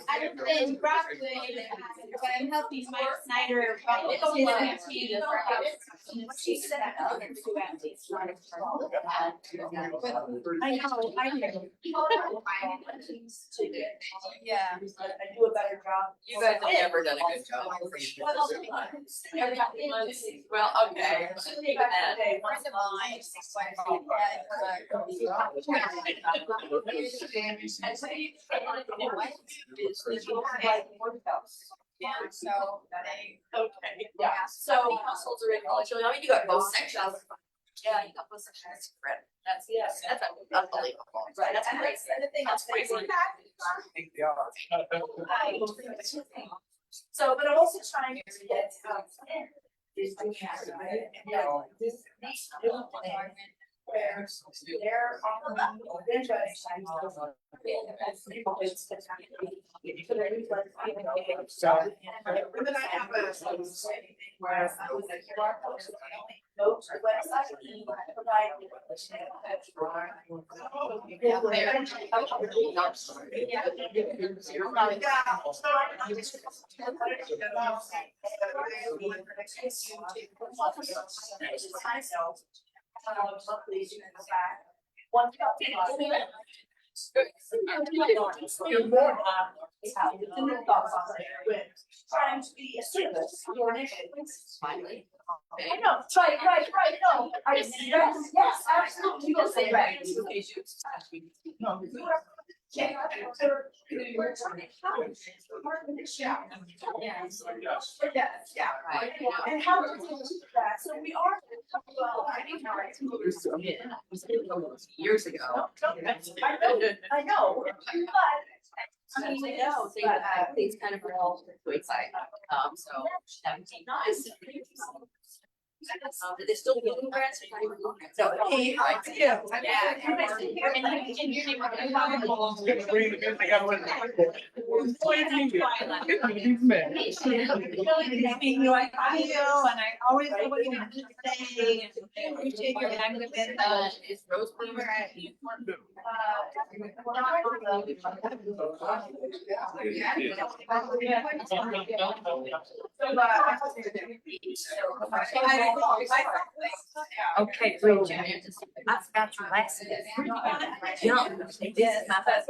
I've been Broadway, but I'm helping Mike Snyder. She said I know, yeah, I do a better job. You guys have never done a good job. Well, okay. And so they, Okay. yeah, so. Households are in college, I mean, you got both sections. Yeah, you got both sections. That's, Yes. that's unbelievable. Right, that's great. And the thing else. So, but I'm also trying to get this where they're offering their then I have a where I was like, go to the website and provide. One trying to be a service to your nation. Finally. I know, right, no, I see that, yes, absolutely, you will say right. No. Yeah. Yeah, right. And how to do that, so we are. Well, Years ago. I know, but. I mean, no, things kind of roll to its side. So that would be nice. Did they still do grants? So, hey, I do. Yeah. I do, and I always know what you're saying, and appreciate your activism. Is Rose Brewer at you? Okay, Bridget, I forgot your glasses. Jump. This is my best.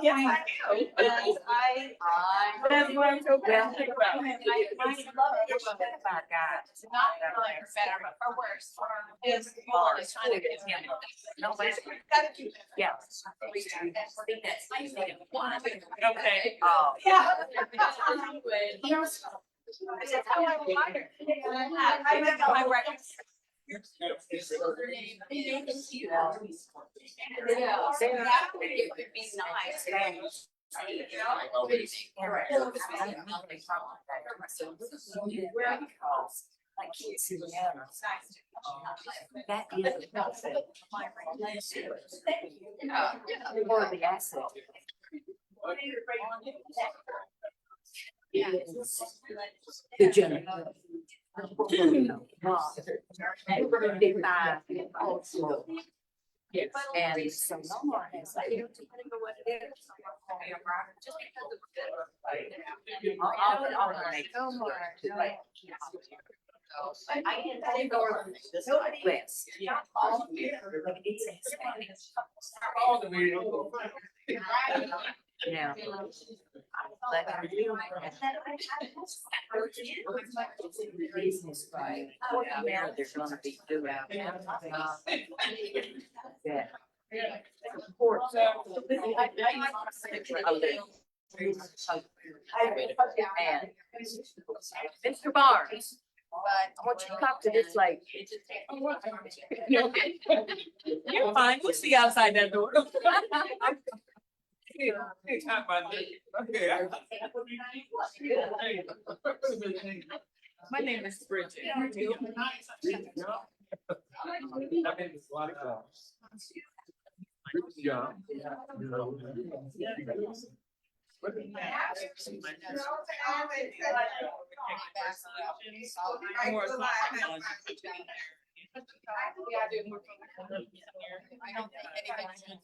Yeah, I do. That's what I'm so glad to about. I love it. Not for better, but for worse. Is always trying to get him. Gotta do that. Yeah. Okay. Oh. Yeah. That's how I wired. I remember my records. Yeah, It would be nice. That is for the acid. Yeah. The gym. Big five. Yes. And so no more has like. Just because of I'll make no more. I didn't go this West. Yeah. Now. Business right. Now they're gonna be doing. Yeah. And Mr. Barnes, I want you to talk to this lady. You're fine. We'll see outside that door. My name is Bridget. I don't think anything.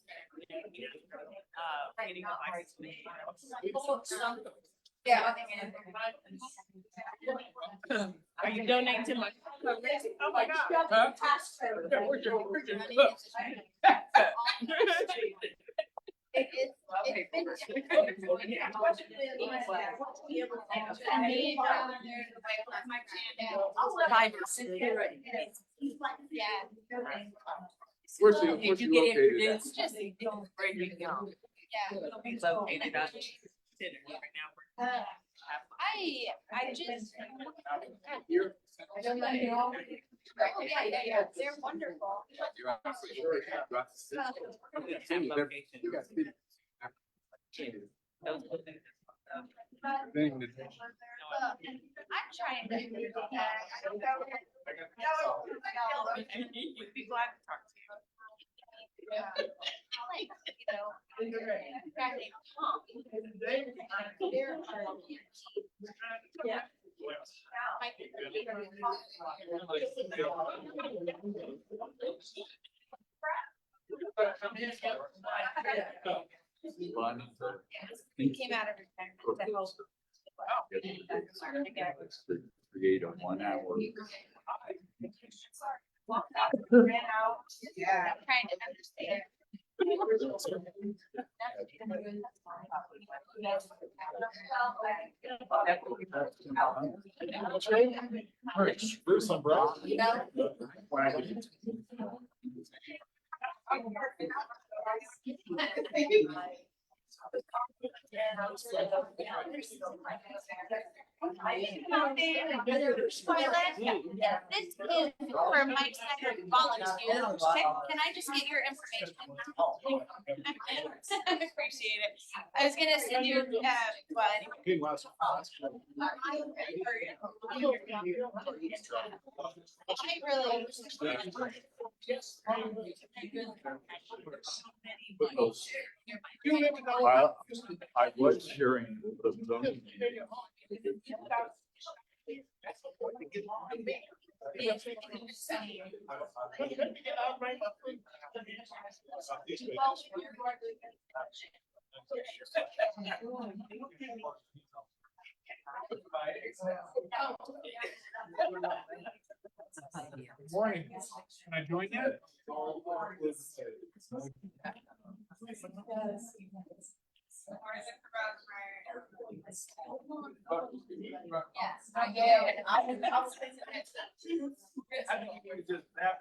Getting a license to be. Yeah. Are you donating to my? Oh my God. Huh? Huh? Where's Did you you get located at? introduced? Just where you go. He's located on. I just. You're- Yeah, they're wonderful. you're absolutely sure you got the system. You got the- Thing that- I'm trying to. You'd be glad to talk to you. Like, you know. Friday, huh? Yeah. Fun. Came out of retirement to help. Create on 1 hour. Ran out. Yeah. Trying to understand. Bruce, I'm bro. This is for Mike Secker volunteers. Can I just get your information? Appreciate it. I was gonna send you, well, anyway. I really. Well, I was sharing the zoning meeting. Morning. Can I join you? Yes, I did. I was thinking I think you just have.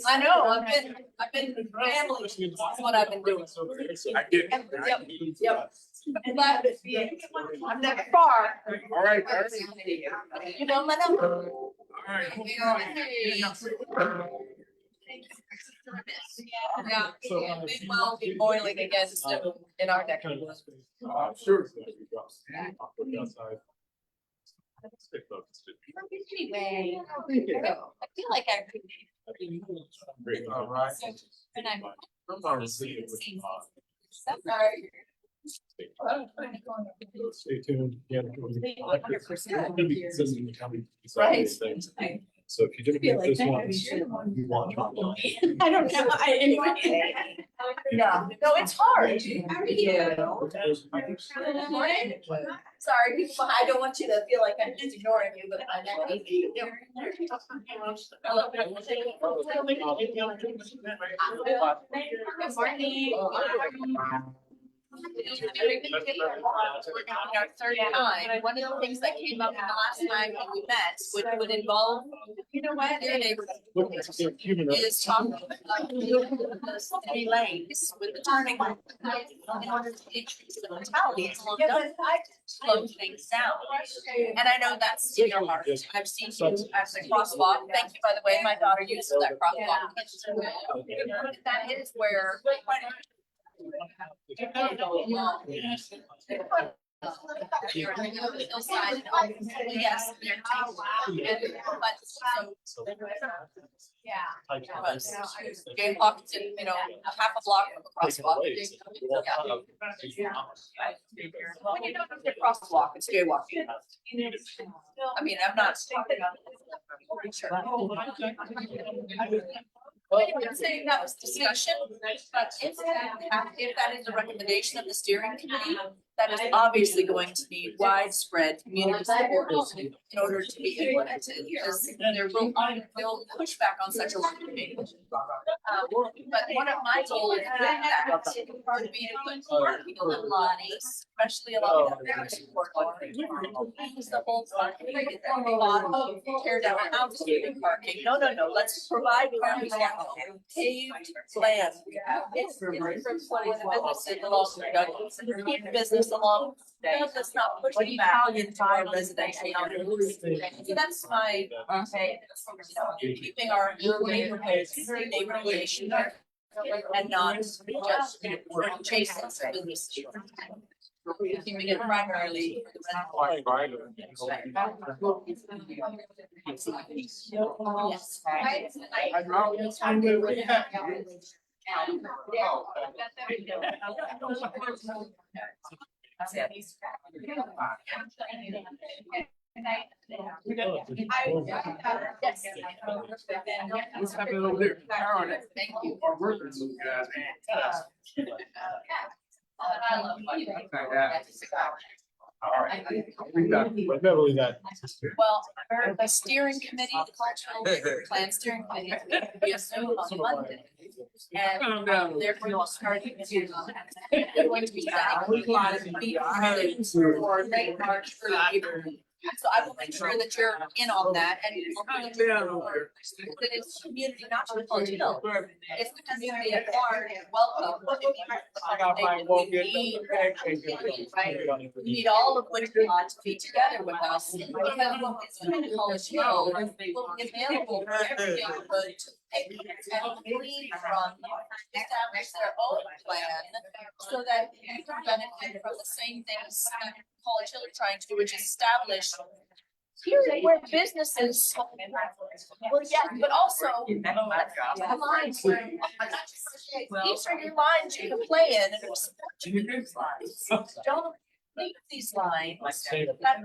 I know, I've been family, that's what I've been doing. I get. Yep. I'm never far. All right. You know my number. All right. Yeah, we will be boiling again soon in our neck. Sure. anyway. I feel like I could. All right. And I'm. Stay tuned. Yeah. 100%. Right. Right. So if you didn't get this one, you want. I don't know, anyway. Yeah, no, it's hard. How are you? Morning. Sorry, people, I don't want you to feel like I'm just ignoring you, but I'm not easy. Good morning. We're counting our third time. One of the things that came up the last time when we met would involve, you know what, your neighborhood is talking about the city lanes with the turning. In order to increase the fatalities along those, slow things down. And I know that's in your heart. I've seen you as a crosswalk. Thank you, by the way, my daughter uses that crosswalk. That is where Hillside, yes, they're but so. Yeah. Game walked in, you know, a half a block from a crosswalk. When you don't have to crosswalk, it's jaywalking. I mean, I'm not talking about. I'm saying that was discussion, but if that is a recommendation of the steering committee, that is obviously going to need widespread community support in order to be implemented, because there will push back on such a recommendation. But one of my goals with that would be to put parking a little on East, especially along that support. Use the whole parking, get that bottom, tear down house parking. No, let's provide parking now. Paved land. It's for businesses along the Douglas, and keep business along. Let's not push it back into our residential neighborhoods. So that's my, keeping our neighborhoods, neighborhood relation and not just chasing business. Keeping it primarily. Yes. Thank you. I love Beverly, that. Well, the steering committee, the cultural plan steering committee, is going to be a Zoom on Monday. And they're going to start to, they're going to be setting a lot of meetings for late March, early April. So I will make sure that you're in on that and that it's community, not just College Hill. It's the community at large, welcome. We need all of Wichita to be together with us, because it's in College Hill will be available for every neighborhood to take and lead from, establish their own plan so that you can benefit from the same things that College Hill are trying to do, which is establish here where businesses, well, yeah, but also the lines where, these are your lines you can play in and support you. Don't leave these lines that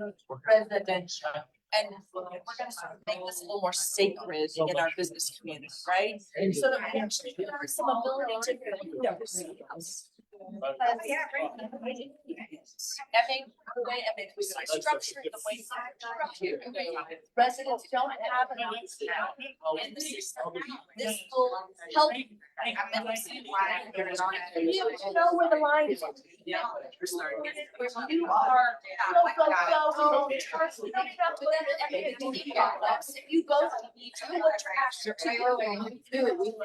residential. And we're gonna sort of make this a little more sacred in our business community, right? So that we actually have some ability to ourselves. I think the way we structure, the way residents don't have enough in the system. This will help. You know where the line is. You are, if you go to the beach, you will trash your food.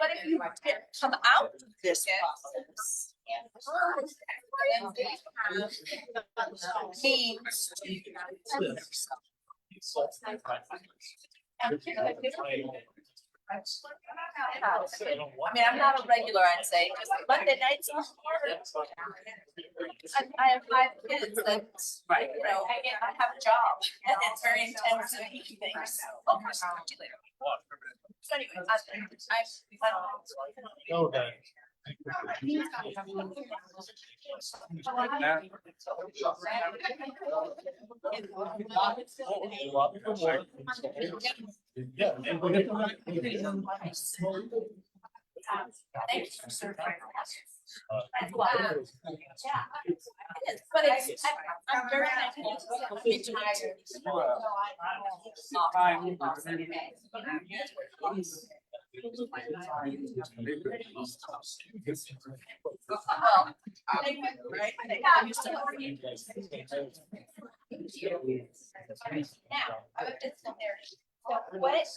But if you come out of this process, means I mean, I'm not a regular, I'd say, because Monday nights are hard. I have 5 kids that, you know, I have a job and it's very intense and things. Oh, I'll talk to you later. So anyway, Okay. Thank you for serving. But it's, I'm very right? I'm used to now, it's not there. What?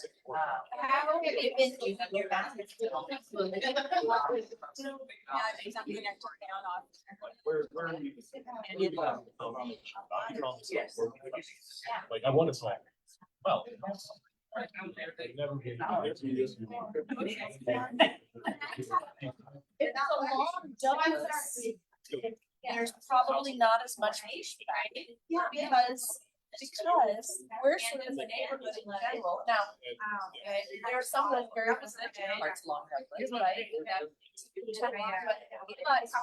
How have you been doing your math? Like, I want to talk. Well. Never been. It's a long Douglas. there's probably not as much pushback. Because we're sort of the neighborhood in general. Now, there are some that are very residential parts along Douglas, right? But we're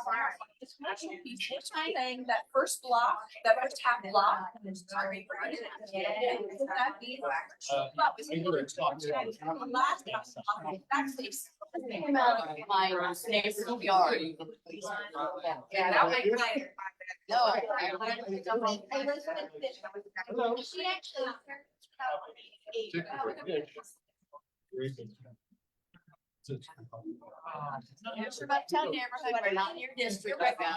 saying that first block, that first half block. Could that be? I heard it's not. The last half block, actually, came out of my neighbor's yard. Yeah, that might play. No. She actually. It's about town neighborhood, we're not in your district right now.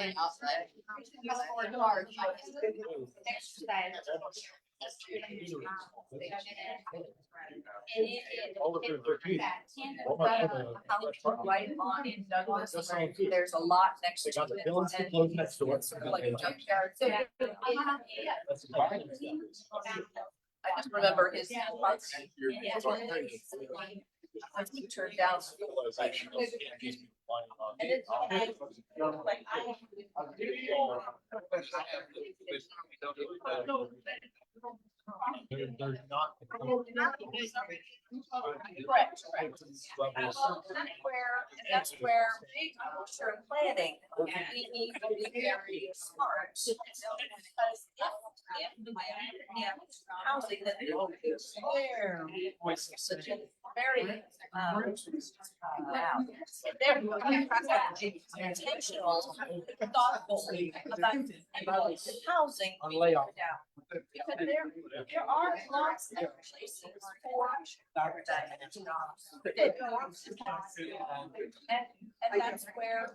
Right on in Douglas, there's a lot next They to got the it. villains and closed next door. it's sort of like a junkyard. So That's the problem. I just remember his. Yeah. Once he turned down. And it's like, They're not. Correct, correct. That's where big picture planning, we need to be very smart. Because if housing that is such a very, they're intentional, thoughtful about housing. Because there are lots of places for and that's where.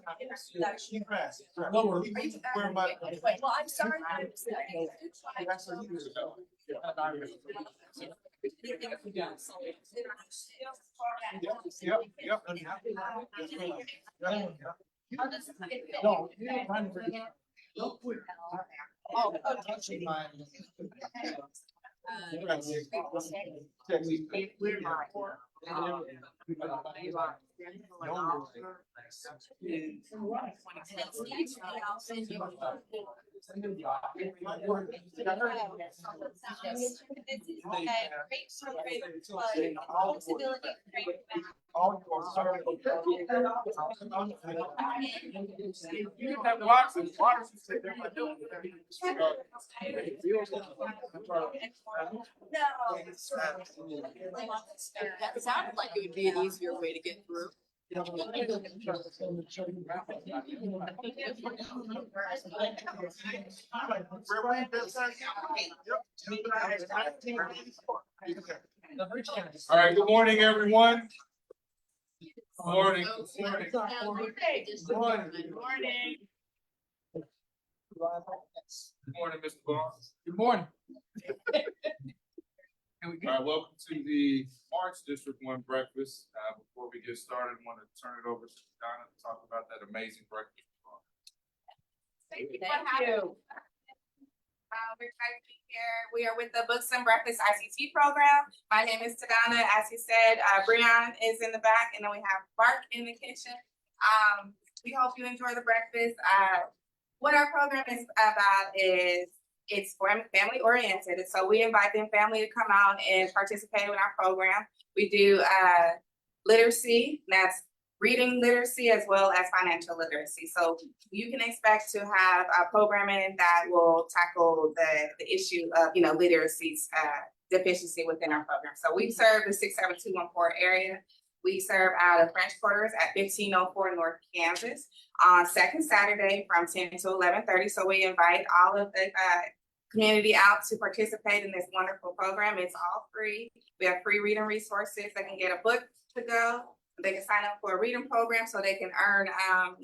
Lower. Well, I'm sorry. No, you're trying to. Oh, touching mine. You have lots of water. That sounded like it would be an easier way to get through. All right, good morning, everyone. Morning. Morning. Morning. Good morning, Mr. Barnes. Good morning. All right, welcome to the March District One breakfast. Before we get started, I want to turn it over to Donna to talk about that amazing breakfast. Thank you. We're excited to be here. We are with the Books and Breakfast ICT program. My name is Tadana. As he said, Breon is in the back, and then we have Mark in the kitchen. We hope you enjoy the breakfast. What our program is about is it's family oriented. And so we invite the family to come out and participate in our program. We do literacy, that's reading literacy as well as financial literacy. So you can expect to have programming that will tackle the issue of, literacy deficiency within our program. So we serve the 67214 area. We serve out of French Quarters at 1504 North Kansas on second Saturday from 10 to 11:30. So we invite all of the community out to participate in this wonderful program. It's all free. We have free reading resources. They can get a book to go. They can sign up for a reading program so they can earn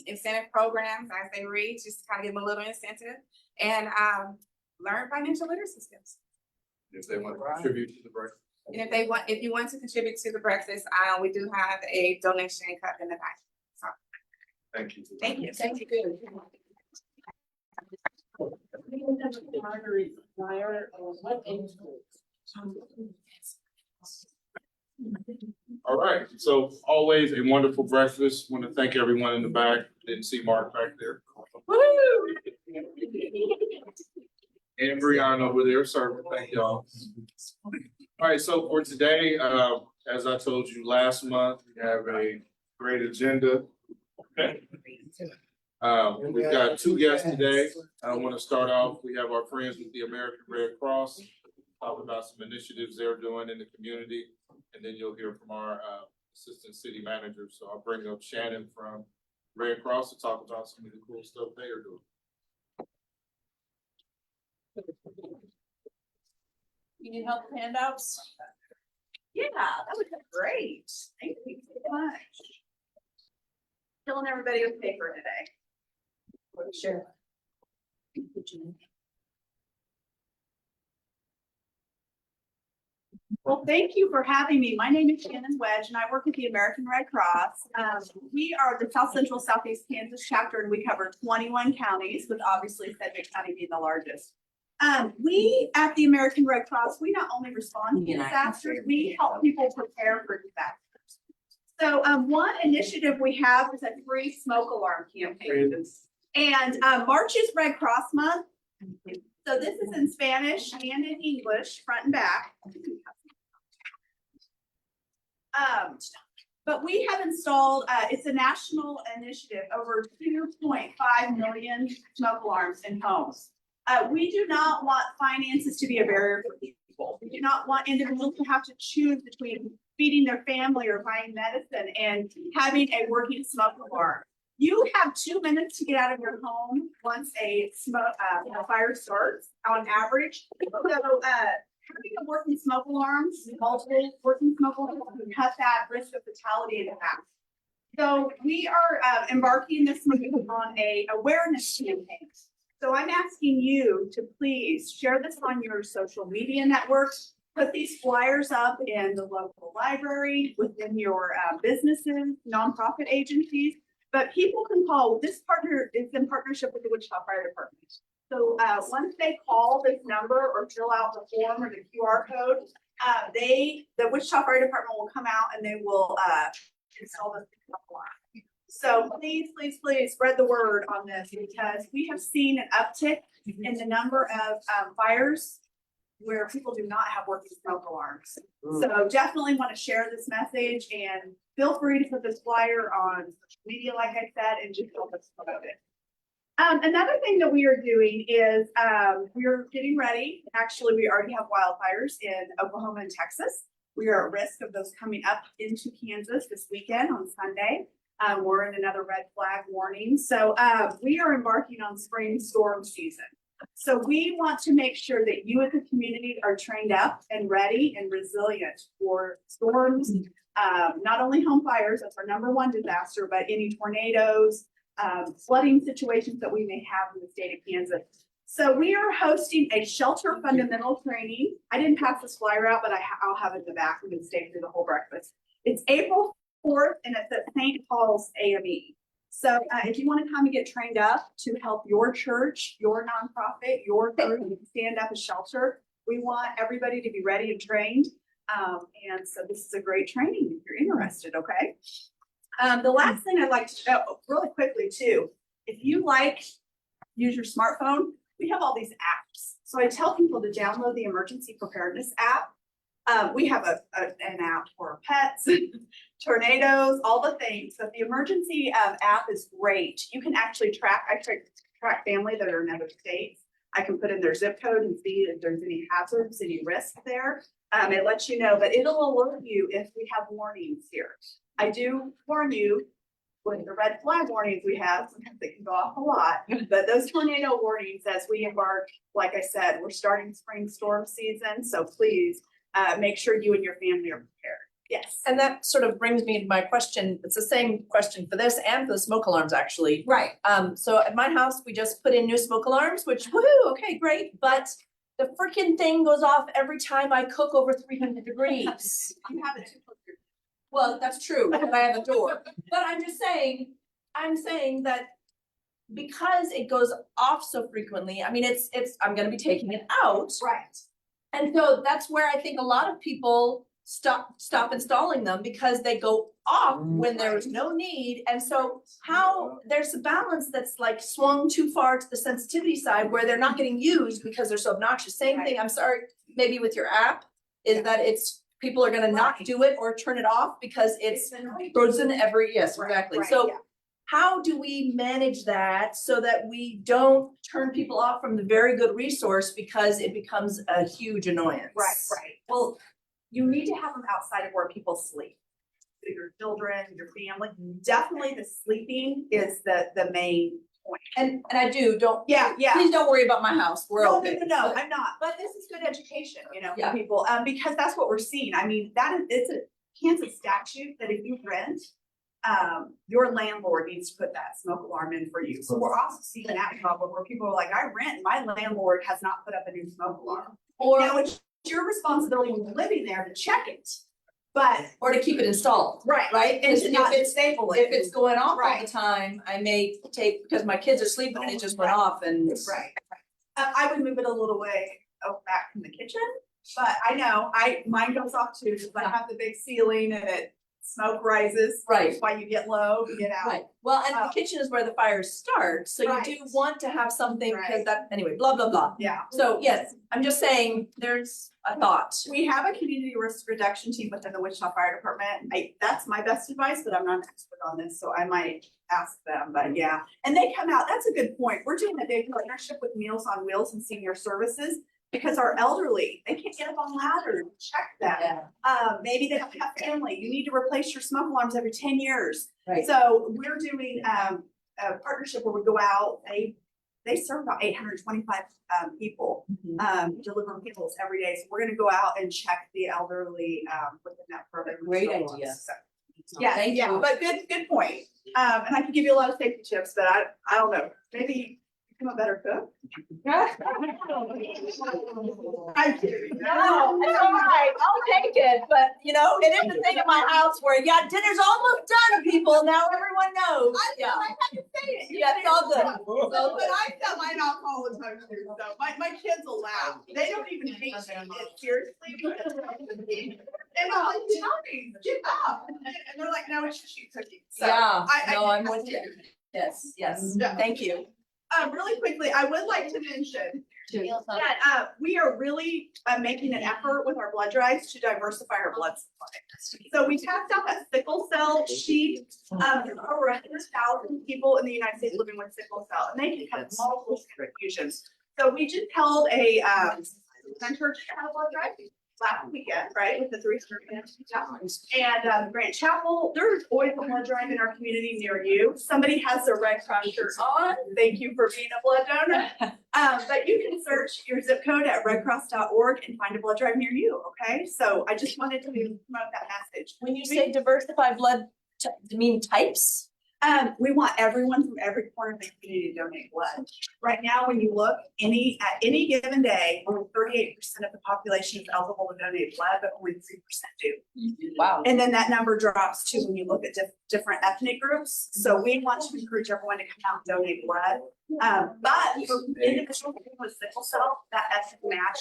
incentive programs as they read, just to kind of give them a little incentive and learn financial literacy skills. If they want to contribute to the breakfast. And if you want to contribute to the breakfast, we do have a donation cup in the back. So Thank you. thank you. Thank you. All right, so always a wonderful breakfast. Want to thank everyone in the back. Didn't see Mark back there. And Brianna over there serving. Thank y'all. All right, so for today, as I told you last month, we have a great agenda. We've got two guests today. I want to start off, we have our friends with the American Red Cross, talk about some initiatives they're doing in the community, and then you'll hear from our assistant city manager. So I'll bring up Shannon from Red Cross to talk about some of the cool stuff they are doing. You need help with handouts? Yeah, that would be great. Thank you so much. Killing everybody with paper today. Sure. Well, thank you for having me. My name is Shannon Wedge and I work at the American Red Cross. We are the South Central Southeast Kansas chapter and we cover 21 counties, with obviously Sedgwick County being the largest. We at the American Red Cross, we not only respond to disasters, we help people prepare for disasters. So one initiative we have is a free smoke alarm campaign. And March is Red Cross Month. So this is in Spanish and in English, front and back. But we have installed, it's a national initiative, over 2.5 million smoke alarms in homes. We do not want finances to be a barrier for people. We do not want individuals to have to choose between feeding their family or buying medicine and having a working smoke alarm. You have 2 minutes to get out of your home once a fire starts on average. So, having a working smoke alarms, multiple working smoke alarms, can cut that risk of fatality in half. So we are embarking this month on a awareness campaign. So I'm asking you to please share this on your social media networks, put these flyers up in the local library, within your businesses, nonprofit agencies, but people can call. This partner is in partnership with the Wichita Fire Department. So once they call this number or fill out the form or the QR code, the Wichita Fire Department will come out and they will install the alarm. So please, please, please spread the word on this, because we have seen an uptick in the number of fires where people do not have working smoke alarms. So definitely want to share this message, and feel free to put this flyer on social media, like I said, and just help us promote it. Another thing that we are doing is we're getting ready. Actually, we already have wildfires in Oklahoma and Texas. We are at risk of those coming up into Kansas this weekend on Sunday. We're in another red flag warning. So we are embarking on spring storm season. So we want to make sure that you as a community are trained up and ready and resilient for storms, not only home fires, that's our #1 disaster, but any tornadoes, flooding situations that we may have in the state of Kansas. So we are hosting a shelter fundamental training. I didn't pass this flyer out, but I'll have it in the back. We can stay through the whole breakfast. It's April 4th and it's at St. Paul's AME. So if you want to come and get trained up to help your church, your nonprofit, your group stand up a shelter, we want everybody to be ready and trained. And so this is a great training if you're interested, okay? The last thing I'd like to show really quickly too, if you use your smartphone, we have all these apps. So I tell people to download the emergency preparedness app. We have an app for pets, tornadoes, all the things. So the emergency app is great. You can actually track family that are in other states. I can put in their zip code and see if there's any hazards, any risk there. It lets you know, but it'll alert you if we have warnings here. I do warn you, with the red flag warnings we have, sometimes they can go off a lot, but those tornado warnings as we embark, like I said, we're starting spring storm season. So please make sure you and your family are prepared. Yes. And that sort of brings me to my question. It's the same question for this and for the smoke alarms, actually. Right. So at my house, we just put in new smoke alarms, which woohoo, okay, great. But the freaking thing goes off every time I cook over 300 degrees. You have it too. Well, that's true, because I have a door. But I'm saying that because it goes off so frequently, I mean, I'm gonna be taking it out. Right. And so that's where I think a lot of people stop installing them because they go off when there is no need. And so how, there's a balance that's like swung too far to the sensitivity side where they're not getting used because they're so obnoxious. Same thing, I'm sorry, maybe with your app, is that it's, people are gonna not do it or turn it off because it's annoying. frozen every, yes, Right, exactly. right, So yeah. how do we manage that so that we don't turn people off from the very good resource because it becomes a huge annoyance? Right. Well, you need to have them outside of where people sleep. Your children, your family, definitely the sleeping is the main point. And I don't, Yeah, yeah. please don't worry about my house, we're No, okay. no, I'm not, but this is good education, you know, Yeah. for people, because that's what we're seeing. I mean, it's a Kansas statute that if you rent, your landlord needs to put that smoke alarm in for you. So we're also seeing that problem where people are like, I rent, my landlord has not put up a new smoke alarm. Now, it's your responsibility when you're living there to check it, but. Or to keep it installed. Right, Right, and because to if not it's- disable it. If it's going off all the Right. time, I may take, because my kids are sleeping and it just went off and. Right. I would move it a little way back from the kitchen, but I know, mine goes off too, because I have the big ceiling and smoke rises. Right. That's why you get low, you get out. Right, well, and the kitchen is where the fires start, so you Right. do want to have something, because Right. that, anyway, blah, blah, blah. Yeah. So, yes, I'm just saying, there's a thought. We have a community risk reduction team within the Wichita Fire Department. That's my best advice, but I'm not an expert on this, so I might ask them, but yeah. And they come out, that's a good point. We're doing a big partnership with Meals on Wheels and Senior Services because our elderly, they can't get up on ladders, check them. Maybe they don't have family. You need to replace your smoke alarms every 10 years. Right. So we're doing a partnership where we go out, they serve about 825 people, deliver meals every day. So we're gonna go out and check the elderly within that program. Great idea. Yeah, Thank yeah, you. but good point. And I could give you a lot of safety tips, but I don't know, maybe become a better cook? I'm kidding. No, it's all right, I'll take it, but you know, it is the thing in my house where, yeah, dinner's almost done, people, now everyone knows. Yeah, I had to say it. yeah, it's all good. It's all But good. I tell mine off all the time too, so my kids will laugh. They don't even take it seriously. And I'm like, Tommy, get up. And they're like, no, it's just you cooking. So Yeah, I no, I'm can with you. Yes, yes, Yeah. thank you. Really quickly, I would like to mention that we are really making an effort with our blood drives to diversify our blood supply. So we tapped out that sickle cell sheet. There's over 100,000 people in the United States living with sickle cell, and they can have multiple transfusions. So we just held a center blood drive last weekend, right, with the 300 and Grant Chapel. There's always a blood drive in our community near you. Somebody has their Red Cross shirt on. Thank you for being a blood donor. But you can search your zip code at redcross.org and find a blood drive near you. Okay, so I just wanted to promote that message. When you say diversify blood, you mean types? We want everyone from every corner of the community to donate blood. Right now, when you look, at any given day, only 38% of the population is eligible to donate blood, but only 3% do. Wow. And then that number drops too when you look at different ethnic groups. So we want to encourage everyone to come out and donate blood. But for individuals with sickle cell, that ethnic match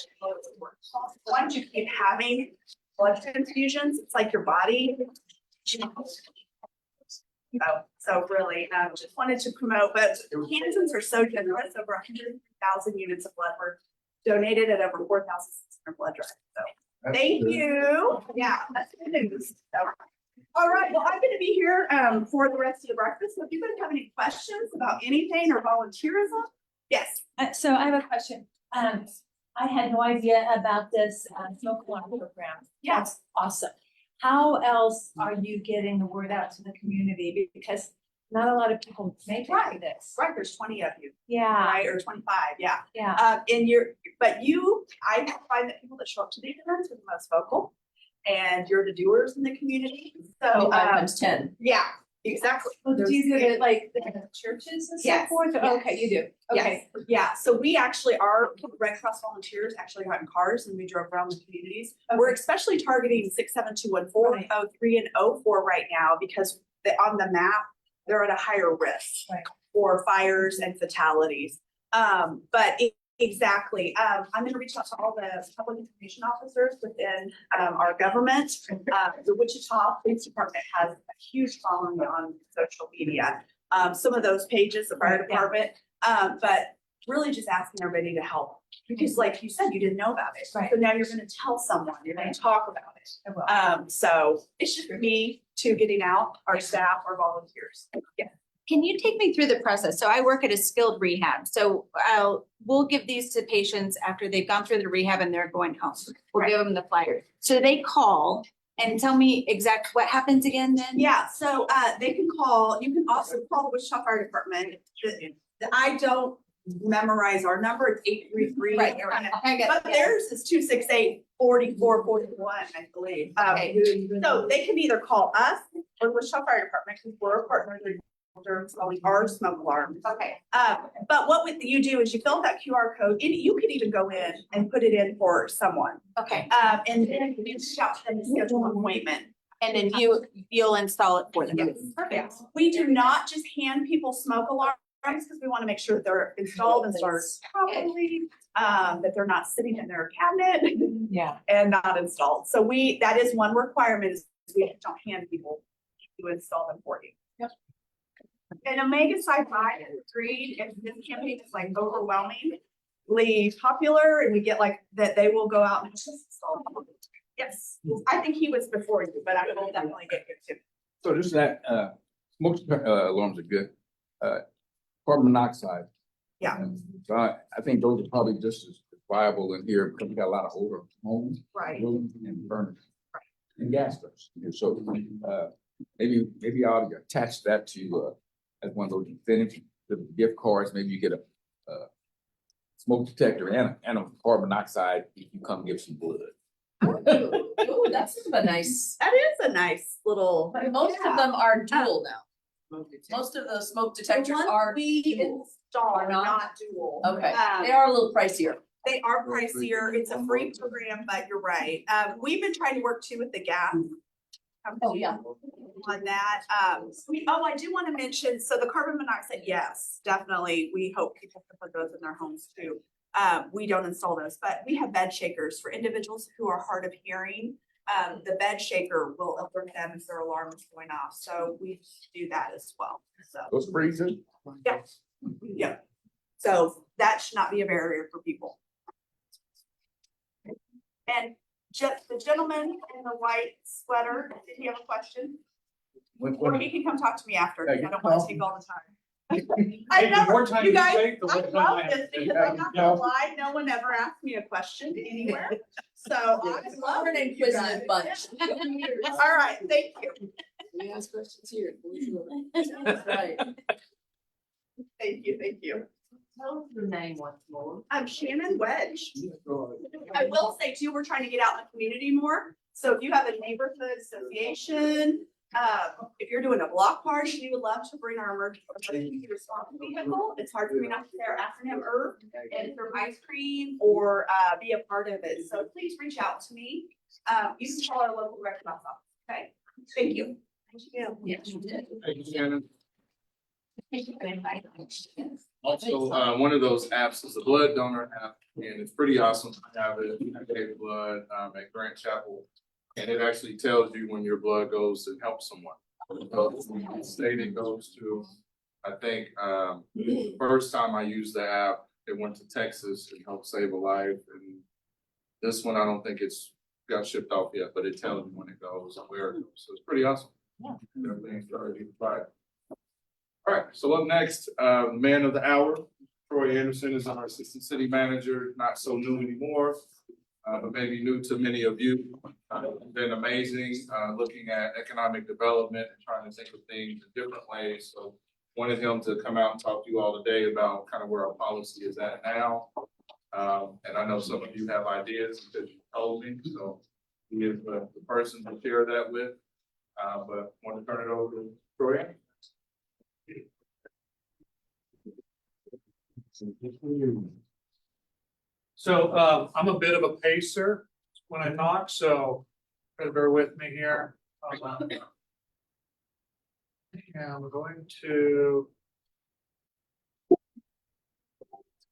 works. Once you keep having blood transfusions, it's like your body. So really, just wanted to promote, but Kansans are so generous. Over 100,000 units of blood were donated at over 4,600 blood drives. So thank you. Yeah, that's good news. So, all right, well, I'm going to be here for the rest of the breakfast. So if you guys have any questions about anything or volunteerism, yes. So I have a question. I had no idea about this smoke alarm program. Yeah. That's awesome. How else are you getting the word out to the community? Because not a lot of people make it to this. Right, there's 20 of you, Yeah, right, or 25, yeah. yeah. I find that people that show up to these events are the most vocal, and you're the doers in the community. So, 25 times 10. yeah, exactly. Do you do it like the churches and so Yes, forth? yes. Okay, you do. Okay. Yes, yeah, so we actually, our Red Cross volunteers actually got in cars and we drove around the communities. We're especially targeting 67214, 03, and 04 right now because on the map, they're at a higher risk Right. for fires and fatalities. But Exactly. I'm gonna reach out to all the public information officers within, our government. The Wichita Police Department has a huge following on social media. Some of those pages, the fire department, but really just asking everybody to help. Because like you said, you didn't know about it. Right. So now you're gonna tell someone, you're gonna talk about it. I will. So it's just me to getting out, our staff, our volunteers. Yeah. Can you take me through the process? So I work at a skilled rehab, so we'll give these to patients after they've gone through the rehab and they're going home. We'll give them the flyer. So they call and tell me exact, what happens again then? Yeah, so they can call, you can also call the Wichita Fire Department. I don't memorize our number, it's 833. Right, you're right. I get But it. theirs is 268-4441, I believe. Okay. So they can either call us or the Wichita Fire Department, because we're a partner, they're installing our smoke alarms. Okay. But what you do is you fill out that QR code, and you can even go in and put it in for someone. Okay, And then you reach out to them to schedule an appointment. and then you'll install it for them. Perfect. We do not just hand people smoke alarms because we want to make sure that they're installed and started properly, that they're not sitting in their cabinet Yeah. and not installed. So that is one requirement is we don't hand people to install them for you. Yep. And Omega Psi Phi has agreed, if this campaign is like overwhelmingly popular and we get like that, they will go out and just install them. Yes, I think he was before you, but I will definitely get you too. So just that, smoke alarms are good. Carbon monoxide. Yeah. So I think those are probably just as viable in here because we got a lot of older homes. Right. Buildings and burners. And gas stoves. And so, maybe I ought to attach that to, as one of those Infinity gift cards, maybe you get a smoke detector and a carbon monoxide if you come give some blood. Oh, that's a nice. That is a nice little. But most of them are dual now. Most of the smoke detectors The ones are we dual. install Are are not? not dual. Okay, Um, they are a little pricier. They are pricier. It's a free program, but you're right. We've been trying to work too with the gas. Oh, yeah. On that, I do want to mention, so the carbon monoxide, yes, definitely. We hope people can put those in their homes too. We don't install those, but we have bed shakers for individuals who are hard of hearing. The bed shaker will alert them if their alarm is going off, so we do that as well, so. Those freezers. Yeah, yeah. So that should not be a barrier for people. And just the gentleman in the white sweater, did he have a question? Or he can come talk to me after, I don't want to take all the time. I Maybe never, more time you to guys, take the I one love time this because I'm not gonna lie, no one ever asked me a question anywhere. So I love We're an it, you guys. inquisitive bunch. All right, thank you. We ask questions here. That's right. Thank you, thank you. Tell us your name once more. I'm Shannon Wedge. I will say too, we're trying to get out in the community more. So if you have a neighborhood association, if you're doing a block party, we would love to bring our emergency response vehicle. It's hard for me not to say our acronym and from ice cream or be a part of it. So please reach out to me. You can call our local rec office. Okay, thank you. Thank you. Yes, you did. Thank you, Shannon. Also, one of those apps is the blood donor app, and it's pretty awesome. I have it. I gave blood at Grant Chapel, and it actually tells you when your blood goes and helps someone. The state it goes to, I think, first time I used the app, it went to Texas and helped save a life. And this one, I don't think it's got shipped off yet, but it tells you when it goes and where it goes. So it's pretty awesome. Yeah. Everything's already provided. All right, so up next, man of the hour, Troy Anderson is our assistant city manager, not so new anymore, but maybe new to many of you. Been amazing, looking at economic development and trying to think of things in different ways. So wanted him to come out and talk to you all today about kind of where our policy is at now. And I know some of you have ideas because you told me, so he is the person to share that with. But want to turn it over to Troy. So, I'm a bit of a pacer when I talk, so bear with me here. And we're going to.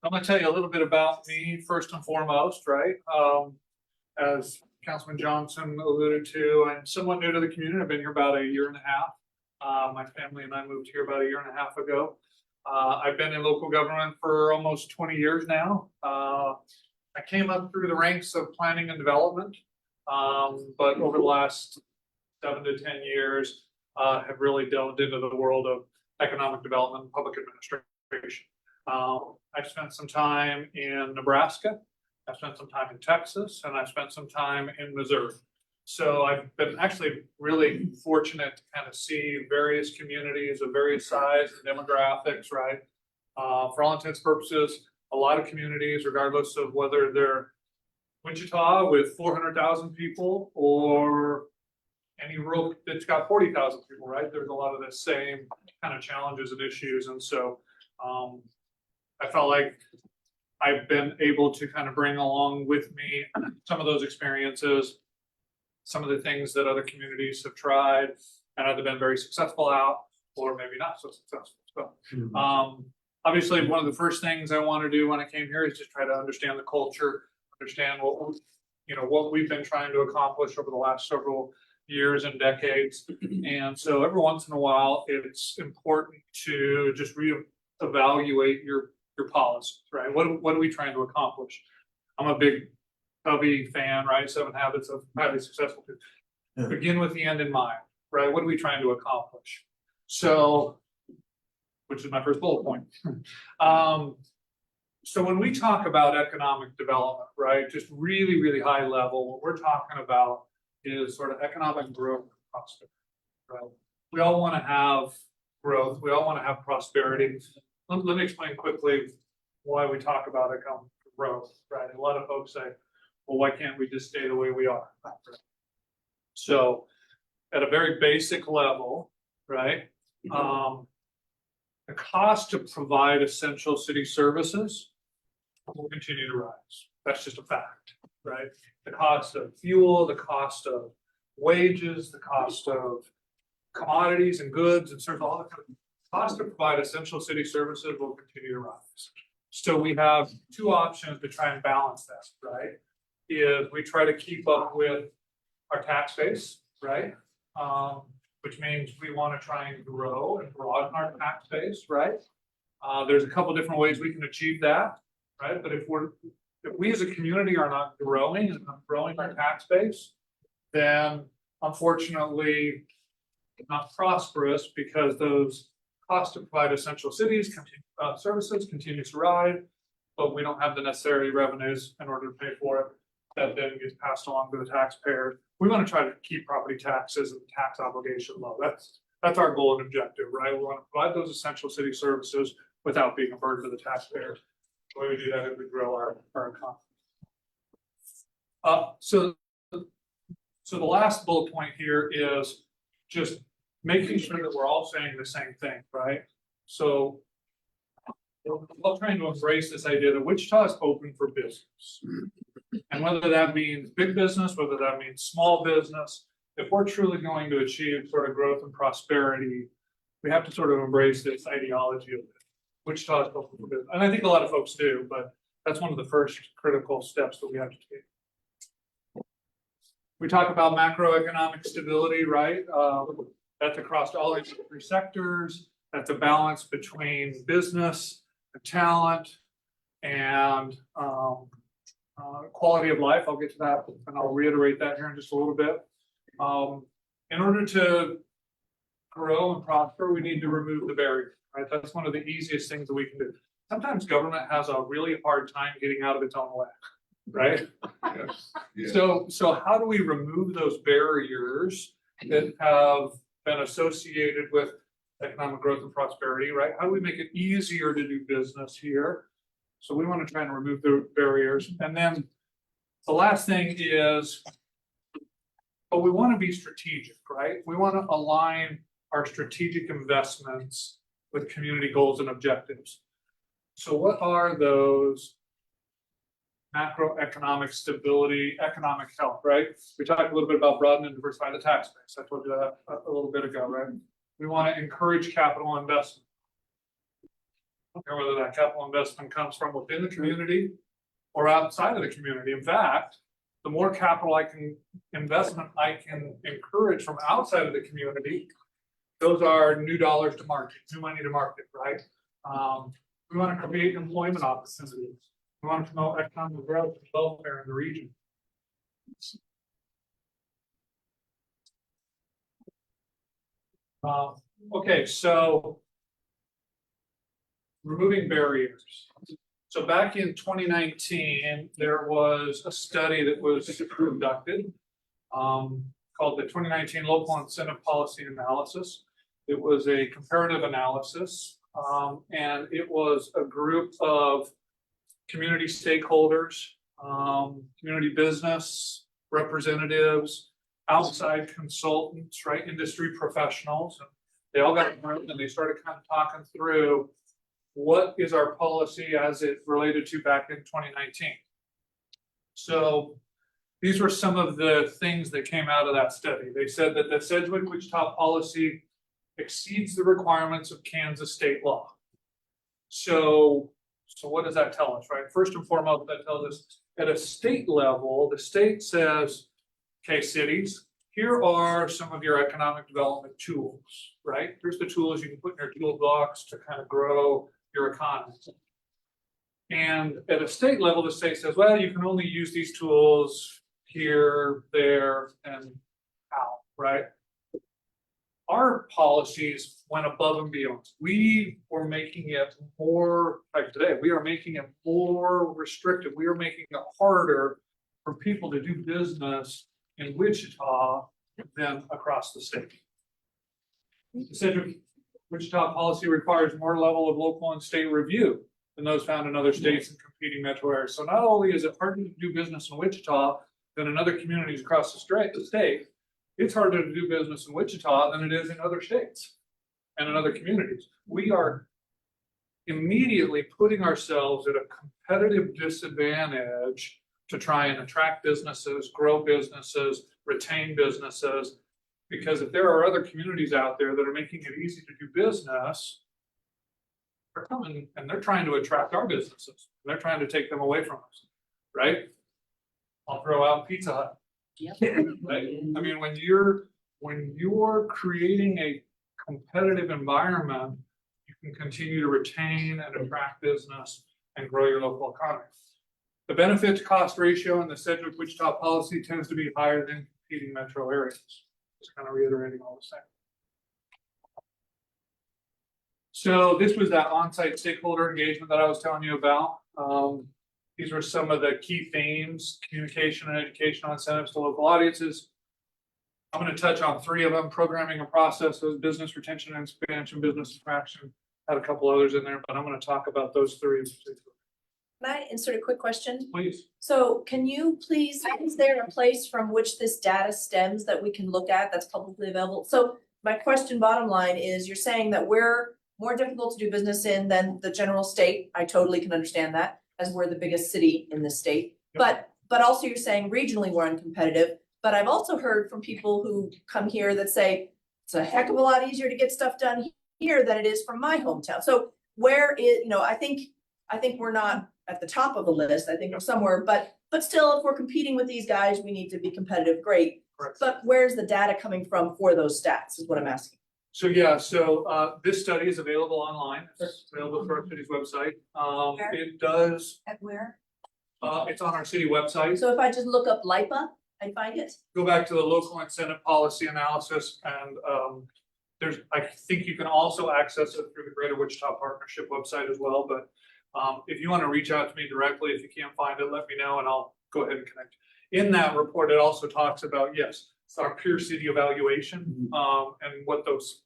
I'm gonna tell you a little bit about me first and foremost, right? As Councilman Johnson alluded to, I'm somewhat new to the community. I've been here about a year and a half. My family and I moved here about a year and a half ago. I've been in local government for almost 20 years now. I came up through the ranks of planning and development, but over the last 7 to 10 years, have really delved into the world of economic development and public administration. I've spent some time in Nebraska, I've spent some time in Texas, and I've spent some time in Missouri. So I've been actually really fortunate to kind of see various communities of various size and demographics, right? For all intents and purposes, a lot of communities, regardless of whether they're Wichita with 400,000 people or any rural that's got 40,000 people, right? There's a lot of the same kind of challenges and issues. And so I felt like I've been able to kind of bring along with me some of those experiences, some of the things that other communities have tried and either been very successful at or maybe not so successful. So obviously, one of the first things I want to do when I came here is just try to understand the culture, understand what we've been trying to accomplish over the last several years and decades. And so every once in a while, it's important to just reevaluate your policies, right? What are we trying to accomplish? I'm a big Covey fan, right? 7 Habits of Highly Successful People. Begin with the end in mind, right? What are we trying to accomplish? So, which is my first bullet point. So when we talk about economic development, right, just really, really high level, what we're talking about is sort of economic growth and prosperity, right? We all want to have growth. We all want to have prosperity. Let me explain quickly why we talk about economic growth, right? A lot of folks say, well, why can't we just stay the way we are? So at a very basic level, right? The cost to provide essential city services will continue to rise. That's just a fact, right? The cost of fuel, the cost of wages, the cost of commodities and goods and services, all the kind of cost to provide essential city services will continue to rise. So we have 2 options to try and balance that, right? Is we try to keep up with our tax base, right? Which means we want to try and grow and broaden our tax base, right? There's a couple different ways we can achieve that, right? But if we as a community are not growing and not growing our tax base, then unfortunately not prosperous because those costs to provide essential cities services continue to rise, but we don't have the necessary revenues in order to pay for it. That then gets passed along to the taxpayer. We want to try to keep property taxes and tax obligation low. That's our goal and objective, right? We want to provide those essential city services without being a burden to the taxpayer. The way we do that is we grow our economy. So the last bullet point here is just making sure that we're all saying the same thing, right? So we're all trying to embrace this idea that Wichita is open for business. And whether that means big business, whether that means small business, if we're truly going to achieve sort of growth and prosperity, we have to sort of embrace this ideology of Wichita is open for business. And I think a lot of folks do, but that's one of the first critical steps that we have to take. We talk about macroeconomic stability, right? That's across all industry sectors. That's a balance between business, and talent, and quality of life. I'll get to that and I'll reiterate that here in just a little bit. In order to grow and prosper, we need to remove the barrier, right? That's one of the easiest things that we can do. Sometimes government has a really hard time getting out of its own way, right? Yes. Yeah. So how do we remove those barriers that have been associated with economic growth and prosperity, right? How do we make it easier to do business here? So we want to try and remove the barriers. And then the last thing is, but we want to be strategic, right? We want to align our strategic investments with community goals and objectives. So what are those macroeconomic stability, economic health, right? We talked a little bit about broaden and diversify the tax base. I told you that a little bit ago, right? We want to encourage capital investment. I don't care whether that capital investment comes from within the community or outside of the community. In fact, the more capital investment I can encourage from outside of the community, those are new dollars to market, new money to market, right? We want to create employment opportunities. We want to promote economic growth and welfare in the region. Okay, so removing barriers. So back in 2019, there was a study that was conducted called the 2019 Local Incentive Policy Analysis. It was a comparative analysis, and it was a group of community stakeholders, community business representatives, outside consultants, right, industry professionals. They all got together and they started kind of talking through what is our policy as it related to back in 2019. So these were some of the things that came out of that study. They said that the Sedgwick-Wichita policy exceeds the requirements of Kansas state law. So what does that tell us, right? First and foremost, that tells us at a state level, the state says, okay, cities, here are some of your economic development tools, right? Here's the tools you can put in your toolbox to kind of grow your economy. And at a state level, the state says, well, you can only use these tools here, there, and out, right? Our policies went above and beyond. We were making it more, like today, we are making it more restrictive. We are making it harder for people to do business in Wichita than across the state. The Sedgwick-Wichita policy requires more level of local and state review than those found in other states and competing metro areas. So not only is it harder to do business in Wichita than in other communities across the state, it's harder to do business in Wichita than it is in other states and in other communities. We are immediately putting ourselves at a competitive disadvantage to try and attract businesses, grow businesses, retain businesses. Because if there are other communities out there that are making it easy to do business, they're coming and they're trying to attract our businesses. They're trying to take them away from us, right? I'll throw out Pizza Hut. Right? I mean, when you're creating a competitive environment, you can continue to retain and attract business and grow your local economy. The benefit to cost ratio in the Sedgwick-Wichita policy tends to be higher than competing metro areas. Just kind of reiterating all the same. So this was that on-site stakeholder engagement that I was telling you about. These were some of the key themes: communication and educational incentives to local audiences. I'm going to touch on 3 of them: programming and processes, business retention and expansion, business attraction. Had a couple others in there, but I'm going to talk about those 3 in particular. Can I insert a quick question? Please. So can you please, is there a place from which this data stems that we can look at that's publicly available? So my question, bottom line, is you're saying that we're more difficult to do business in than the general state. I totally can understand that, as we're the biggest city in the state. Yep. But also you're saying regionally we're uncompetitive. But I've also heard from people who come here that say it's a heck of a lot easier to get stuff done here than it is from my hometown. So where is, I think we're not at the top of the list. I think we're somewhere, but still, if we're competing with these guys, we need to be competitive. Great. Correct. But where's the data coming from for those stats is what I'm asking. So yeah, this study is available online. It's available for our city's website. It does. At where? It's on our city website. So if I just look up LIPA, I find it. Go back to the local incentive policy analysis, and I think you can also access it through the Greater Wichita Partnership website as well. But if you want to reach out to me directly, if you can't find it, let me know and I'll go ahead and connect. In that report, it also talks about, yes, our peer city evaluation, and what those,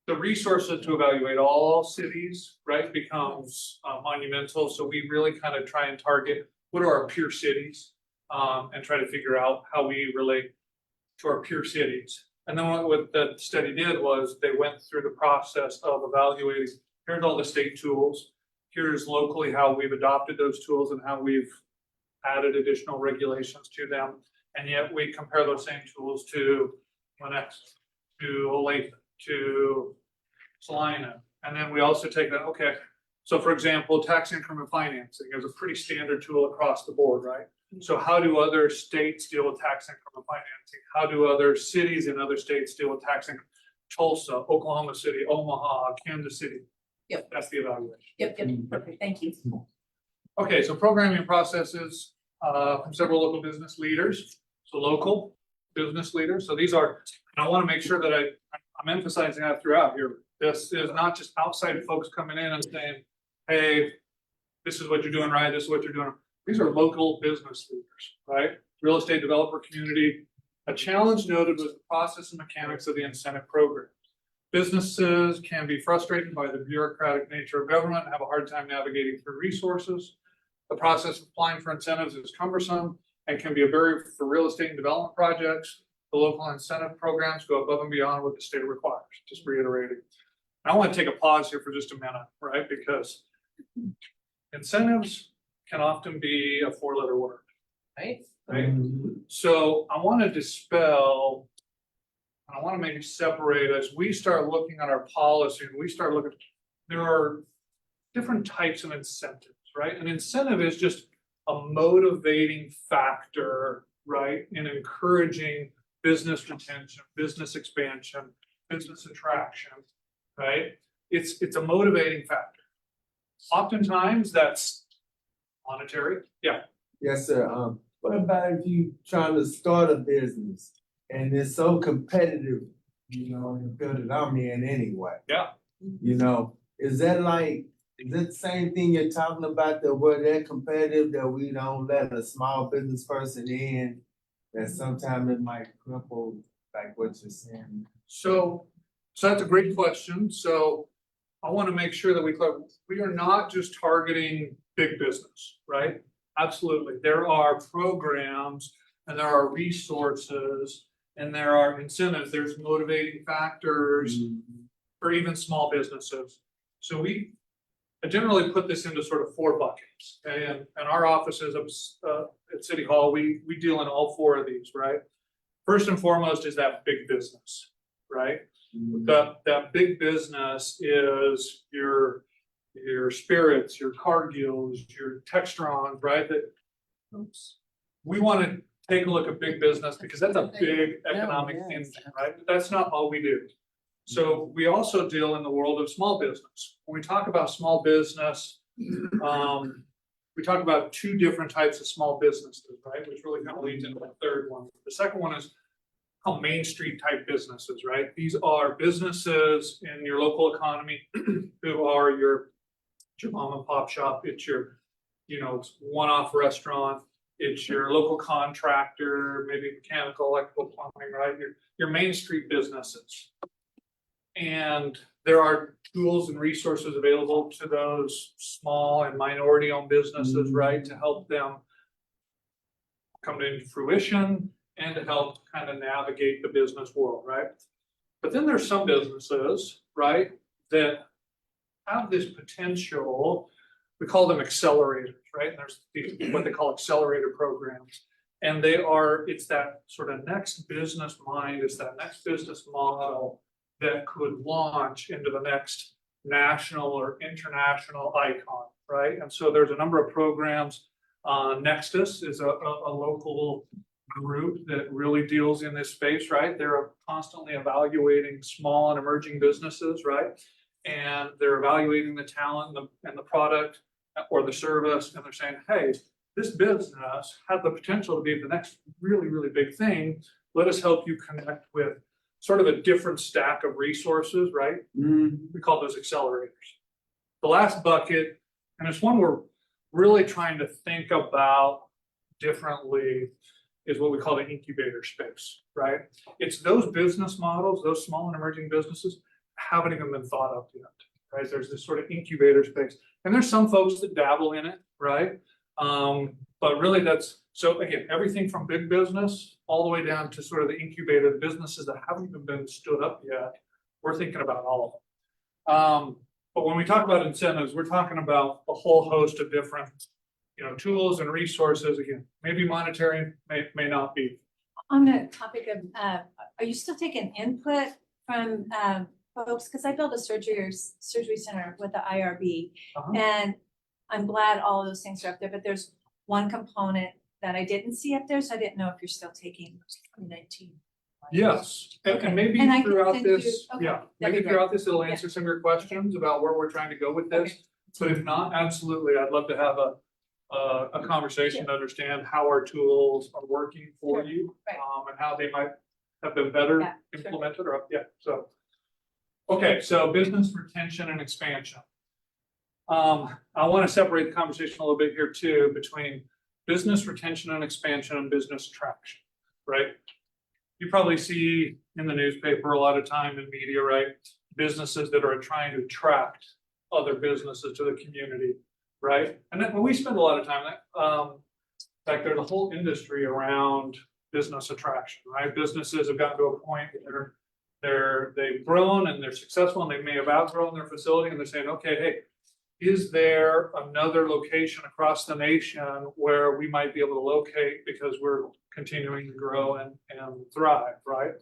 the resources to evaluate all cities, right, becomes monumental. So we really kind of try and target what are our peer cities, and try to figure out how we relate to our peer cities. And then what the study did was they went through the process of evaluating, here's all the state tools, here's locally how we've adopted those tools and how we've added additional regulations to them. And yet we compare those same tools to Lenexa, to Olathe, to Salina. And then we also take that, okay, so for example, tax increment financing is a pretty standard tool across the board, right? So how do other states deal with tax increment financing? How do other cities in other states deal with tax increment? Tulsa, Oklahoma City, Omaha, Kansas City. Yep. That's the evaluation. Yep, perfect, thank you. Okay, so programming processes from several local business leaders, so local business leaders. So these are, and I want to make sure that I'm emphasizing that throughout here. This is not just outside folks coming in and saying, hey, this is what you're doing right, this is what you're doing. These are local business leaders, right? Real estate developer community. A challenge noted was the process and mechanics of the incentive program. Businesses can be frustrated by the bureaucratic nature of government and have a hard time navigating through resources. The process of applying for incentives is cumbersome and can be a barrier for real estate and development projects. The local incentive programs go above and beyond what the state requires, just reiterating. I want to take a pause here for just a minute, right? Because incentives can often be a four-letter word, Right? right? So I want to dispel, and I want to maybe separate as we start looking at our policy and we start looking, there are different types of incentives, right? An incentive is just a motivating factor, right? In encouraging business retention, business expansion, business attraction, right? It's a motivating factor. Oftentimes that's monetary. Yeah. Yes, sir. What about if you trying to start a business and it's so competitive, you know, in the field that I'm in anyway? Yeah. You know, is that the same thing you're talking about, that where they're competitive, that we don't let a small business person in, that sometimes it might cripple, like what you're saying? So that's a great question. So I want to make sure that we are not just targeting big business, right? Absolutely. There are programs and there are resources and there are incentives. There's motivating factors for even small businesses. So I generally put this into sort of four buckets. Okay? And our offices at City Hall, we deal in all four of these, right? First and foremost is that big business, right? That big business is your Spirits, your Cargills, your Textrons, right? We want to take a look at big business because that's a big economic engine, right? But that's not all we do. So we also deal in the world of small business. When we talk about small business, we talk about two different types of small businesses, right? Which really kind of leads into the third one. The second one is called Main Street type businesses, right? These are businesses in your local economy who are your mom and pop shop. It's your, it's one-off restaurant. It's your local contractor, maybe mechanical, electrical, plumbing, right? Your Main Street businesses. And there are tools and resources available to those small and minority-owned businesses, right, to help them come into fruition and to help kind of navigate the business world, right? But then there's some businesses, right, that have this potential. We call them accelerators, right? And there's what they call accelerator programs. And it's that sort of next business mind, it's that next business model that could launch into the next national or international icon, right? And so there's a number of programs. Nexus is a local group that really deals in this space, right? They're constantly evaluating small and emerging businesses, right? And they're evaluating the talent and the product or the service, and they're saying, hey, this business has the potential to be the next really, really big thing. Let us help you connect with sort of a different stack of resources, right? We call those accelerators. The last bucket, and it's one we're really trying to think about differently, is what we call the incubator space, right? It's those business models, those small and emerging businesses haven't even been thought of yet, right? There's this sort of incubator space. And there's some folks that dabble in it, right? But really so again, everything from big business all the way down to sort of the incubator, the businesses that haven't even been stood up yet, we're thinking about all of them. But when we talk about incentives, we're talking about a whole host of different, tools and resources. Again, maybe monetary, may not be. On the topic of, are you still taking input from folks, because I built a surgery center with the IRB. Uh-huh. And I'm glad all of those things are up there, but there's one component that I didn't see up there, so I didn't know if you're still taking 2019. Yes, Okay. and maybe And I can throughout send you- this, okay, yeah, that'd maybe be great. throughout this, it'll Yeah. answer some of your questions about where we're trying to go with this. But if not, absolutely, I'd love to have a conversation to understand how our tools are working for Sure. you. Right. And how they might have been better Yeah, sure. implemented or, yeah, so. Okay, so business retention and expansion. I want to separate the conversation a little bit here too, between business retention and expansion and business attraction, right? You probably see in the newspaper a lot of time in media, right? Businesses that are trying to attract other businesses to the community, right? And then we spend a lot of time, in fact, there's a whole industry around business attraction, right? Businesses have gotten to a point where they've grown and they're successful and they may have outgrown their facility and they're saying, okay, hey, is there another location across the nation where we might be able to locate because we're continuing to grow and thrive, right?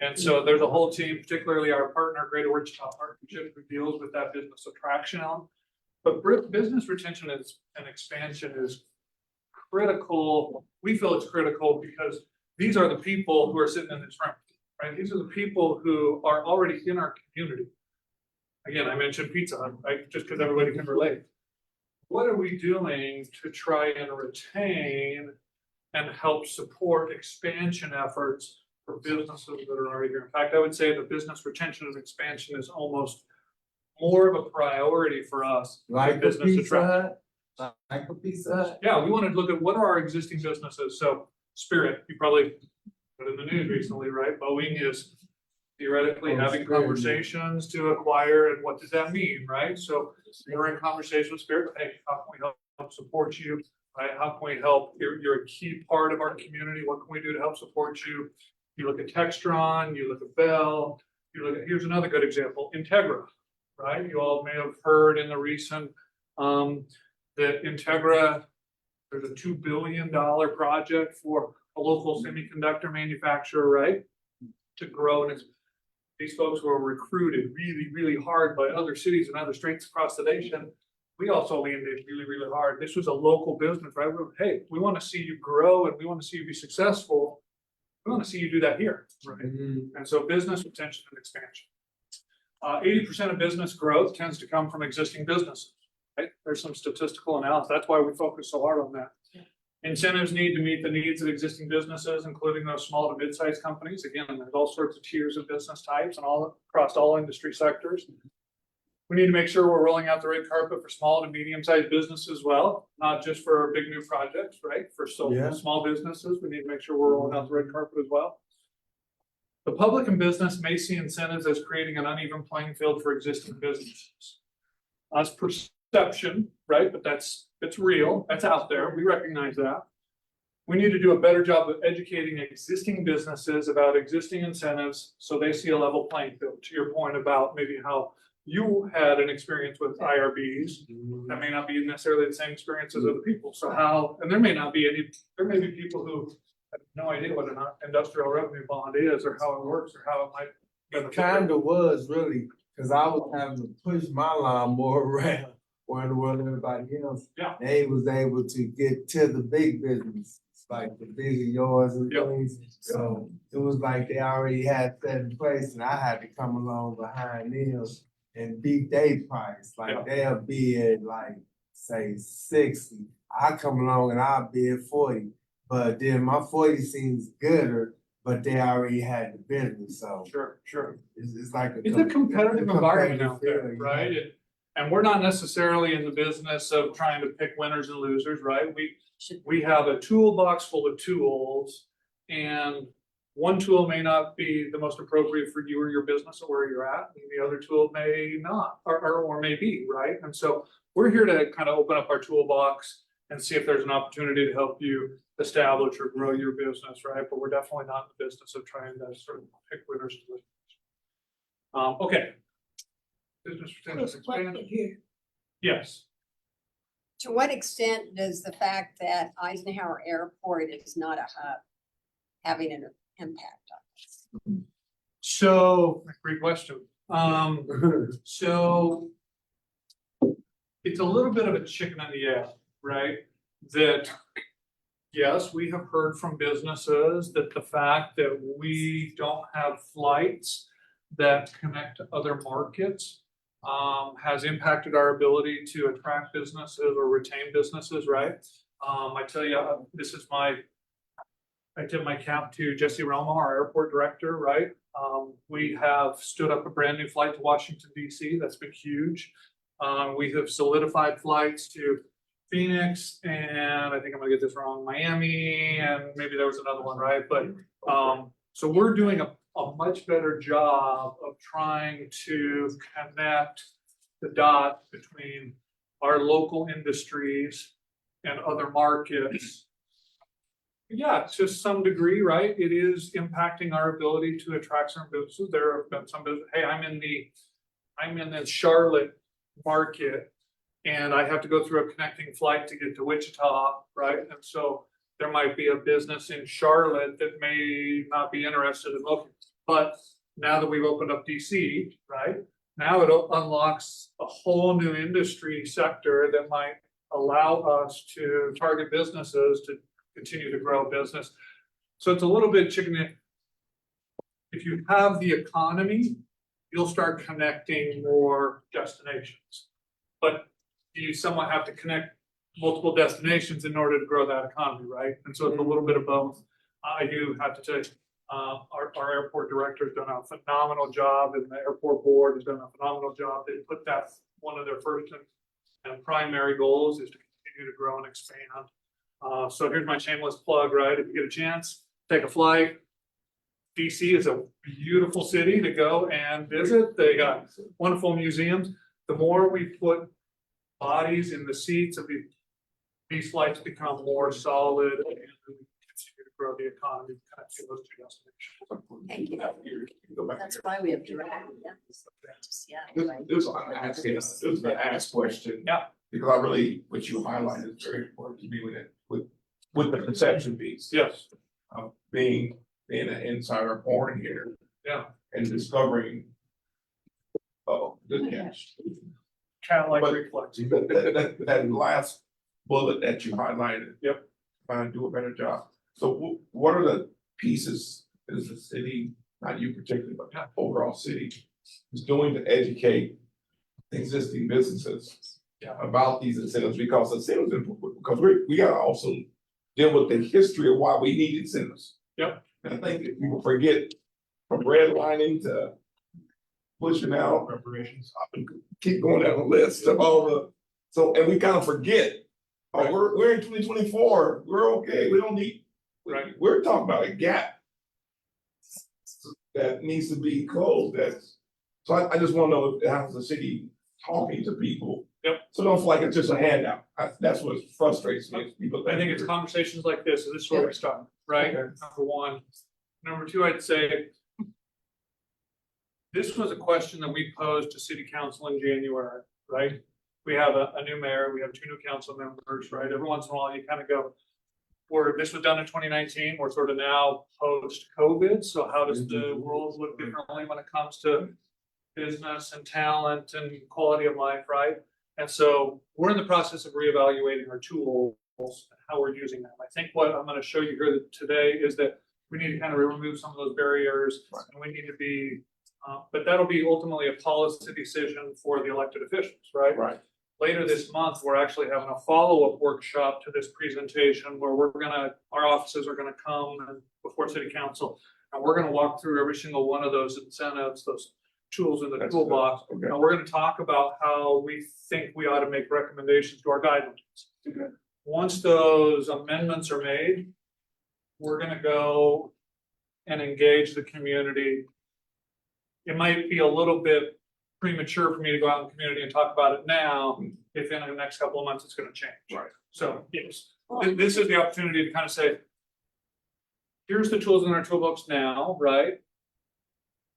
And so there's a whole team, particularly our partner, Greater Wichita Partnership, who deals with that business attraction element. But business retention and expansion is critical. We feel it's critical because these are the people who are sitting in this room, right? These are the people who are already in our community. Again, I mentioned Pizza Hut, right? Just because everybody can relate. What are we doing to try and retain and help support expansion efforts for businesses that are already here? In fact, I would say the business retention and expansion is almost more of a priority for us. than Like a business Pizza attraction. Hut, like a Pizza Hut. Yeah, we want to look at what are our existing businesses. So Spirit, you probably put in the news recently, right? Boeing is theoretically Oh, having Spirit. conversations to acquire, and what does that mean, right? So we're in conversation with Spirit, hey, how can we help support you? Right? How can we help? You're a key part of our community. What can we do to help support you? You look at Textron, you look at Bell, you look at, here's another good example, Integra, right? You all may have heard in the recent, that Integra, there's a $2 billion project for a local semiconductor manufacturer, right? To grow, and it's these folks were recruited really, really hard by other cities and other states across the nation. We also leaned in really, really hard. This was a local business, right? Hey, we want to see you grow and we want to see you be successful. We want to see you do that here, right? And so business retention and expansion. 80% of business growth tends to come from existing businesses, right? There's some statistical analysis. That's why we focus so hard on that. Incentives need to meet the needs of existing businesses, including those small to mid-sized companies. Again, there's all sorts of tiers of business types and all across all industry sectors. We need to make sure we're rolling out the red carpet for small to medium-sized business as well, not just for big new projects, right? For small businesses, we need to make sure we're rolling out the red carpet as well. The public and business may see incentives as creating an uneven playing field for existing businesses. That's perception, right? But it's real, that's out there, we recognize that. We need to do a better job of educating existing businesses about existing incentives so they see a level playing field. To your point about maybe how you had an experience with IRBs, that may not be necessarily the same experience as other people. So how, and there may be people who have no idea what an industrial revenue bond is or how it works or how it might. It kinda was really, cause I was having to push my lawnmower around where in the world everybody else. Yeah. They was able to get to the big business, like the bigger yards and Yep. things. So it was like they already had that in place and I had to come along behind them and beat their price. Yeah. Like they'll be at like, say 60. I come along and I'll be at 40. But then my 40 seems gooder, but they already had the business, so Sure. it's like It's a competitive environment out there, feeling, right? And we're not necessarily in the business of trying to pick winners and losers, right? We have a toolbox full of tools, and one tool may not be the most appropriate for you or your business or where you're at, and the other tool may not, or may be, right? And so we're here to kind of open up our toolbox and see if there's an opportunity to help you establish or grow your business, right? But we're definitely not in the business of trying to sort of pick winners and losers. Okay. Business retention expansion. Yes. To what extent does the fact that Eisenhower Airport is not a hub having an impact on this? So, great question. So it's a little bit of a chicken and the egg, right? That, yes, we have heard from businesses that the fact that we don't have flights that connect to other markets has impacted our ability to attract businesses or retain businesses, right? I tell you, I tip my cap to Jesse Roma, our airport director, right? We have stood up a brand new flight to Washington DC. That's been huge. We have solidified flights to Phoenix and I think I'm gonna get this wrong, Miami, and maybe there was another one, right? But so we're doing a much better job of trying to connect the dots between our local industries and other markets. Yeah, to some degree, right? It is impacting our ability to attract certain businesses. There have been some business, hey, I'm in the Charlotte market and I have to go through a connecting flight to get to Wichita, right? And so there might be a business in Charlotte that may not be interested in looking. But now that we've opened up DC, right? Now it unlocks a whole new industry sector that might allow us to target businesses to continue to grow business. So it's a little bit chicken and egg. If you have the economy, you'll start connecting more destinations. But you somewhat have to connect multiple destinations in order to grow that economy, right? And so it's a little bit of both. I do have to tell you, our airport director has done a phenomenal job, and the airport board has done a phenomenal job. They put that one of their first and primary goals is to continue to grow and expand. So here's my shameless plug, right? If you get a chance, take a flight. DC is a beautiful city to go and visit. They got wonderful museums. The more we put bodies in the seats of these flights become more solid and continue to grow the economy, connect to those two destinations. Thank you. That's why we have direct. This is an ask question. Yeah. Because I really, what you highlighted is very important to me with the perception piece. Yes. Being an insider born here. Yeah. And discovering. Oh, good catch. Kind of like But reflex. that last bullet that you highlighted. Yep. Trying to do a better job. So what are the pieces is the city, not you particularly, but overall city, is doing to educate existing businesses about these incentives? Because incentives, because we gotta also deal with the history of why we need incentives. Yep. And I think that people forget from redlining to pushing out reparations, keep going down the list of all the, so, and we kind of forget, oh, we're in 2024, we're okay, we don't need, we're talking about a gap that needs to be closed. So I just want to know if how's the city talking to people. Yep. So don't feel like it's just a handout. That's what frustrates me. People I think it's conversations like this, and this is where we start, right? Okay. Number one. Number two, I'd say this was a question that we posed to city council in January, right? We have a new mayor, we have two new council members, right? Every once in a while, you kind of go, this was done in 2019, we're sort of now post-COVID, so how does the world look differently when it comes to business and talent and quality of life, right? And so we're in the process of reevaluating our tools, how we're using them. I think what I'm going to show you here today is that we need to kind of remove some of those barriers, and we need to be, but that'll be ultimately a policy decision for the elected officials, right? Right. Later this month, we're actually having a follow-up workshop to this presentation where our offices are gonna come and before city council, and we're gonna walk through every single one of those incentives, those tools in the toolbox. Okay. And we're gonna talk about how we think we ought to make recommendations to our guidelines. Okay. Once those amendments are made, we're gonna go and engage the community. It might be a little bit premature for me to go out in the community and talk about it now, if in the next couple of months it's gonna change. Right. So, yes, this is the opportunity to kind of say, here's the tools in our toolbox now, right?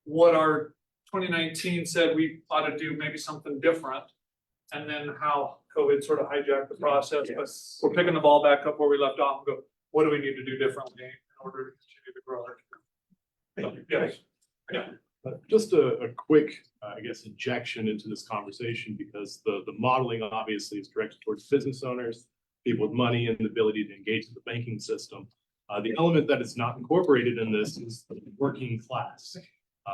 What our 2019 said we ought to do maybe something different, and then how COVID sort of hijacked the process, but we're picking the ball back up where we left off and go, what do we need to do differently in order to continue to grow our community? Yes. Yeah. Just a quick guess, injection into this conversation because the modeling obviously is directed towards business owners, people with money and the ability to engage with the banking system. The element that is not incorporated in this is the working class.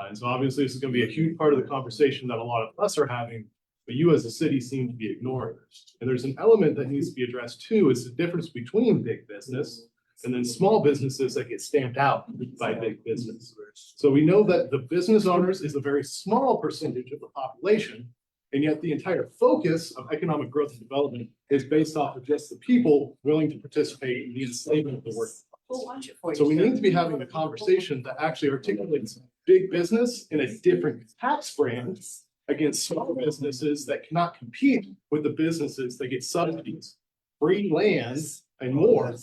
And so obviously this is going to be a huge part of the conversation that a lot of us are having, but you as a city seem to be ignoring. And there's an element that needs to be addressed too, is the difference between big business and then small businesses that get stamped out by big business. So we know that the business owners is a very small percentage of the population, and yet the entire focus of economic growth and development is based off of just the people willing to participate in the enslavement of the workforce. We'll watch it for you. So we need to be having a conversation that actually articulates big business in a different tax brand against small businesses that cannot compete with the businesses that get subsidies, free land, and more.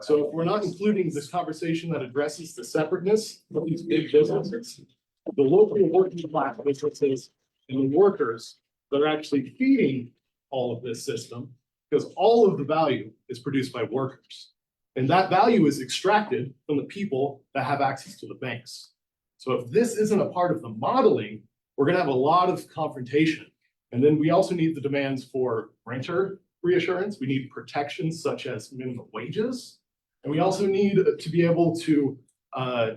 So if we're not including this conversation that addresses the separateness of these big businesses, the local working class businesses and the workers that are actually feeding all of this system, because all of the value is produced by workers. And that value is extracted from the people that have access to the banks. So if this isn't a part of the modeling, we're gonna have a lot of confrontation. And then we also need the demands for renter reassurance. We need protections such as minimum wages. And we also need to be able to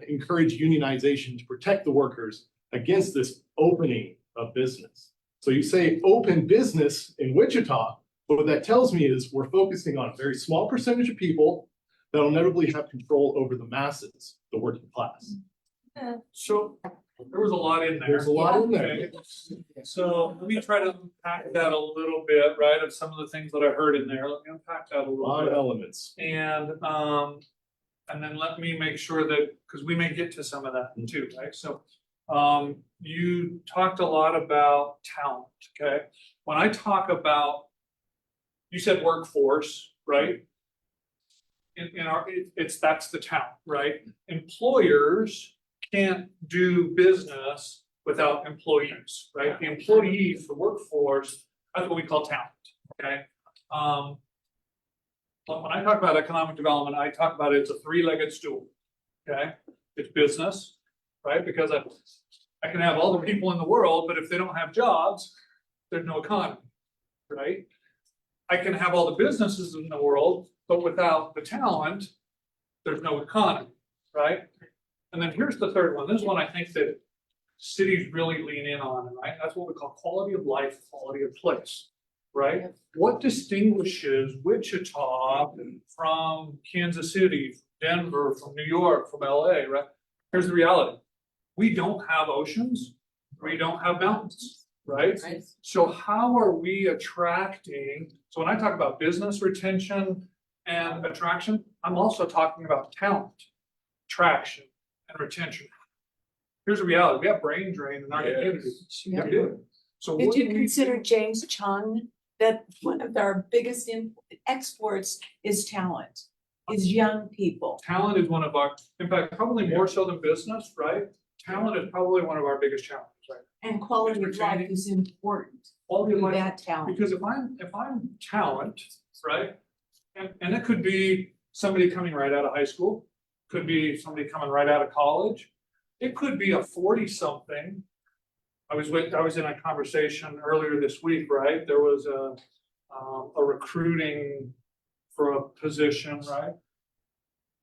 encourage unionization to protect the workers against this opening of business. So you say open business in Wichita, but what that tells me is we're focusing on a very small percentage of people that will inevitably have control over the masses, the working class. So there was a lot in there. There's a lot in there. Okay. So let me try to unpack that a little bit, right, of some of the things that I heard in there. Let me unpack that a A little lot bit. of elements. And then let me make sure that, because we may get to some of that too, right? So you talked a lot about talent, okay? When I talk about, you said workforce, right? In our, that's the talent, right? Employers can't do business without employees, right? The employees, the workforce, that's what we call talent, okay? When I talk about economic development, I talk about it as a three-legged stool, okay? It's business, right? Because I can have all the people in the world, but if they don't have jobs, there's no economy, right? I can have all the businesses in the world, but without the talent, there's no economy, right? And then here's the third one. This is one I think that cities really lean in on, right? That's what we call quality of life, quality of place, right? What distinguishes Wichita from Kansas City, Denver, from New York, from LA, right? Here's the reality. We don't have oceans. We don't have mountains, right? So how are we attracting? So when I talk about business retention and attraction, I'm also talking about talent, attraction, and retention. Here's the reality. We have brain drain in our community. Yeah. We do. So Did what you do we consider do? James Chung, that one of our biggest exports is talent, is young people? Talent is one of our, in fact, probably more so than business, right? Talent is probably one of our biggest challenges, right? And quality of life Retaining. is important, Quality of life. that talent. Because if I'm talent, right? And it could be somebody coming right out of high school, could be somebody coming right out of college. It could be a 40-something. I was in a conversation earlier this week, right? There was a recruiting for a position, right?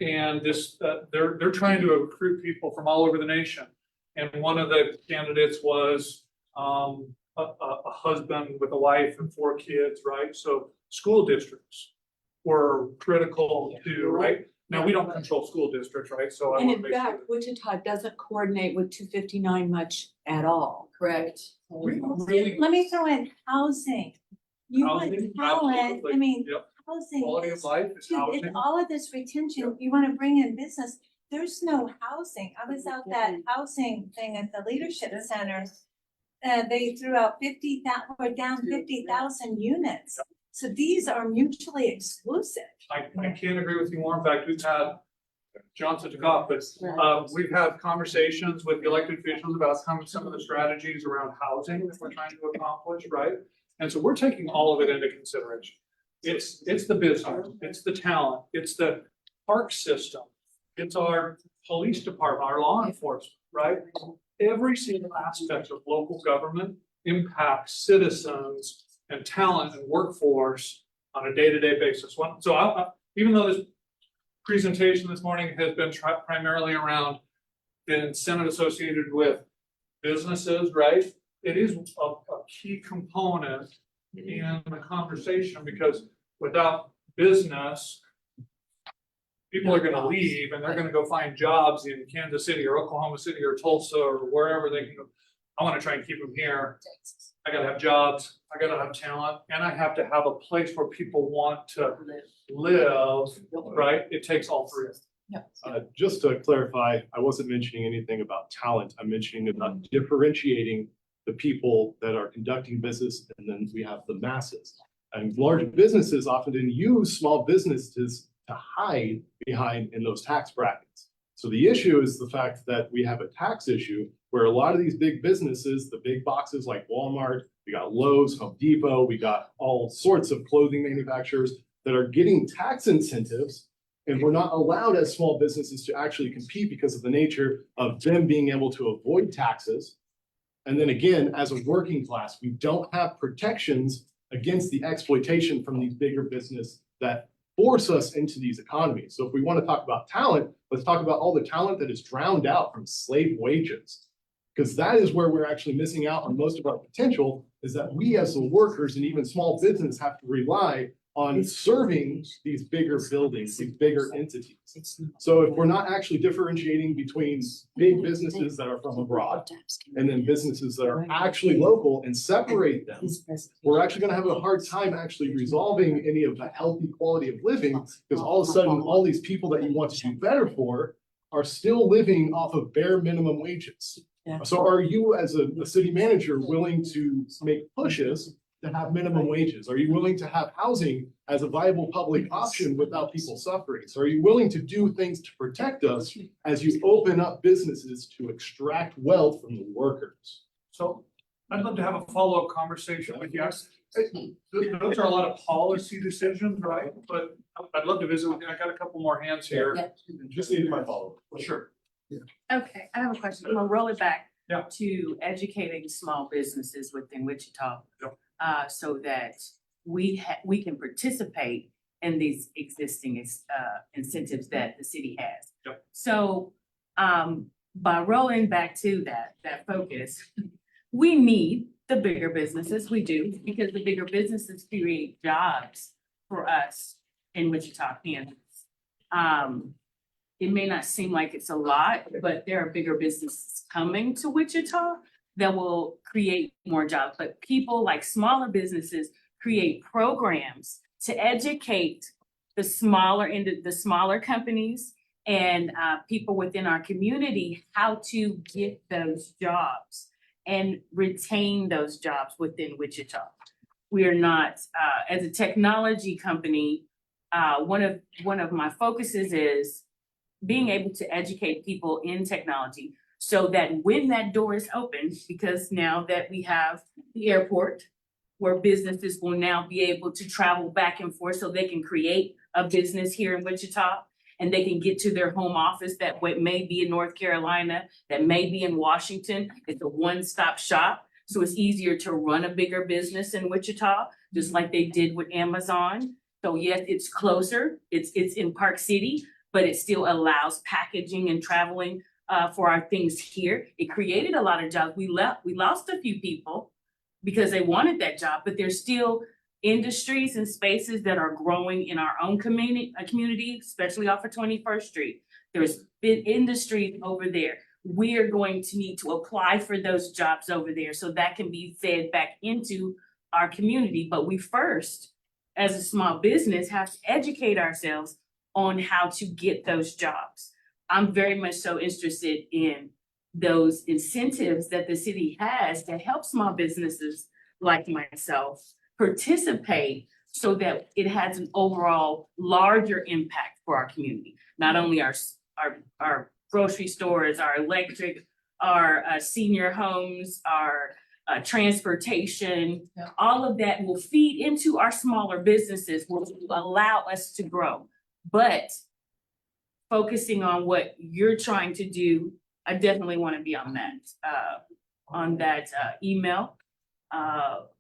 And this, they're trying to recruit people from all over the nation. And one of the candidates was a husband with a wife and 4 kids, right? So school districts were critical to, right? Now, we don't control school districts, right? So I And want in to make sure. fact, Wichita doesn't coordinate with 259 much at all, correct? We don't really, Let me throw in housing. You want Housing, talent, absolutely. I mean, Yep. housing Quality of is, life is dude, housing. it's all of this retention, you wanna bring in business, there's no housing. I was out that housing thing at the leadership center. They threw out we're down 50,000 units. So these are mutually exclusive. I can't agree with you more. In fact, we've had, Johnson took off, but we've had conversations with the elected officials about some of the strategies around housing that we're trying to accomplish, right? And so we're taking all of it into consideration. It's the business, it's the talent, it's the park system, it's our police department, our law enforcement, right? Every single aspect of local government impacts citizens and talent and workforce on a day-to-day basis. Even though this presentation this morning has been primarily around the incentive associated with businesses, right? It is a key component in the conversation, because without business, people are gonna leave and they're gonna go find jobs in Kansas City or Oklahoma City or Tulsa or wherever they can go. I wanna try and keep them here. I gotta have jobs, I gotta have talent, and I have to have a place where people want to live, right? It takes all three. Just to clarify, I wasn't mentioning anything about talent. I'm mentioning about differentiating the people that are conducting business, and then we have the masses. And large businesses often use small businesses to hide behind in those tax brackets. So the issue is the fact that we have a tax issue where a lot of these big businesses, the big boxes like Walmart, we got Lowe's, Home Depot, we got all sorts of clothing manufacturers that are getting tax incentives. And we're not allowed as small businesses to actually compete because of the nature of them being able to avoid taxes. And then again, as a working class, we don't have protections against the exploitation from these bigger business that force us into these economies. So if we want to talk about talent, let's talk about all the talent that is drowned out from slave wages. Because that is where we're actually missing out on most of our potential, is that we as the workers and even small business have to rely on serving these bigger buildings, these bigger entities. So if we're not actually differentiating between big businesses that are from abroad and then businesses that are actually local and separate them, we're actually gonna have a hard time actually resolving any of the healthy quality of living, because all of a sudden, all these people that you want to do better for are still living off of bare minimum wages. So are you, as a city manager, willing to make pushes to have minimum wages? Are you willing to have housing as a viable public option without people suffering? So are you willing to do things to protect us as you open up businesses to extract wealth from the workers? So I'd love to have a follow-up conversation with you. Those are a lot of policy decisions, right? But I'd love to visit with you. I got a couple more hands here. Just need my follow-up. Sure. Okay, I have a question. I'm gonna roll it back Yeah. to educating small businesses within Wichita. Yep. So that we can participate in these existing incentives that the city has. Yep. So by rolling back to that focus, we need the bigger businesses, we do, because the bigger businesses create jobs for us in Wichita, Kansas. It may not seem like it's a lot, but there are bigger businesses coming to Wichita that will create more jobs. But people like smaller businesses create programs to educate the smaller companies and people within our community how to get those jobs and retain those jobs within Wichita. We are not, as a technology company, one of my focuses is being able to educate people in technology so that when that door is open, because now that we have the airport where businesses will now be able to travel back and forth so they can create a business here in Wichita and they can get to their home office that may be in North Carolina, that may be in Washington. It's a one-stop shop. So it's easier to run a bigger business in Wichita, just like they did with Amazon. So yes, it's closer, it's in Park City, but it still allows packaging and traveling for our things here. It created a lot of jobs. We lost a few people because they wanted that job, but there's still industries and spaces that are growing in our own community, especially off of 21st Street. There's been industries over there. We are going to need to apply for those jobs over there so that can be fed back into our community. But we first, as a small business, have to educate ourselves on how to get those jobs. I'm very much so interested in those incentives that the city has to help small businesses like myself participate so that it has an overall larger impact for our community. Not only our grocery stores, our electric, our senior homes, our transportation, all of that will feed into our smaller businesses, will allow us to grow. But focusing on what you're trying to do I definitely want to be on that email.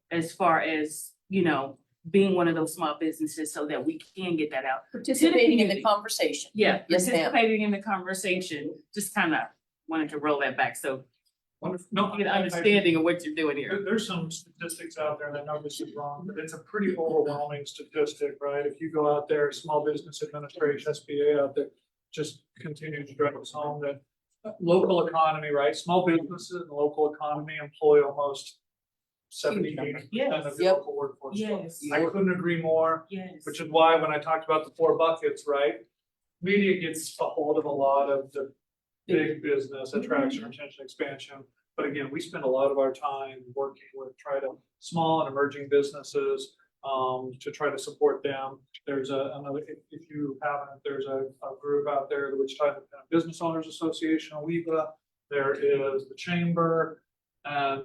As far as, you know, being one of those small businesses so that we can get that out. Participating in the community. conversation. Yeah, Yes, ma'am. participating in the conversation, just kind of wanted to roll that back, so Wonderful. No, get an understanding of what you're doing here. There's some statistics out there, and I know this is wrong, but it's a pretty overwhelming statistic, right? If you go out there, Small Business Administration, SBA out there, just continue to drive us home that local economy, right? Small businesses and local economy employ almost 70-80% of the Yes. local workforce. Yes. I couldn't agree more, Yes. which is why when I talked about the 4 buckets, right? Media gets a hold of a lot of the big business, attraction, retention, expansion. But again, we spend a lot of our time working with small and emerging businesses, to try to support them. There's another, if you haven't, there's a group out there, the Wichita Independent Business Owners Association, WIBA. There is the Chamber, and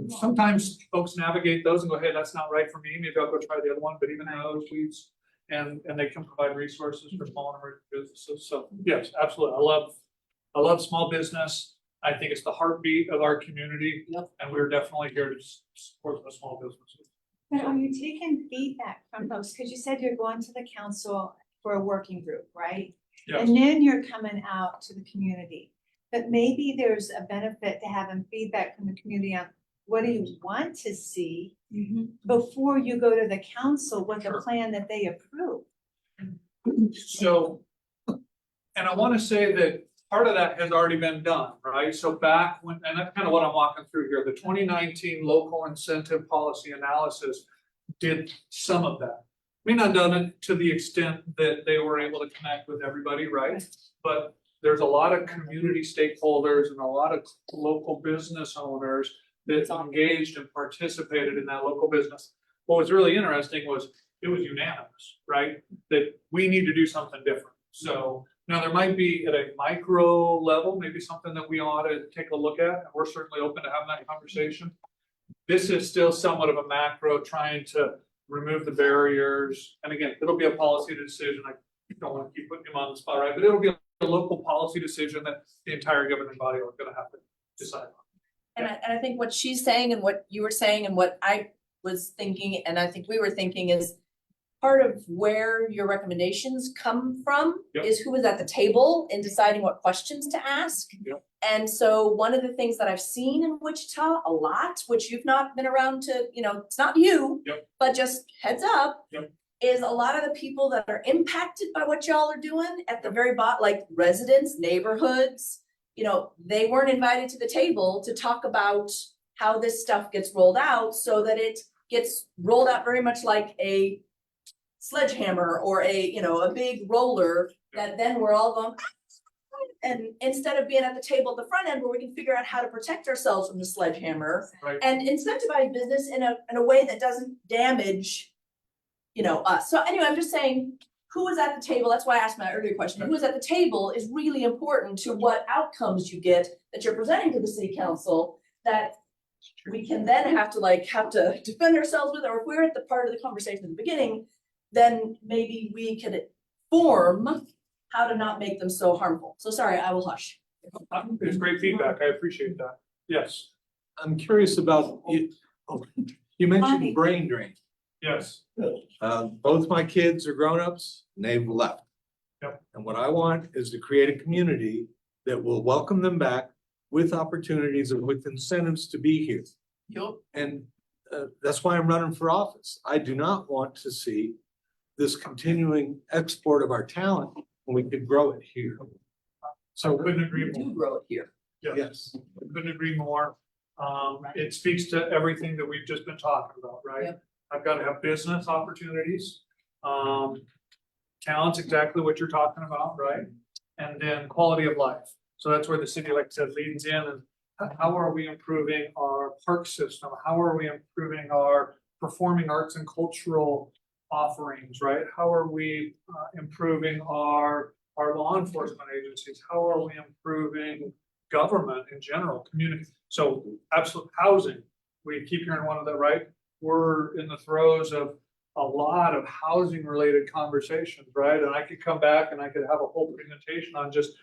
sometimes folks navigate those and go, hey, that's not right for me, maybe I'll go try the other one, but even those weeds, and they can provide resources for small and emerging businesses. So yes, absolutely, I love small business. I think it's the heartbeat of our community, and we're definitely here to support the small businesses. But are you taking feedback from those? Because you said you're going to the council for a working group, right? Yes. And then you're coming out to the community. But maybe there's a benefit to having feedback from the community on what do you want to see before you go to the council with a plan that they approve. So, and I want to say that part of that has already been done, right? So back when, and that's kind of what I'm walking through here, the 2019 local incentive policy analysis did some of that. May not done it to the extent that they were able to connect with everybody, right? But there's a lot of community stakeholders and a lot of local business owners that engaged and participated in that local business. What was really interesting was it was unanimous, right? That we need to do something different. So now there might be at a micro level, maybe something that we ought to take a look at, and we're certainly open to having that conversation. This is still somewhat of a macro, trying to remove the barriers. And again, it'll be a policy decision. I don't want to keep putting him on the spot, right? But it'll be a local policy decision that the entire governing body are gonna have to decide on. And I think what she's saying and what you were saying and what I was thinking, and I think we were thinking is part of where your recommendations come from is who was at the table in deciding what questions to ask. And so one of the things that I've seen in Wichita a lot, which you've not been around to, you know, it's not you, but just heads up, is a lot of the people that are impacted by what y'all are doing at the very bottom, like residents, neighborhoods, you know, they weren't invited to the table to talk about how this stuff gets rolled out so that it gets rolled out very much like a sledgehammer or a big roller that then we're all going, and instead of being at the table at the front end where we can figure out how to protect ourselves from the sledgehammer and incentivize business in a way that doesn't damage, us. So anyway, I'm just saying, who was at the table? That's why I asked my earlier question. Who was at the table is really important to what outcomes you get that you're presenting to the city council that we can then have to defend ourselves with, or if we're at the part of the conversation at the beginning, then maybe we could form how to not make them so harmful. So sorry, I will hush. It's great feedback. I appreciate that. Yes. I'm curious about, you mentioned brain drain. Yes. Both my kids are grown-ups and they've left. Yep. And what I want is to create a community that will welcome them back with opportunities and with incentives to be here. And that's why I'm running for office. I do not want to see this continuing export of our talent when we could grow it here. So I couldn't agree more. Do grow it here. Yes. I couldn't agree more. It speaks to everything that we've just been talking about, right? I've got to have business opportunities. Talent's exactly what you're talking about, right? And then quality of life. So that's where the city, like I said, leans in, and how are we improving our park system? How are we improving our performing arts and cultural offerings, right? How are we improving our law enforcement agencies? How are we improving government in general, community? So absolute housing, we keep hearing one of the, right? We're in the throes of a lot of housing related conversations, right? And I could come back and I could have a whole presentation on just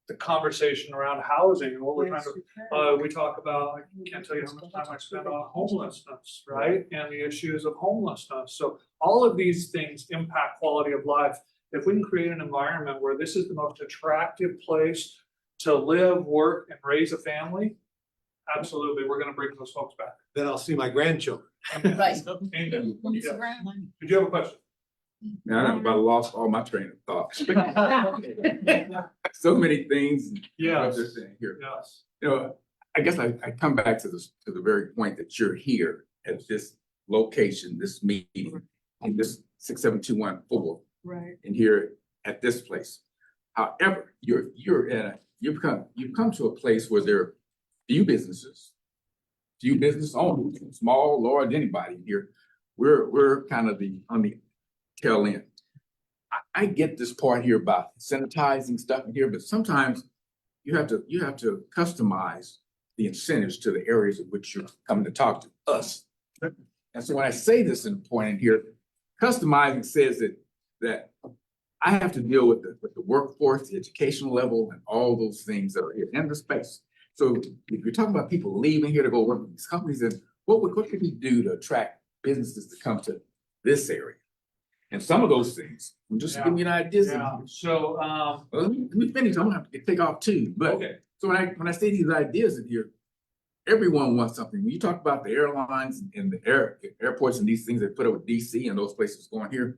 the conversation around housing and what we're trying to, we talk about, I can't tell you how much time I spend on homelessness, right? And the issues of homelessness. So all of these things impact quality of life. If we can create an environment where this is the most attractive place to live, work, and raise a family, absolutely, we're gonna bring those folks back. Then I'll see my grandchildren. Right. Amen. Yeah. Did you have a question? Now, I'm about to lost all my train of thought. So many things. Yes. Here. Yes. You know, I guess I come back to this, to the very point that you're here at this location, this meeting, in this 67214. Right. And here at this place. However, you've come to a place where there are few businesses, few business owners, small, large, anybody here. We're kind of on the tail end. I get this part here about sanitizing stuff in here, but sometimes you have to customize the incentives to the areas of which you're coming to talk to us. And so when I say this in point in here, customizing says that I have to deal with the workforce, the educational level, and all those things that are here in the space. So if you're talking about people leaving here to go work with these companies, then what can we do to attract businesses to come to this area? And some of those things, just to give you an idea. Yeah, so, Well, let me finish. I'm gonna have to take off too. But okay. so when I say these ideas in here, everyone wants something. When you talk about the airlines and the airports and these things they put up with DC and those places going here,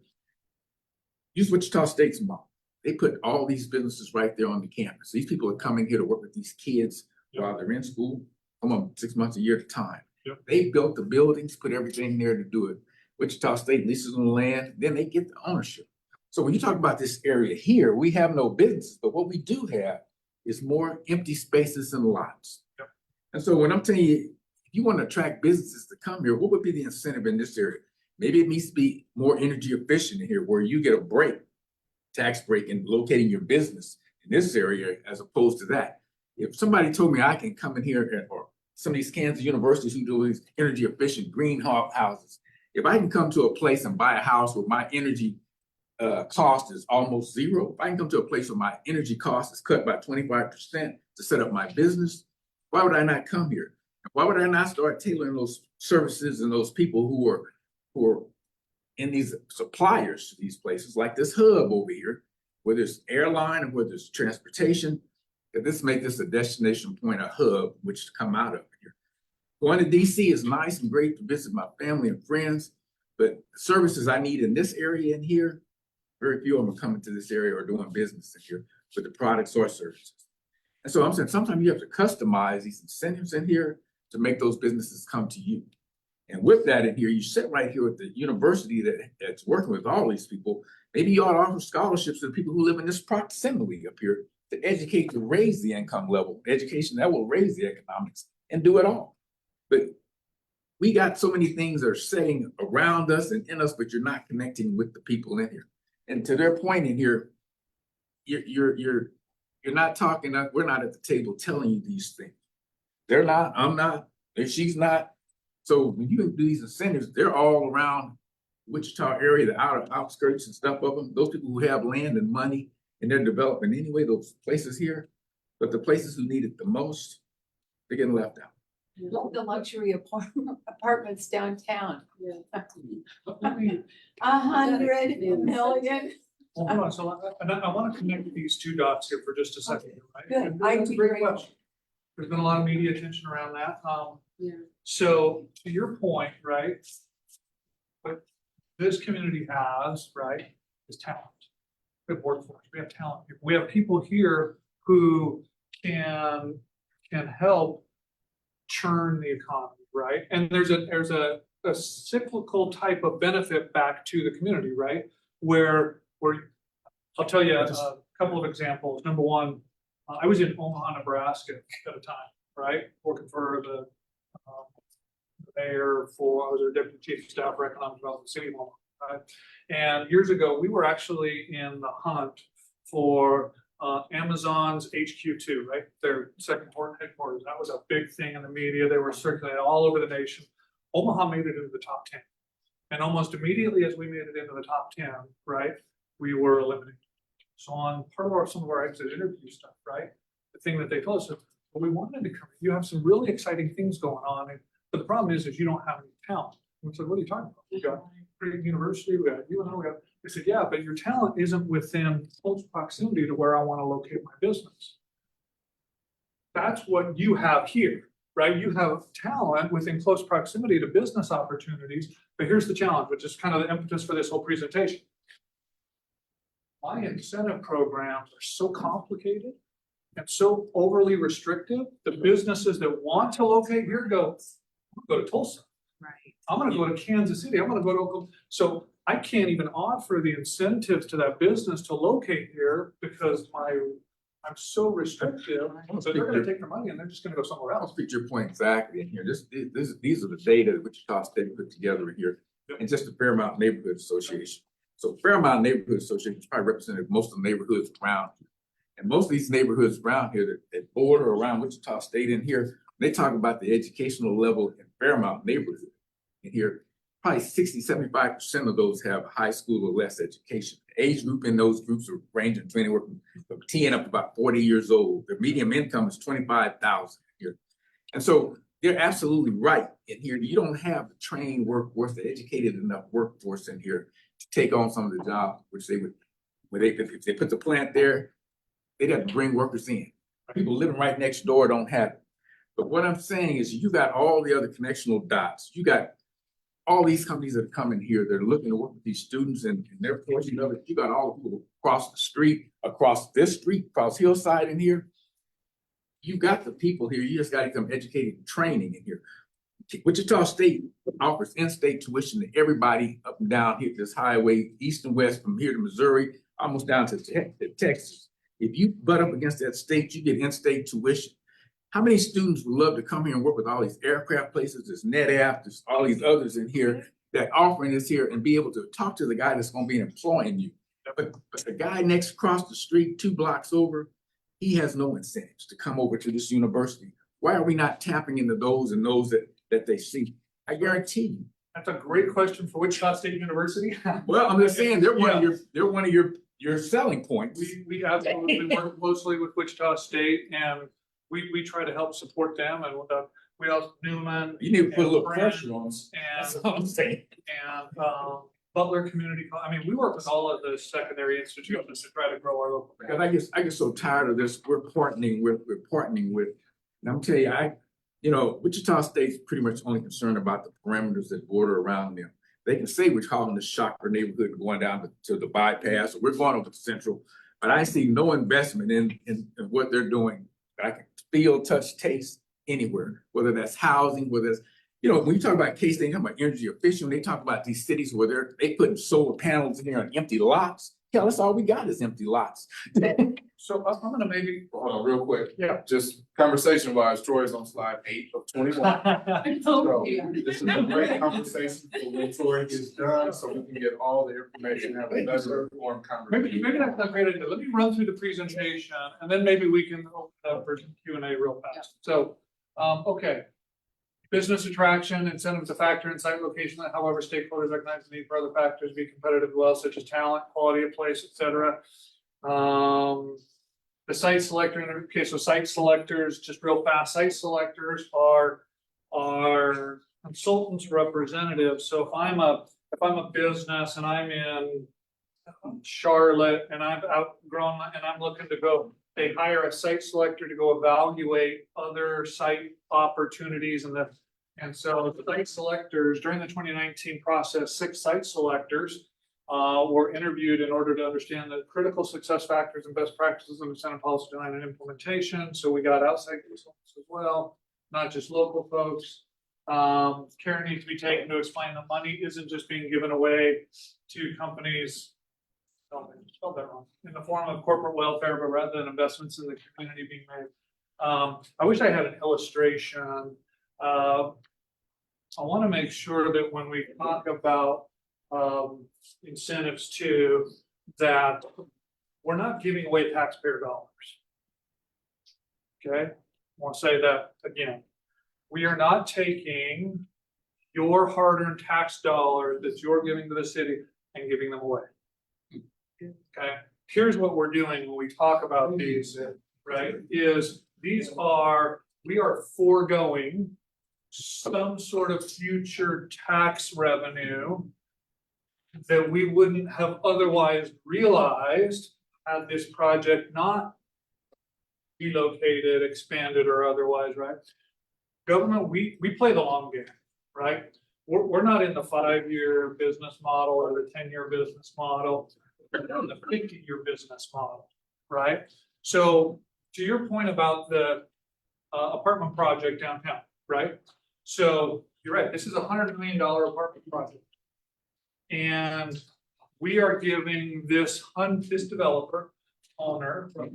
use Wichita State's model. They put all these businesses right there on the campus. These people are coming here to work with these kids while they're in school, come on 6 months, a year at a time. Yep. They built the buildings, put everything there to do it. Wichita State leases on the land, then they get the ownership. So when you talk about this area here, we have no businesses, but what we do have is more empty spaces and lots. Yep. And so when I'm telling you, if you want to attract businesses to come here, what would be the incentive in this area? Maybe it needs to be more energy efficient in here where you get a break, tax break in locating your business in this area as opposed to that. If somebody told me I can come in here or some of these Kansas universities who do these energy efficient greenhouses, if I can come to a place and buy a house where my energy cost is almost zero, if I can come to a place where my energy cost is cut by 25% to set up my business, why would I not come here? Why would I not start tailoring those services and those people who are in these suppliers to these places, like this hub over here, whether it's airline or whether it's transportation, that this make this a destination point, a hub, which to come out of here. Going to DC is nice and great to visit my family and friends, but the services I need in this area in here, very few of them are coming to this area or doing business in here with the products or services. And so I'm saying sometimes you have to customize these incentives in here to make those businesses come to you. And with that in here, you sit right here with the university that's working with all these people. Maybe you ought to offer scholarships to the people who live in this proximity up here to educate, to raise the income level, education that will raise the economics and do it all. But we got so many things that are setting around us and in us, but you're not connecting with the people in here. And to their point in here, you're not talking, we're not at the table telling you these things. They're not, I'm not, she's not. So when you do these incentives, they're all around Wichita area, the outer outskirts and stuff of them. Those people who have land and money and they're developing anyway, those places here. But the places who need it the most, they're getting left out. The luxury apartments downtown. Yeah. 100 million. Well, hold on, so I want to connect these two dots here for just a second, right? Good. That's a great question. There's been a lot of media attention around that. So to your point, right? What this community has, right, is talent. We have workforce, we have talent. We have people here who can help churn the economy, right? And there's a cyclical type of benefit back to the community, right? Where I'll tell you a couple of examples. Number one, I was in Omaha, Nebraska at a time, right? Working for the mayor I was their deputy chief of staff for economic development, city of Omaha, right? And years ago, we were actually in the hunt for Amazon's HQ2, right? Their second headquarters. That was a big thing in the media. They were circulated all over the nation. Omaha made it into the top 10. And almost immediately as we made it into the top 10, right, we were eliminated. So on part of some of our exit interview stuff, right, thing that they told us, but we wanted to come, you have some really exciting things going on, but the problem is you don't have any talent. And we said, what are you talking about? We got great university, we got UNO, we got, they said, yeah, but your talent isn't within close proximity to where I want to locate my business. That's what you have here, right? You have talent within close proximity to business opportunities, but here's the challenge, which is kind of the impetus for this whole presentation. My incentive programs are so complicated and so overly restrictive. The businesses that want to locate here go to Tulsa. Right. I'm gonna go to Kansas City, I'm gonna go to Oklahoma. So I can't even offer the incentives to that business to locate here because I'm so restrictive. So they're gonna take their money and they're just gonna go somewhere I'll else. speak to your point exactly in here. These are the data that Wichita State put together here. And just the Fairmount Neighborhood Association. So Fairmount Neighborhood Association is probably represented most of the neighborhoods around here. And most of these neighborhoods around here that border around Wichita State in here, they talk about the educational level in Fairmount neighborhood. In here, probably 60–75% of those have high school or less education. The age group in those groups are ranging from anywhere from 10 up to about 40 years old. The median income is 25,000 here. And so they're absolutely right in here. You don't have the trained workforce, the educated enough workforce in here to take on some of the jobs, which they would, if they put the plant there, they'd have to bring workers in. People living right next door don't have it. But what I'm saying is you got all the other connectional dots. You got all these companies that come in here, they're looking to work with these students and they're portion of it. You got all the people across the street, across this street, across Hillside in here. You got the people here, you just got to come educated and training in here. Wichita State offers in-state tuition to everybody up and down here, this highway, east and west, from here to Missouri, almost down to Texas. If you butt up against that state, you get in-state tuition. How many students would love to come here and work with all these aircraft places, there's NetApp, there's all these others in here that offering this here and be able to talk to the guy that's gonna be employing you. But the guy next across the street, 2 blocks over, he has no incentives to come over to this university. Why are we not tapping into those and those that they see? I guarantee you. That's a great question for Wichita State University. Well, I'm just saying, they're one of your selling points. We absolutely work closely with Wichita State and we try to help support them and we also Newman. You need to put a little and pressure on them. And, That's all I'm saying. and Butler Community, I mean, we work with all of the secondary institutions to try to grow our local. Because I get so tired of this, we're partnering with, and I'm telling you, Wichita State's pretty much only concerned about the perimeters that border around them. They can say we're calling the Shocker neighborhood going down to the bypass, or we're going over to Central, but I see no investment in what they're doing. I can feel, touch, taste anywhere, whether that's housing, whether it's, when you talk about K-State, they talk about energy efficient, they talk about these cities where they putting solar panels in here on empty lots. Hell, that's all we got is empty lots. So I'm gonna maybe. Hold on real quick. Yeah. Just conversation wise, Troy's on slide 8 of 21. So this is a great conversation for when Troy gets done, so we can get all the information, have a better informed conversation. Maybe that's not great idea. Let me run through the presentation and then maybe we can open up for some Q&A real fast. So, okay. Business attraction, incentives to factor in site location, however, stakeholders recognize the need for other factors to be competitive as well, such as talent, quality of place, et cetera. The site selector, okay, so site selectors, just real fast, site selectors are consultants representatives. So if I'm a business and I'm in Charlotte and I've outgrown and I'm looking to go, they hire a site selector to go evaluate other site opportunities and so the site selectors during the 2019 process, 6 site selectors were interviewed in order to understand the critical success factors and best practices of incentive policy design and implementation. So we got outside consultants as well, not just local folks. Care needs to be taken to explain that money isn't just being given away to companies. Spelled that wrong. In the form of corporate welfare, but rather than investments in the community being made. I wish I had an illustration. I want to make sure that when we talk about incentives too, that we're not giving away taxpayer dollars. Okay, I want to say that again. We are not taking your hard-earned tax dollars that you're giving to the city and giving them away. Okay, here's what we're doing when we talk about these. right, is we are foregoing some sort of future tax revenue that we wouldn't have otherwise realized had this project not relocated, expanded, or otherwise, right? Government, we play the long game, right? We're not in the 5-year business model or the 10-year business model, we're in the 50-year business model, right? So to your point about the apartment project downtown, right? So you're right, this is $100 million apartment project. And we are giving this developer owner of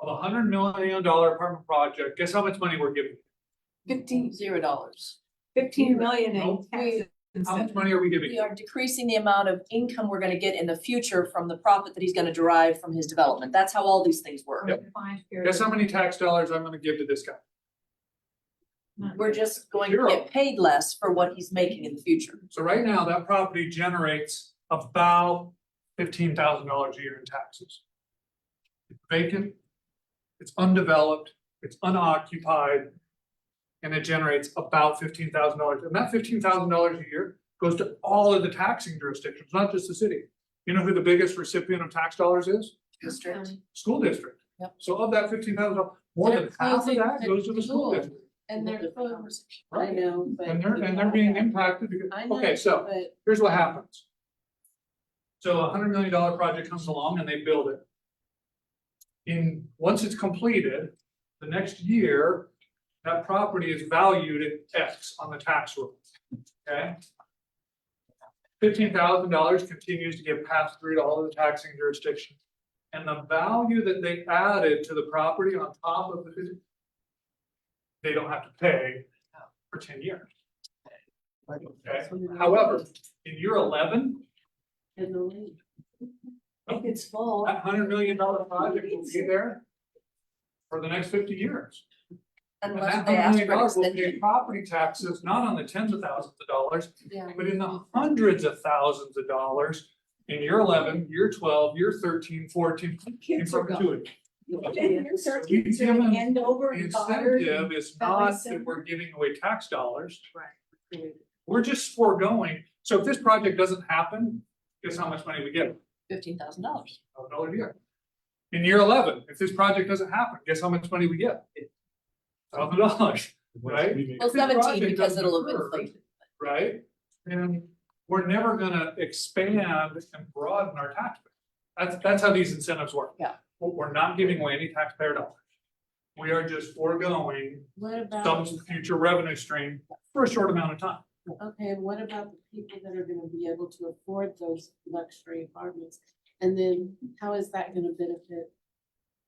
$100 million apartment project, guess how much money we're giving? $0. 15 million in Nope. taxes. How much money are we giving? We are decreasing the amount of income we're gonna get in the future from the profit that he's gonna derive from his development. That's how all these things work. Yep. Guess how many tax dollars I'm gonna give to this guy? We're just going to Zero. get paid less for what he's making in the future. So right now, that property generates about $15,000 a year in taxes. It's vacant, it's undeveloped, it's unoccupied, and it generates about $15,000. And that $15,000 a year goes to all of the taxing jurisdictions, not just the city. You know who the biggest recipient of tax dollars is? District. School district. Yep. So of that $15,000, more than half of that goes to the school district. And they're closed. Right. I know, but. And they're being impacted because, I know, okay, so but here's what happens. So a $100 million project comes along and they build it. Once it's completed, the next year, that property is valued at X on the tax roll, okay? $15,000 continues to get passed through to all of the taxing jurisdictions. And the value that they added to the property on top of the, they don't have to pay for 10 years. Okay, however, in year 11, If it's full. that $100 million project will be there for the next 50 years. And unless that they $100 ask million for an will pay extension. property taxes, not on the tens of thousands of dollars, Yeah. but in the hundreds of thousands of dollars in year 11, year 12, year 13, 14, in Kids are going. perpetuity. Here's our We kids give doing them end over The and Goddard. incentive is Valley not that Center. we're giving away tax dollars. Right. We're just foregoing. So if this project doesn't happen, guess how much money we get? $15,000. $1 a year. In year 11, if this project doesn't happen, guess how much money we get? $1,000, right? Well, If this 17 project because doesn't it'll have occur, inflated. right? And we're never gonna expand and broaden our tax base. That's how these incentives work. Yeah. We're not giving away any taxpayer dollars. We are just foregoing What some future revenue stream for a short amount of time. okay, what about the people that are gonna be able to afford those luxury apartments? And then how is that gonna benefit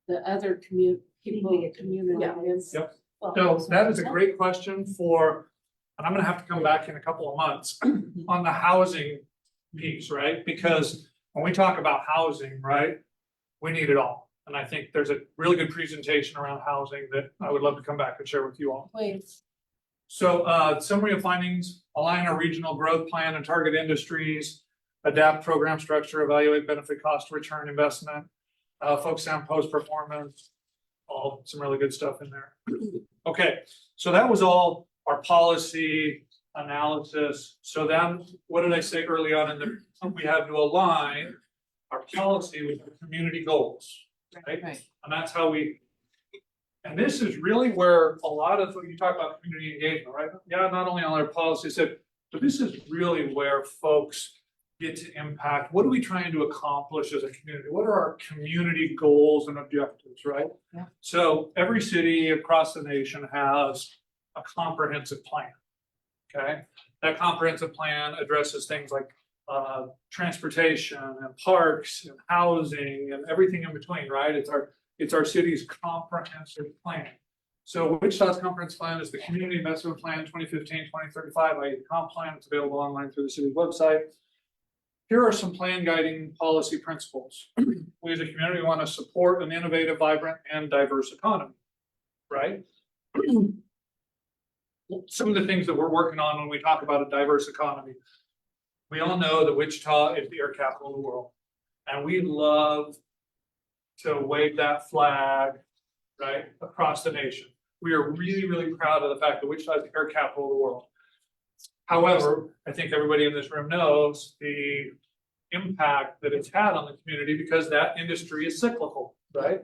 the other community? Yep. So that is a great question for, and I'm gonna have to come back in a couple of months on the housing piece, right? Because when we talk about housing, right, we need it all. And I think there's a really good presentation around housing that I would love to come back and share with you all. Please. So summary of findings, align our regional growth plan and target industries, adapt program structure, evaluate benefit cost return investment, focus on post performance, all some really good stuff in there. Okay, so that was all our policy analysis. So then, what did I say early on in the, we had to align our policy with the community goals, right? Right. And that's how we, and this is really where a lot of, you talk about community engagement, right? Yeah, not only on our policy set, but this is really where folks get to impact. What are we trying to accomplish as a community? What are our community goals and objectives, right? Yeah. So every city across the nation has a comprehensive plan. Okay, that comprehensive plan addresses things like transportation and parks and housing and everything in between, right? It's our city's comprehensive plan. So Wichita's comprehensive plan is the Community Investment Plan 2015-2035, i.e. the comp plan. It's available online through the city's website. Here are some plan guiding policy principles. We as a community want to support an innovative, vibrant, and diverse economy, right? Some of the things that we're working on when we talk about a diverse economy. We all know that Wichita is the air capital of the world. And we love to wave that flag right, across the nation. We are really, really proud of the fact that Wichita is the air capital of the world. However, I think everybody in this room knows the impact that it's had on the community because that industry is cyclical, right?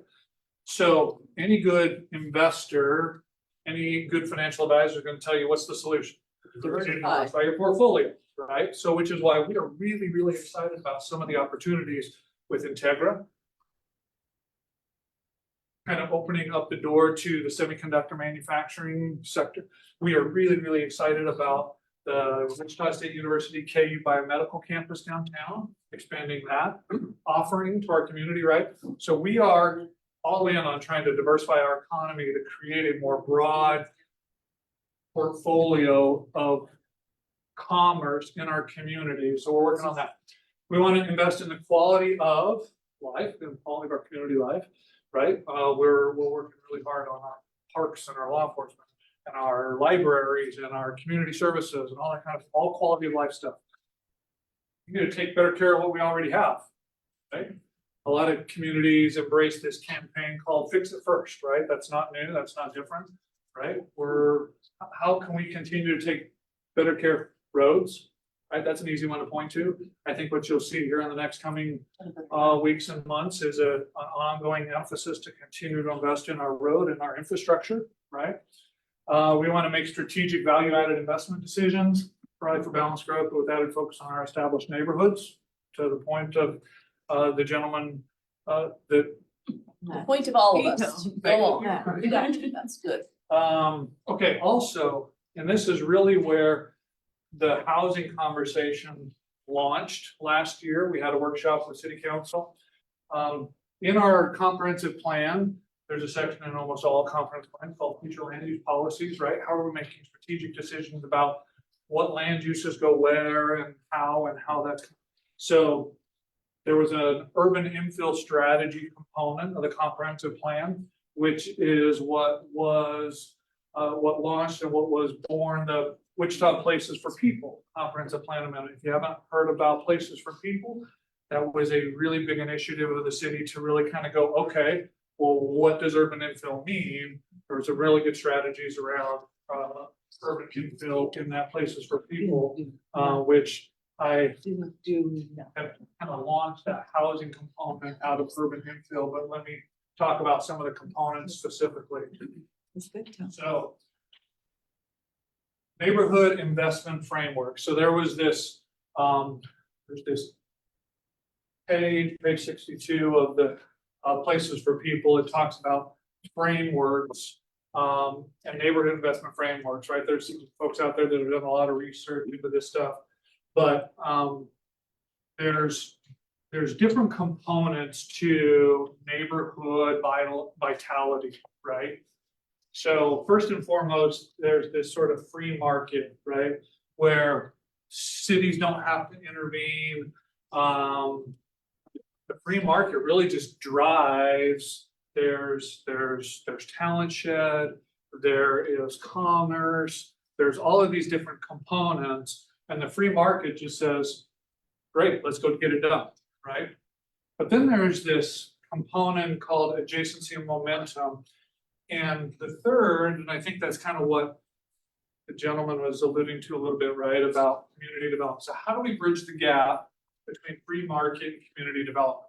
So any good investor, any good financial advisor is going to tell you what's the solution. Diversify your portfolio, right? So which is why we are really, really excited about some of the opportunities with Integra. Kind of opening up the door to the semiconductor manufacturing sector. We are really, really excited about the Wichita State University KU Biomedical Campus downtown, expanding that offering to our community, right? So we are all in on trying to diversify our economy to create a more broad portfolio of commerce in our community. So we're working on that. We want to invest in the quality of life, the quality of our community life, right? We're working really hard on our parks and our law enforcement and our libraries and our community services and all that kind of, all quality of life stuff. We need to take better care of what we already have, right? A lot of communities embrace this campaign called Fix It First, right? That's not new, that's not different, right? How can we continue to take better care of roads, right? That's an easy one to point to. I think what you'll see here in the next coming weeks and months is an ongoing emphasis to continue to invest in our road and our infrastructure, right? We want to make strategic value-added investment decisions, probably for balanced growth, but with added focus on our established neighborhoods, to the point of the gentleman that. The point of all of us. Go on. That's good. Okay, also, and this is really where the housing conversation launched last year. We had a workshop with City Council. In our comprehensive plan, there's a section in almost all comprehensive plans called future land use policies, right? How are we making strategic decisions about what land uses go where and how that's. So there was an urban infill strategy component of the comprehensive plan, which is what launched and what was born the Wichita Places for People comprehensive plan amendment. If you haven't heard about Places for People, that was a really big initiative of the city to really kind of go, okay, well, what does urban infill mean? There's some really good strategies around urban infill in that Places for People, which I have kind of launched that housing component out of urban infill, but let me talk about some of the components specifically. So, neighborhood investment framework. So there was this, there's this page 62 of the Places for People. It talks about frameworks and neighborhood investment frameworks, right? There's folks out there that have done a lot of research into this stuff, but there's different components to neighborhood vitality, right? So first and foremost, there's this sort of free market, right? Where cities don't have to intervene. The free market really just drives, there's talent shed, there is commerce, there's all of these different components, and the free market just says, great, let's go get it done, right? But then there's this component called adjacency and momentum. And the third, and I think that's kind of what the gentleman was alluding to a little bit, right, about community development. So how do we bridge the gap between free market and community development?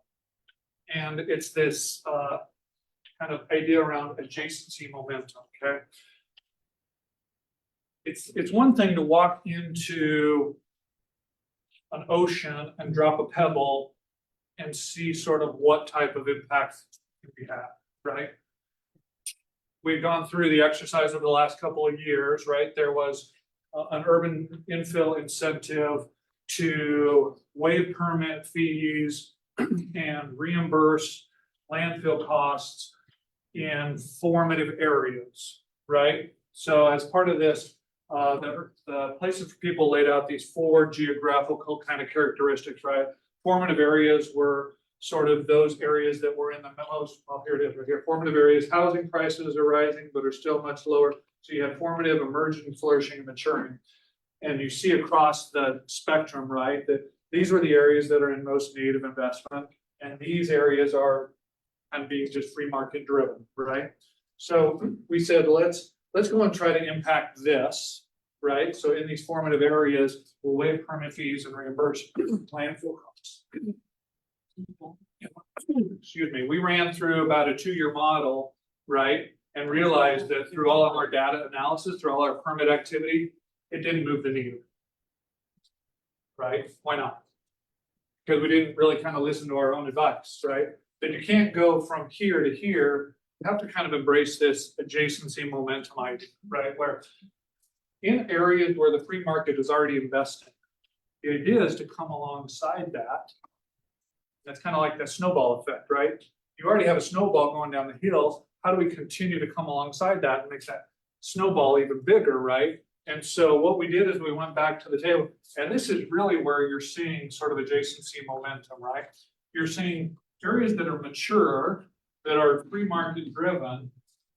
And it's this kind of idea around adjacency momentum, okay? It's one thing to walk into an ocean and drop a pebble and see sort of what type of impact can we have, right? We've gone through the exercise over the last couple of years, right? There was an urban infill incentive to waive permit fees and reimburse landfill costs in formative areas, right? So as part of this, the Places for People laid out these 4 geographical kind of characteristics, right? Formative areas were sort of those areas that were in the most, well, here it is right here. Formative areas, housing prices are rising, but are still much lower. So you have formative, emerging, flourishing, and maturing. And you see across the spectrum, right, that these are the areas that are in most need of investment. And these areas are kind of being just free market driven, right? So we said, let's go and try to impact this, right? So in these formative areas, we'll waive permit fees and reimburse landfill costs. Excuse me, we ran through about a 2-year model, right? And realized that through all of our data analysis, through all our permit activity, it didn't move the needle. Right? Why not? Because we didn't really kind of listen to our own advice, right? That you can't go from here to here. You have to kind of embrace this adjacency momentum idea, right? Where in areas where the free market is already investing, the idea is to come alongside that. That's kind of like the snowball effect, right? You already have a snowball going down the hill. How do we continue to come alongside that and make that snowball even bigger, right? And so what we did is we went back to the table, and this is really where you're seeing sort of adjacency momentum, right? You're seeing areas that are mature, that are free market driven,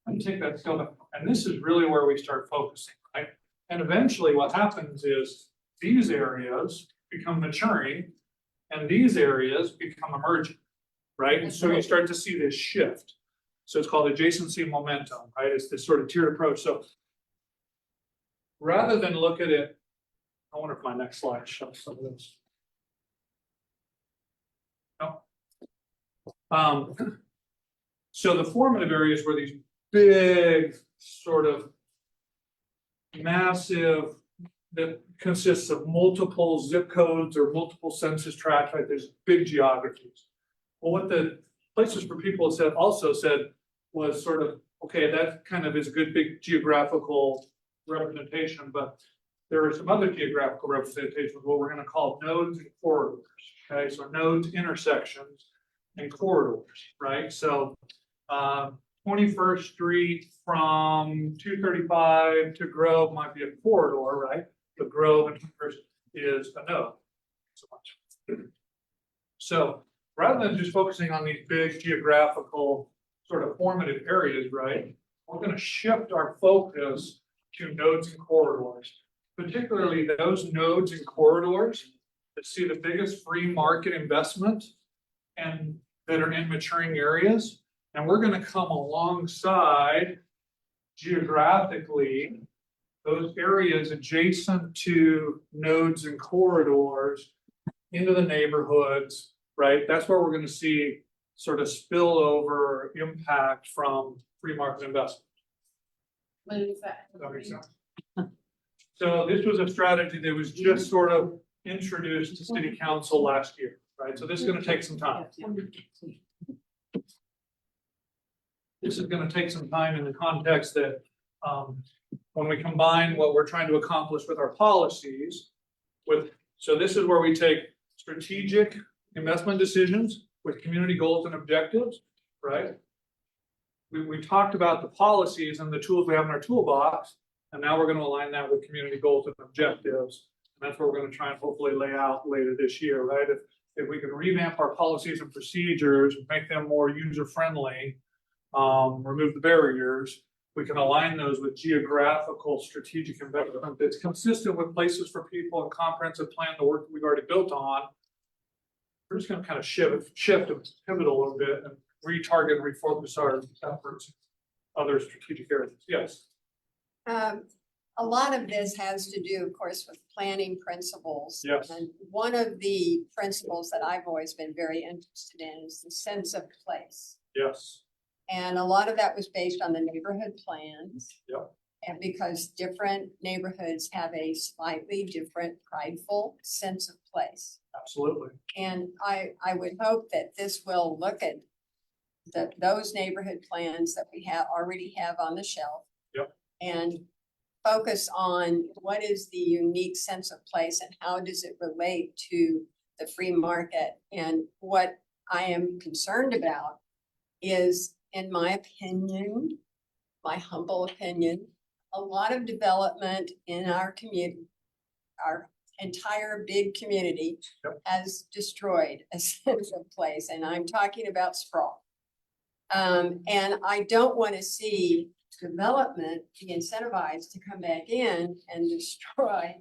and take that skill, and this is really where we start focusing, right? And eventually what happens is these areas become maturing, and these areas become emerging, right? And so you start to see this shift. So it's called adjacency momentum, right? It's this sort of tiered approach. So rather than look at it, I wonder if my next slide shows some of this. No. So the formative areas were these big, sort of massive, that consists of multiple zip codes or multiple census tracts, right? There's big geographies. Well, what the Places for People said also said was sort of, okay, that kind of is a good big geographical representation, but there are some other geographical representations, what we're going to call nodes and corridors. Okay, so nodes, intersections, and corridors, right? So 21st Street from 235 to Grove might be a corridor, right? But Grove and 21st is a node. So much. So rather than just focusing on these big geographical sort of formative areas, right? We're going to shift our focus to nodes and corridors, particularly those nodes and corridors that see the biggest free market investment and that are in maturing areas. And we're going to come alongside geographically those areas adjacent to nodes and corridors into the neighborhoods, right? That's where we're going to see sort of spillover impact from free market investment. What is that? Does that make sense? So this was a strategy that was just sort of introduced to city council last year, right? So this is going to take some time. This is going to take some time in the context that when we combine what we're trying to accomplish with our policies so this is where we take strategic investment decisions with community goals and objectives, right? We talked about the policies and the tools we have in our toolbox, and now we're going to align that with community goals and objectives. And that's what we're going to try and hopefully lay out later this year, right? If we can revamp our policies and procedures, make them more user-friendly, remove the barriers, we can align those with geographical strategic investment that's consistent with Places for People and comprehensive plan, the work that we've already built on. We're just going to kind of shift and pivot a little bit and retarget and refocus our efforts in other strategic areas. Yes. A lot of this has to do, of course, with planning principles. Yes. And one of the principles that I've always been very interested in is the sense of place. Yes. And a lot of that was based on the neighborhood plans. Yep. And because different neighborhoods have a slightly different prideful sense of place. Absolutely. And I would hope that this will look at those neighborhood plans that we already have on the shelf. Yep. And focus on what is the unique sense of place and how does it relate to the free market. And what I am concerned about is, in my opinion, my humble opinion, a lot of development in our community, our entire big community has destroyed a sense of place. And I'm talking about sprawl. And I don't want to see development be incentivized to come back in and destroy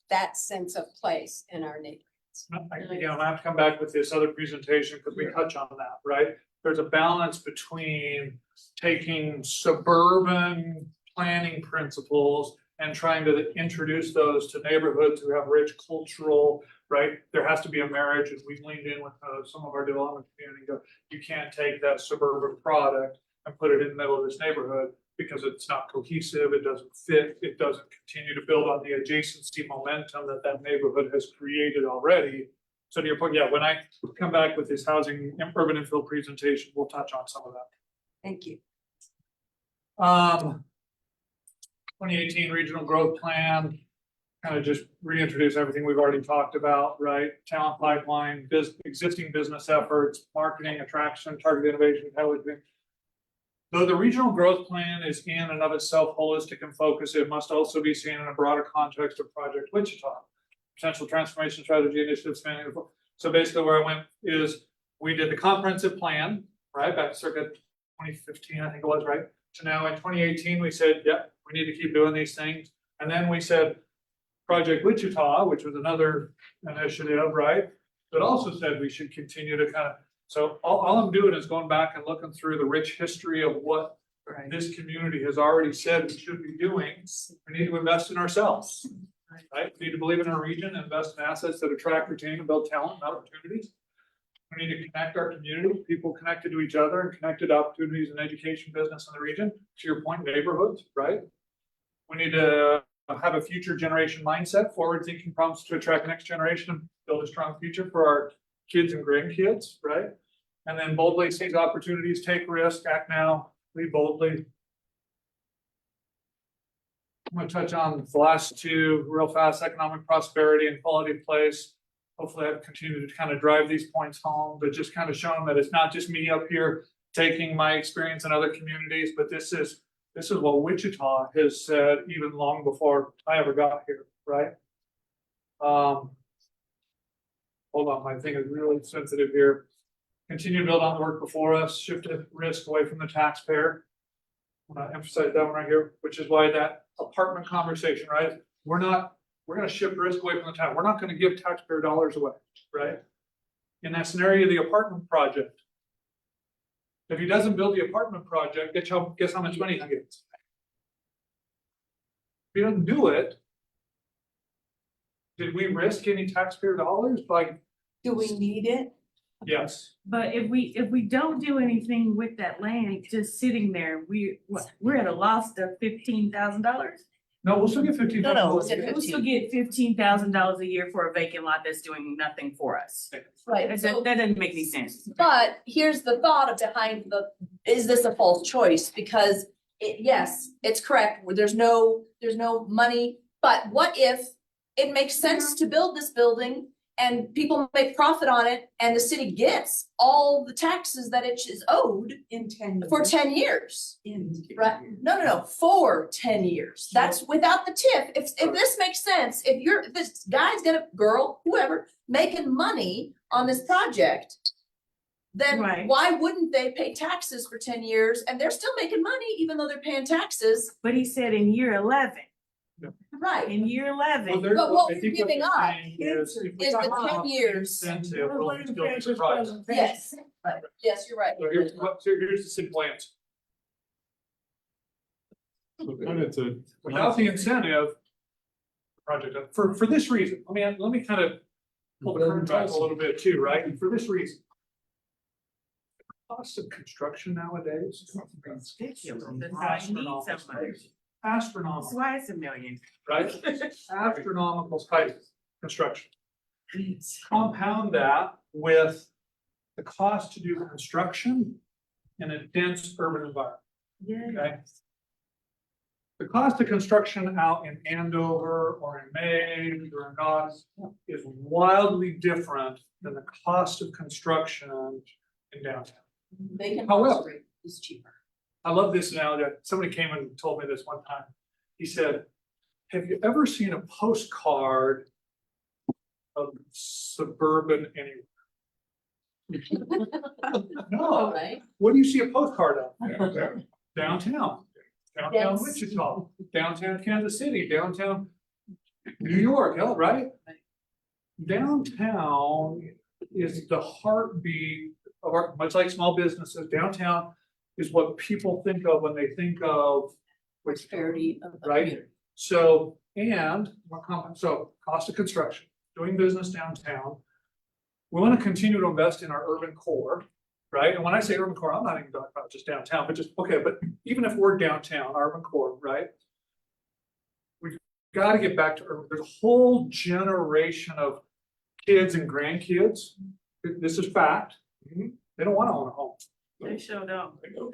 that sense of place in our neighborhoods. Again, I have to come back with this other presentation because we touch on that, right? there's a balance between taking suburban planning principles and trying to introduce those to neighborhoods who have rich cultural, right? There has to be a marriage, and we've leaned in with some of our development community. Go, you can't take that suburban product and put it in the middle of this neighborhood because it's not cohesive, it doesn't fit, it doesn't continue to build on the adjacency momentum that that neighborhood has created already. So to your point, yeah, when I come back with this housing and urban infill presentation, we'll touch on some of that. Thank you. 2018 regional growth plan, kind of just reintroduce everything we've already talked about, right? Talent pipeline, existing business efforts, marketing, attraction, target innovation, intelligence. Though the regional growth plan is in and of itself holistic and focused, it must also be seen in a broader context of Project Wichita. Potential transformation strategy initiatives spanning. So basically where I went is we did the comprehensive plan, right? Back circa 2015, I think it was, right? To now in 2018, we said, yeah, we need to keep doing these things. And then we said Project Wichita, which was another initiative, right? That also said we should continue to kind of, so all I'm doing is going back and looking through the rich history of what this community has already said we should be doing. We need to invest in ourselves, right? We need to believe in our region, invest in assets that attract, retain, and build talent and opportunities. We need to connect our community, people connected to each other and connected to opportunities in education, business in the region. To your point, neighborhoods, right? We need to have a future generation mindset, forward-thinking prompts to attract next generation and build a strong future for our kids and grandkids, right? And then boldly seize opportunities, take risks, act now, lead boldly. I'm going to touch on the last two real fast: economic prosperity and quality of place. Hopefully I've continued to kind of drive these points home, but just kind of showing that it's not just me up here taking my experience in other communities, but this is what Wichita has said even long before I ever got here, right? Hold on, my thing is really sensitive here. Continue to build on the work before us, shift the risk away from the taxpayer. I'm gonna emphasize that one right here, which is why that apartment conversation, right? We're gonna shift risk away from the tax. We're not gonna give taxpayer dollars away, right? In that scenario, the apartment project. If he doesn't build the apartment project, guess how much money he gets? If he doesn't do it, did we risk any taxpayer dollars by? Do we need it? Yes. But if we don't do anything with that land, just sitting there, we're at a loss of $15,000. No, we'll still get $15,000. No, we'll get We'll still get $15,000 a year for a vacant lot that's doing nothing for us. Right. That doesn't make any sense. But here's the thought behind is this a false choice? Because yes, it's correct, there's no money, but what if it makes sense to build this building and people make profit on it and the city gets all the taxes that it is owed In 10 years. for 10 years? Right? In. No, for 10 years. That's without the TIF. If this makes sense, if this guy's girl, whoever, making money on this project, then Right. why wouldn't they pay taxes for 10 years and they're still making money even though they're paying taxes? But he said in year 11, Right. in year 11. But what I we're think giving you're up saying is if we is the come 10 up with years. incentive, we'll still be surprised. Yes, yes, you're right. So here's the simple answer. Without the incentive, project, for this reason, let me kind of pull the curtain back a little bit too, right? For this reason. Cost of construction nowadays. Astronomical. That's why it's $1 million. Right? Astronomical type construction. Compound that with the cost to do construction in a dense urban environment. Okay. The cost of construction out in Andover or in Maine or in Knox is wildly different than the cost of construction in downtown. However, is cheaper. I love this analogy. Somebody came and told me this one time. He said, have you ever seen a postcard of suburban anywhere? No. Right. What do you see a postcard of? Downtown. Downtown. Downtown Yes. Wichita, downtown Kansas City, downtown New York, hell, right? Downtown is the heartbeat of our, much like small businesses, downtown is what people think of when they think of. Prosperity of the Right? community. So, so cost of construction, doing business downtown. We want to continue to invest in our urban core, right? And when I say urban core, I'm not even talking about just downtown, but just, okay, but even if we're downtown, urban core, right? We've got to get back to urban. There's a whole generation of kids and grandkids. This is fact. They don't want to own a home. They showed up. They want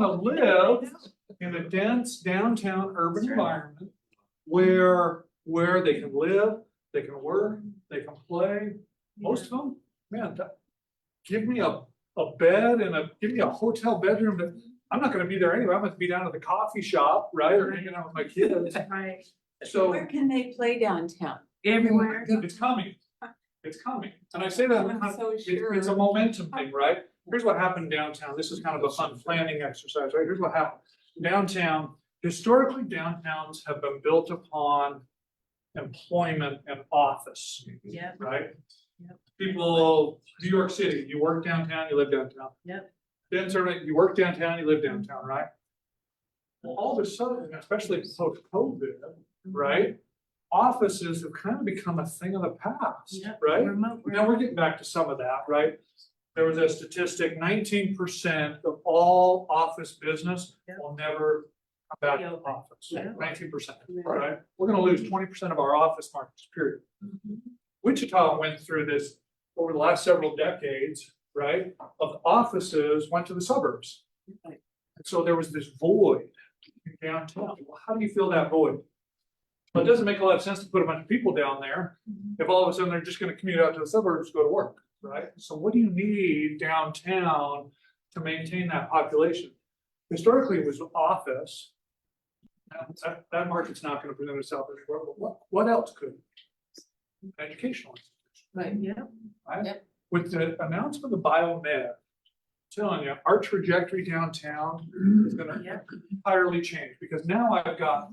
to live in a dense downtown urban environment where they can live, they can work, they can play. Most of them, man, give me a bed and give me a hotel bedroom that I'm not gonna be there anyway. I'm gonna be down at the coffee shop, right, or hanging out with my kids. Right. So Where can they play downtown? Everywhere. it's coming. It's coming. And I say that, I'm so it's a momentum thing, right? Here's what happened downtown. This is kind of a fun planning exercise, right? Here's what happened. Downtown, historically, downtowns have been built upon employment and office, Yeah. right? Yep. People, New York City, you work downtown, you live downtown. Yep. Then certainly, you work downtown, you live downtown, right? Well, all of a sudden, especially post-COVID, right? Offices have kind of become a thing of the past, Yep. right? Remote work. Now, we're getting back to some of that, right? There was a statistic, 19% of all office business Yep. will never come back to the Reopen. office, Yep. 19%, Yep. right? We're gonna lose 20% of our office markets, period. Wichita went through this over the last several decades, right? Of offices went to the suburbs. Right. And so there was this void in downtown. Well, how do you fill that void? Well, it doesn't make a lot of sense to put a bunch of people down there if all of a sudden they're just gonna commute out to the suburbs to go to work, right? So what do you need downtown to maintain that population? Historically, it was office. And that market's not gonna present itself anymore, but what else could? Educational institutions, Right, yeah. right? Yep. With the announcement of biomed, I'm telling you, our trajectory downtown is gonna Yep. entirely change, because now I've got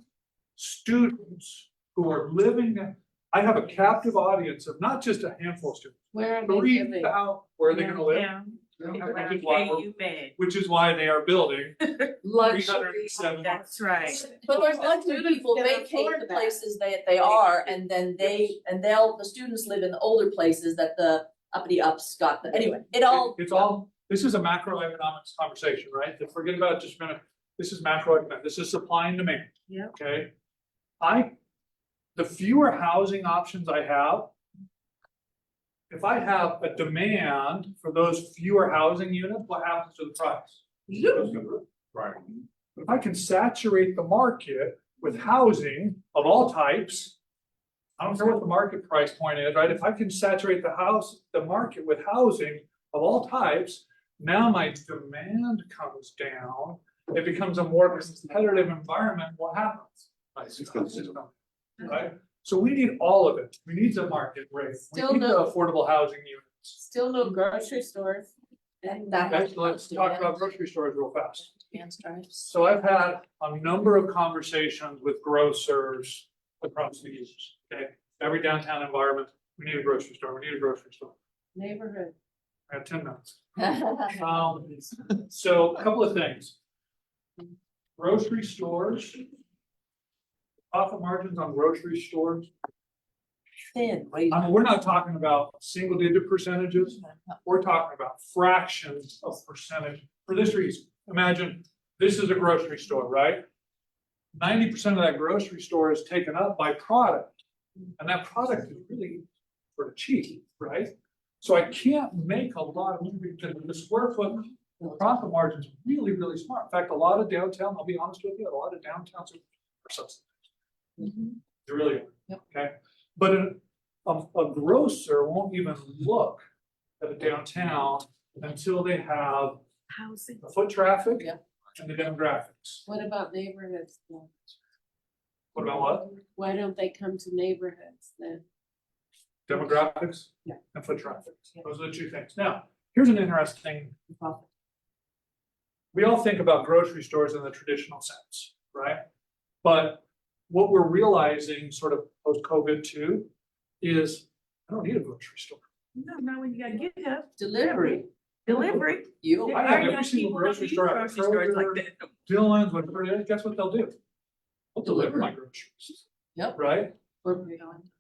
students who are living, I have a captive audience of not just a handful of students. Where are they 3,000, where are they gonna live? Yeah. Which is why we're- You bad. Which is why they are building Luxury. 307. That's right. But there's lots of people can vacate afford the that. places they are, and then the students live in the older places that the uppity ups got, anyway, It's all, this is a macroeconomics conversation, right? That forget about it just a minute. This is macroeconomic, this is supply and demand. Yeah. Okay? The fewer housing options I have, if I have a demand for those fewer housing units, what happens to the price? Right. If I can saturate the market with housing of all types, I don't care what the market price point is, right? If I can saturate the market with housing of all types, now my demand comes down. It becomes a more competitive environment. What happens? Prices go down, right? So we need all of it. We need the market rate. We Still need the no- affordable housing units. Still no grocery stores. Let's talk about grocery stores real fast. Demand stripes. So I've had a number of conversations with grocers across the years, okay? Every downtown environment, we need a grocery store, we need a grocery store. Neighborhood. I have 10 minutes. So a couple of things. Grocery stores. Profit margins on grocery stores. Thin. I mean, we're not talking about single digit percentages. We're talking about fractions of percentage for this reason. Imagine this is a grocery store, right? 90% of that grocery store is taken up by product. And that product is really sort of cheap, right? So I can't make a lot of money because the square foot profit margin is really, really smart. In fact, a lot of downtown, I'll be honest with you, a lot of downtowns are subsidized. They really are, okay? But a grocer won't even look at a downtown until they have Housing. the foot traffic Yeah. and the demographics. What about neighborhoods then? What about what? Why don't they come to neighborhoods then? Demographics Yeah. and foot traffic. Those are the two things. Now, here's an interesting. We all think about grocery stores in the traditional sense, right? But what we're realizing sort of post-COVID too is I don't need a grocery store. No, not when you gotta get there. Delivery. Delivery. You. I have every single grocery store, at Kroger, Dillon's, whatever it is, guess what they'll do? They'll deliver my groceries. Yep. Right?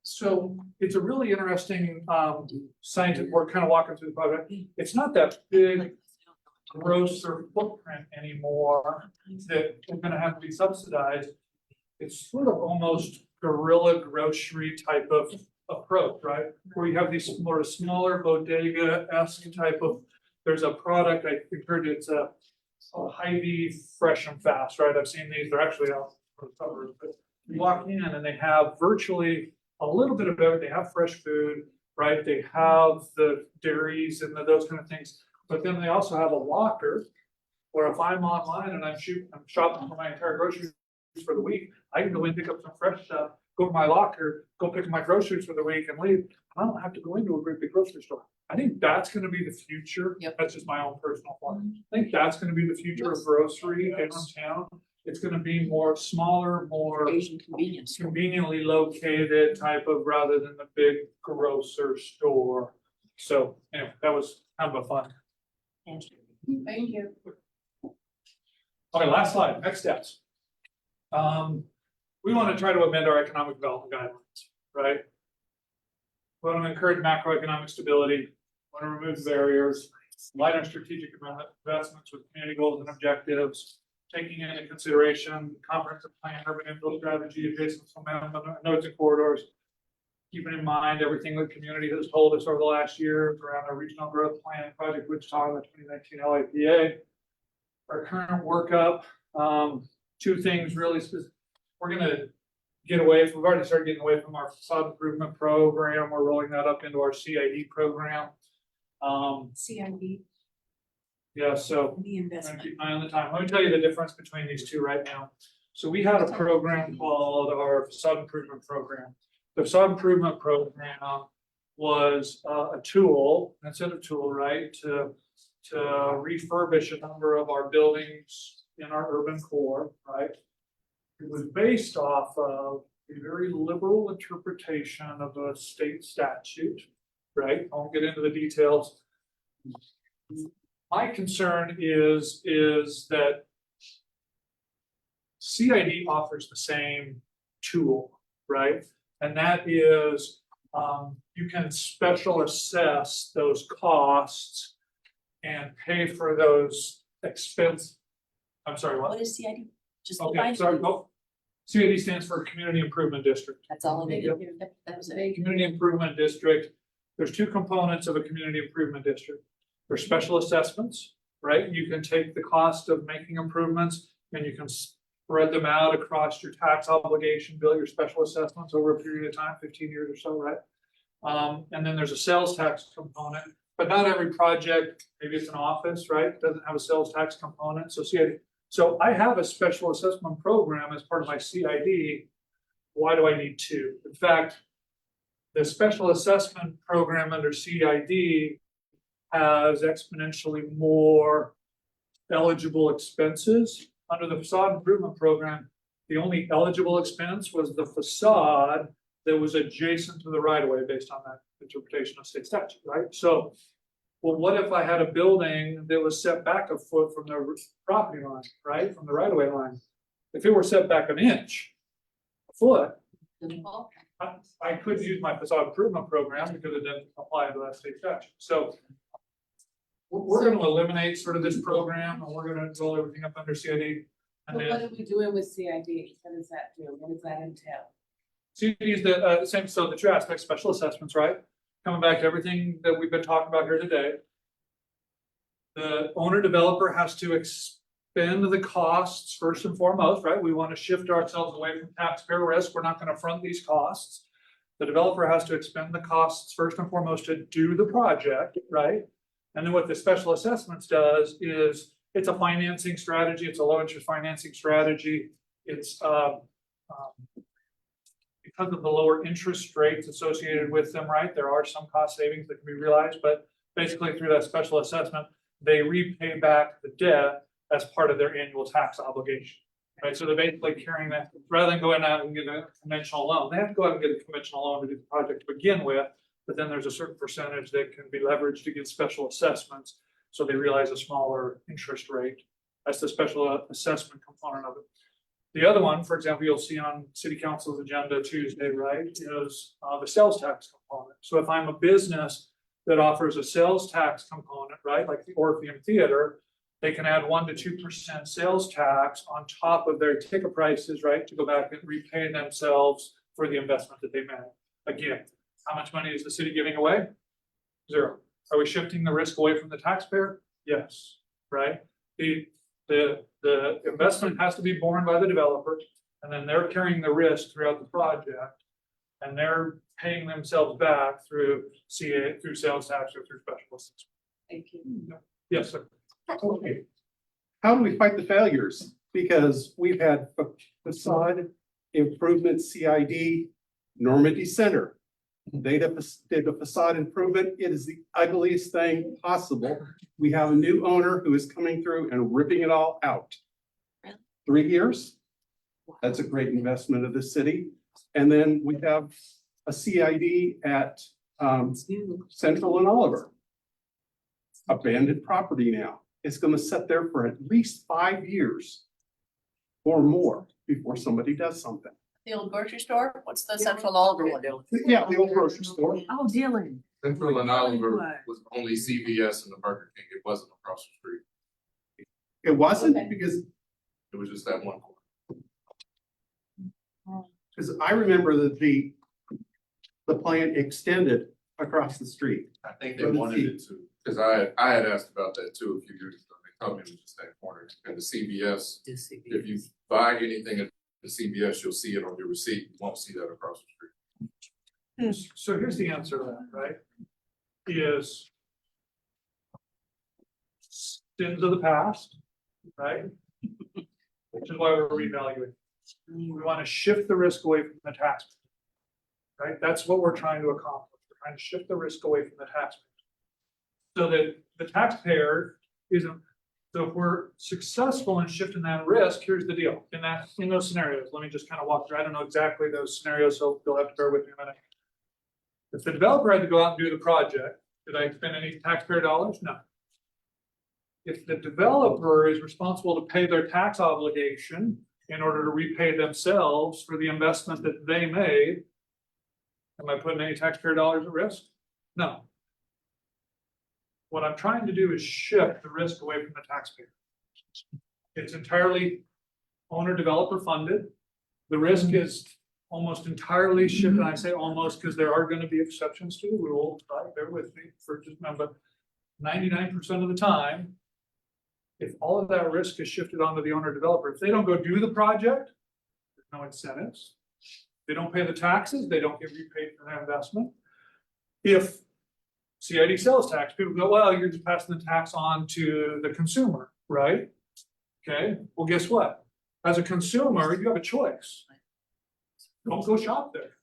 So it's a really interesting, scientific, we're kind of walking through the project. It's not that big grocer footprint anymore that we're gonna have to be subsidized. It's sort of almost guerrilla grocery type of approach, right? Where you have these more smaller bodega-esque type of, there's a product, I heard it's a Hy-Vee Fresh and Fast, right? I've seen these, they're actually out for the suburbs, but you walk in and they have virtually a little bit of everything. They have fresh food, right? They have the dairies and those kind of things. But then they also have a locker where if I'm online and I'm shopping for my entire groceries for the week, I can go in, pick up some fresh stuff, go to my locker, go pick up my groceries for the week and leave. I don't have to go into a great big grocery store. I think that's gonna be the future. Yep. That's just my own personal thought. I think that's gonna be the future of grocery downtown. It's gonna be more smaller, more Asian convenience. conveniently located type of, rather than the big grocer store. So, anyway, that was kind of a fun. Thank you. Thank you. Okay, last slide, next steps. We want to try to amend our economic development guidelines, right? We want to encourage macroeconomic stability, want to remove barriers, align our strategic investments with community goals and objectives, taking into consideration comprehensive plan, urban infill strategy, adjacent nodes and corridors, keeping in mind everything the community has told us over the last year around our regional growth plan, Project Wichita, and the 2019 LAPA. Our current workup, two things really specific. We're gonna get away from, we've already started getting away from our facade improvement program. We're rolling that up into our CID program. CID, Yeah, so the I'm gonna investment. keep an eye on the time. Let me tell you the difference between these two right now. So we had a program called our facade improvement program. The facade improvement program was a tool, instead of tool, right, to refurbish a number of our buildings in our urban core, right? It was based off of a very liberal interpretation of a state statute, right? I won't get into the details. My concern is that CID offers the same tool, right? And that is, you can special assess those costs and pay for those expense. I'm sorry, what? What is CID? Just Okay, define sorry, it. no. CID stands for Community Improvement District. That's all I needed. Yep. Yep, that was it. Community Improvement District, there's two components of a Community Improvement District. There's special assessments, right? You can take the cost of making improvements and you can spread them out across your tax obligation, bill your special assessments over a period of time, 15 years or so, right? And then there's a sales tax component, but not every project, maybe it's an office, right? Doesn't have a sales tax component. So I have a special assessment program as part of my CID. Why do I need two? In fact, the special assessment program under CID has exponentially more eligible expenses. Under the facade improvement program, the only eligible expense was the facade that was adjacent to the right of way based on that interpretation of state statute, right? So, well, what if I had a building that was set back a foot from the property line, right? From the right of way line? If it were set back an inch, a foot, I couldn't use my facade improvement program because it didn't apply to that state statute. So we're gonna eliminate sort of this program and we're gonna roll everything up under CID. And But what then are we doing with CID? What does that do? What does that entail? CID is the same, so the two aspects, special assessments, right? Coming back to everything that we've been talking about here today. The owner developer has to expend the costs first and foremost, right? We want to shift ourselves away from taxpayer risk. We're not going to front these costs. The developer has to expend the costs first and foremost to do the project, right? And then what the special assessments does is it's a financing strategy. It's a low interest financing strategy. It's because of the lower interest rates associated with them, right? There are some cost savings that can be realized, but basically through that special assessment, they repay back the debt as part of their annual tax obligation, right? So they're basically carrying that, rather than going out and getting a conventional loan, they have to go out and get a conventional loan to do the project to begin with. but then there's a certain percentage that can be leveraged against special assessments. So they realize a smaller interest rate. That's the special assessment component of it. The other one, for example, you'll see on city council's agenda Tuesday, right, is the sales tax component. So if I'm a business that offers a sales tax component, right, like the Orpheum Theater, they can add 1 to 2% sales tax on top of their ticket prices, right, to go back and repay themselves for the investment that they made. Again, how much money is the city giving away? 0. Are we shifting the risk away from the taxpayer? Yes, right? The investment has to be borne by the developer, and then they're carrying the risk throughout the project, and they're paying themselves back through through sales tax or through special assessment. Thank you. Yes, sir. Okay. How do we fight the failures? Because we've had facade improvement, CID, Normandy Center. They did a facade improvement. It is the ugliest thing possible. We have a new owner who is coming through and ripping it all out. 3 years. That's a great investment of the city. And then we have a CID at Central and Oliver. Abandoned property now. It's going to sit there for at least 5 years or more before somebody does something. The old grocery store, what's the Central Oliver one doing? Yeah, the old grocery store. Oh, Dylan. Central and Oliver What? was only CVS and the Burger King. It wasn't across the street. It wasn't because It was just that one corner. Because I remember that the plant extended across the street. I think they wanted it to, because I had asked about that too a few years ago. They told me it was just that corner. And the CVS, if you buy anything at the CVS, you'll see it on your receipt. You won't see that across the street. So here's the answer to that, right? Is sins of the past, right? Which is why we're reevaluating. We want to shift the risk away from the taxpayer. Right? That's what we're trying to accomplish. We're trying to shift the risk away from the taxpayer. So that the taxpayer isn't, so if we're successful in shifting that risk, here's the deal. In those scenarios, let me just kind of walk through. I don't know exactly those scenarios, so you'll have to bear with me a minute. If the developer had to go out and do the project, did I spend any taxpayer dollars? No. If the developer is responsible to pay their tax obligation in order to repay themselves for the investment that they made, am I putting any taxpayer dollars at risk? No. What I'm trying to do is shift the risk away from the taxpayer. It's entirely owner developer funded. The risk is almost entirely shifted. I say almost because there are going to be exceptions to the rule. Right? Bear with me for just a moment. 99% of the time, if all of that risk is shifted onto the owner developer, if they don't go do the project, there's no incentives. They don't pay the taxes, they don't get repaid for their investment. If CID sales tax, people go, well, you're just passing the tax on to the consumer, right? Okay, well, guess what? As a consumer, you have a choice. Don't go shop there.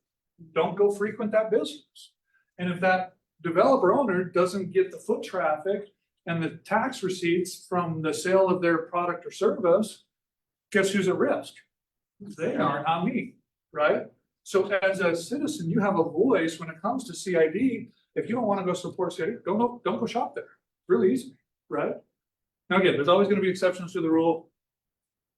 Don't go frequent that business. And if that developer owner doesn't get the foot traffic and the tax receipts from the sale of their product or service, guess who's at risk? They are, not me, right? So as a citizen, you have a voice when it comes to CID. If you don't want to go support CID, don't go shop there. Really easy, right? Now again, there's always going to be exceptions to the rule.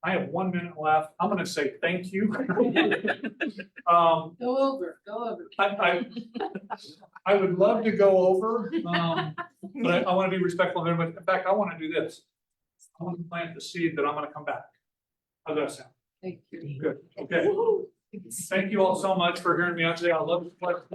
I have 1 minute left. I'm going to say thank you. Go over. I would love to go over, but I want to be respectful of everybody. In fact, I want to do this. I want to plant the seed that I'm going to come back. How's that sound? Thank you. Good. Okay. Thank you all so much for hearing me out today. I love the pleasure.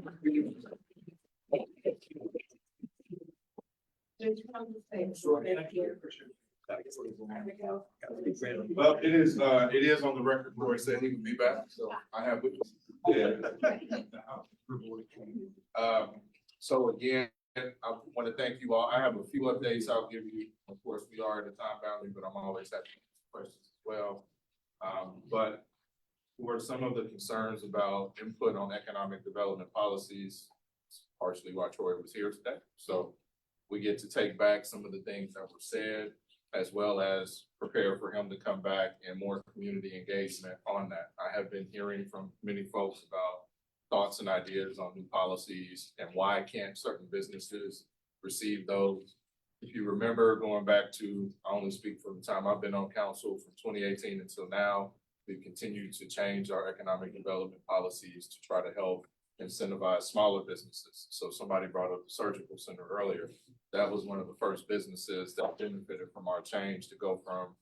Well, it is on the record where it said he would be back, so I have witnesses. So again, I want to thank you all. I have a few updates I'll give you. Of course, we are at a time boundary, but I'm always happy to answer questions as well. But for some of the concerns about input on economic development policies, partially why Troy was here today. So we get to take back some of the things that were said, as well as prepare for him to come back and more community engagement on that. I have been hearing from many folks about thoughts and ideas on new policies and why can't certain businesses receive those. If you remember going back to, I only speak from the time I've been on council from 2018 until now, we've continued to change our economic development policies to try to help incentivize smaller businesses. So somebody brought up the surgical center earlier. That was one of the first businesses that benefited from our change to go from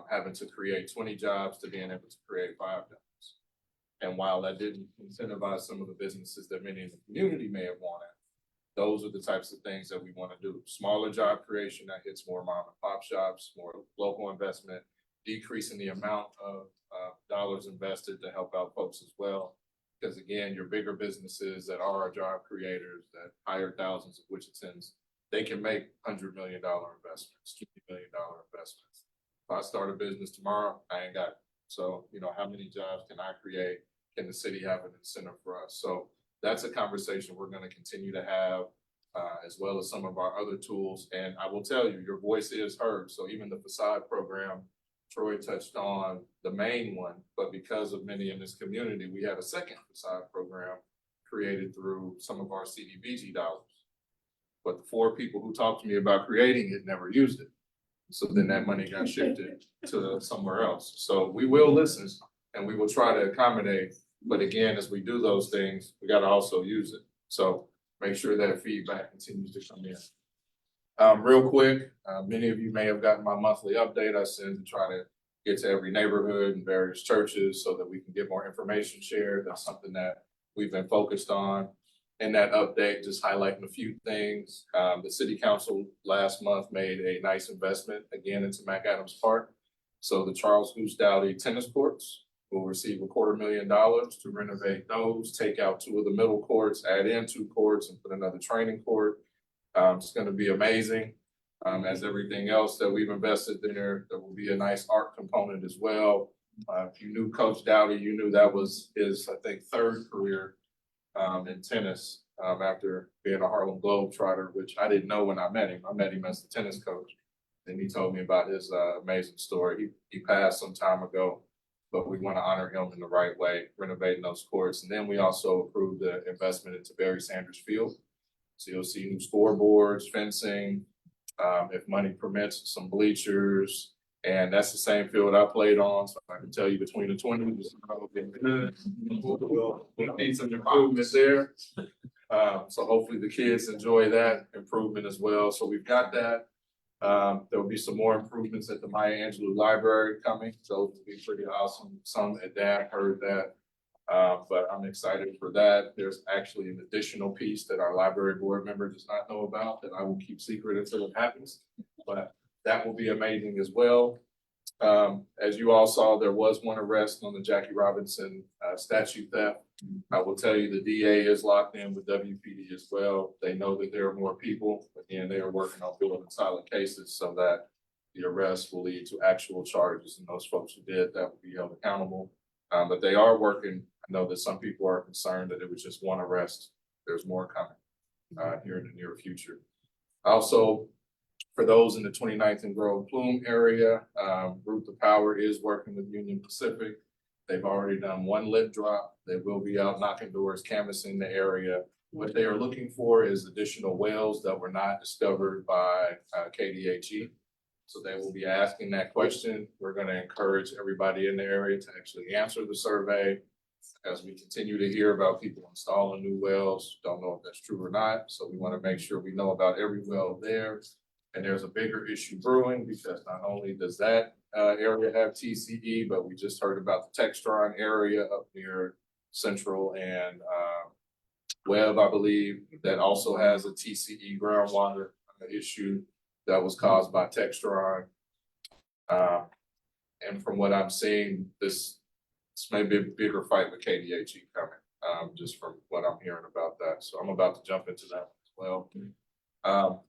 having to create 20 jobs to being able to create 5 jobs. And while that didn't incentivize some of the businesses that many in the community may have wanted, those are the types of things that we want to do. Smaller job creation that hits more mom and pop shops, more local investment, decreasing the amount of dollars invested to help out folks as well. Because again, your bigger businesses that are job creators that hire thousands of Wichitans, they can make $100 million investments, $50 million investments. If I start a business tomorrow, I ain't got it. So, you know, how many jobs can I create? Can the city have an incentive for us? So that's a conversation we're going to continue to have, as well as some of our other tools. And I will tell you, your voice is heard. So even the facade program, Troy touched on the main one, but because of many in this community, we have a second facade program created through some of our CDBG dollars. But the 4 people who talked to me about creating it never used it. So then that money got shifted to somewhere else. So we will listen and we will try to accommodate. But again, as we do those things, we got to also use it. So make sure that feedback continues to come in. Real quick, many of you may have gotten my monthly update. I send to try to get to every neighborhood and various churches so that we can get more information shared. That's something that we've been focused on. In that update, just highlighting a few things. The city council last month made a nice investment again into McAdams Park. So the Charles Goose Dowdy tennis courts will receive $250,000 to renovate those, take out 2 of the middle courts, add in 2 courts and put another training court. It's going to be amazing. As everything else that we've invested there, there will be a nice art component as well. If you knew Coach Dowdy, you knew that was his, I think, 3rd career in tennis after being a Harlem Globetrotter, which I didn't know when I met him. I met him as the tennis coach. And he told me about his amazing story. He passed some time ago, but we want to honor him in the right way, renovating those courts. And then we also approved the investment into Barry Sanders Field. So you'll see new scoreboards, fencing, if money permits, some bleachers. And that's the same field I played on. So I can tell you between the 20s, we'll need some improvements there. So hopefully the kids enjoy that improvement as well. So we've got that. There will be some more improvements at the Maya Angelou Library coming. So it'll be pretty awesome. Some at that heard that. But I'm excited for that. There's actually an additional piece that our library board member does not know about that I will keep secret until it happens. But that will be amazing as well. As you all saw, there was one arrest on the Jackie Robinson statue theft. I will tell you the DA is locked in with WPD as well. They know that there are more people. Again, they are working on building silent cases so that the arrest will lead to actual charges, and those folks who did that will be held accountable. But they are working. I know that some people are concerned that it was just one arrest. There's more coming here in the near future. Also, for those in the 29th and Grove Plume area, Root the Power is working with Union Pacific. They've already done 1 lit drop. They will be out knocking doors, canvassing the area. What they are looking for is additional wells that were not discovered by KDHE. So they will be asking that question. We're going to encourage everybody in the area to actually answer the survey as we continue to hear about people installing new wells. Don't know if that's true or not. So we want to make sure we know about every well there. And there's a bigger issue brewing because not only does that area have TCE, but we just heard about the Textron area up near Central and Webb, I believe, that also has a TCE groundwater issue that was caused by Textron. And from what I'm seeing, this may be a bigger fight with KDHE coming, just from what I'm hearing about that. So I'm about to jump into that as well.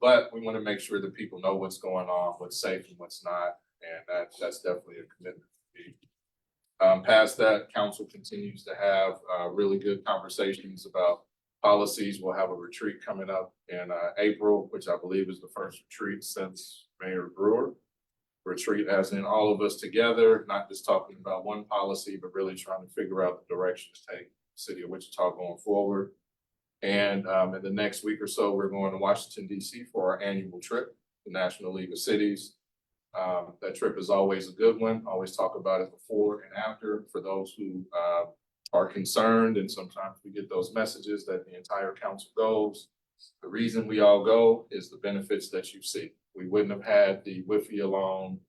But we want to make sure that people know what's going on, what's safe and what's not. And that's definitely a commitment for me. Past that, council continues to have really good conversations about policies. We'll have a retreat coming up in April, which I believe is the first retreat since Mayor Brewer. Retreat as in all of us together, not just talking about one policy, but really trying to figure out the direction to take city of Wichita going forward. And in the next week or so, we're going to Washington DC for our annual trip, the National League of Cities. That trip is always a good one. Always talk about it before and after for those who are concerned. And sometimes we get those messages that the entire council goes. The reason we all go is the benefits that you see. We wouldn't have had the WIFIA alone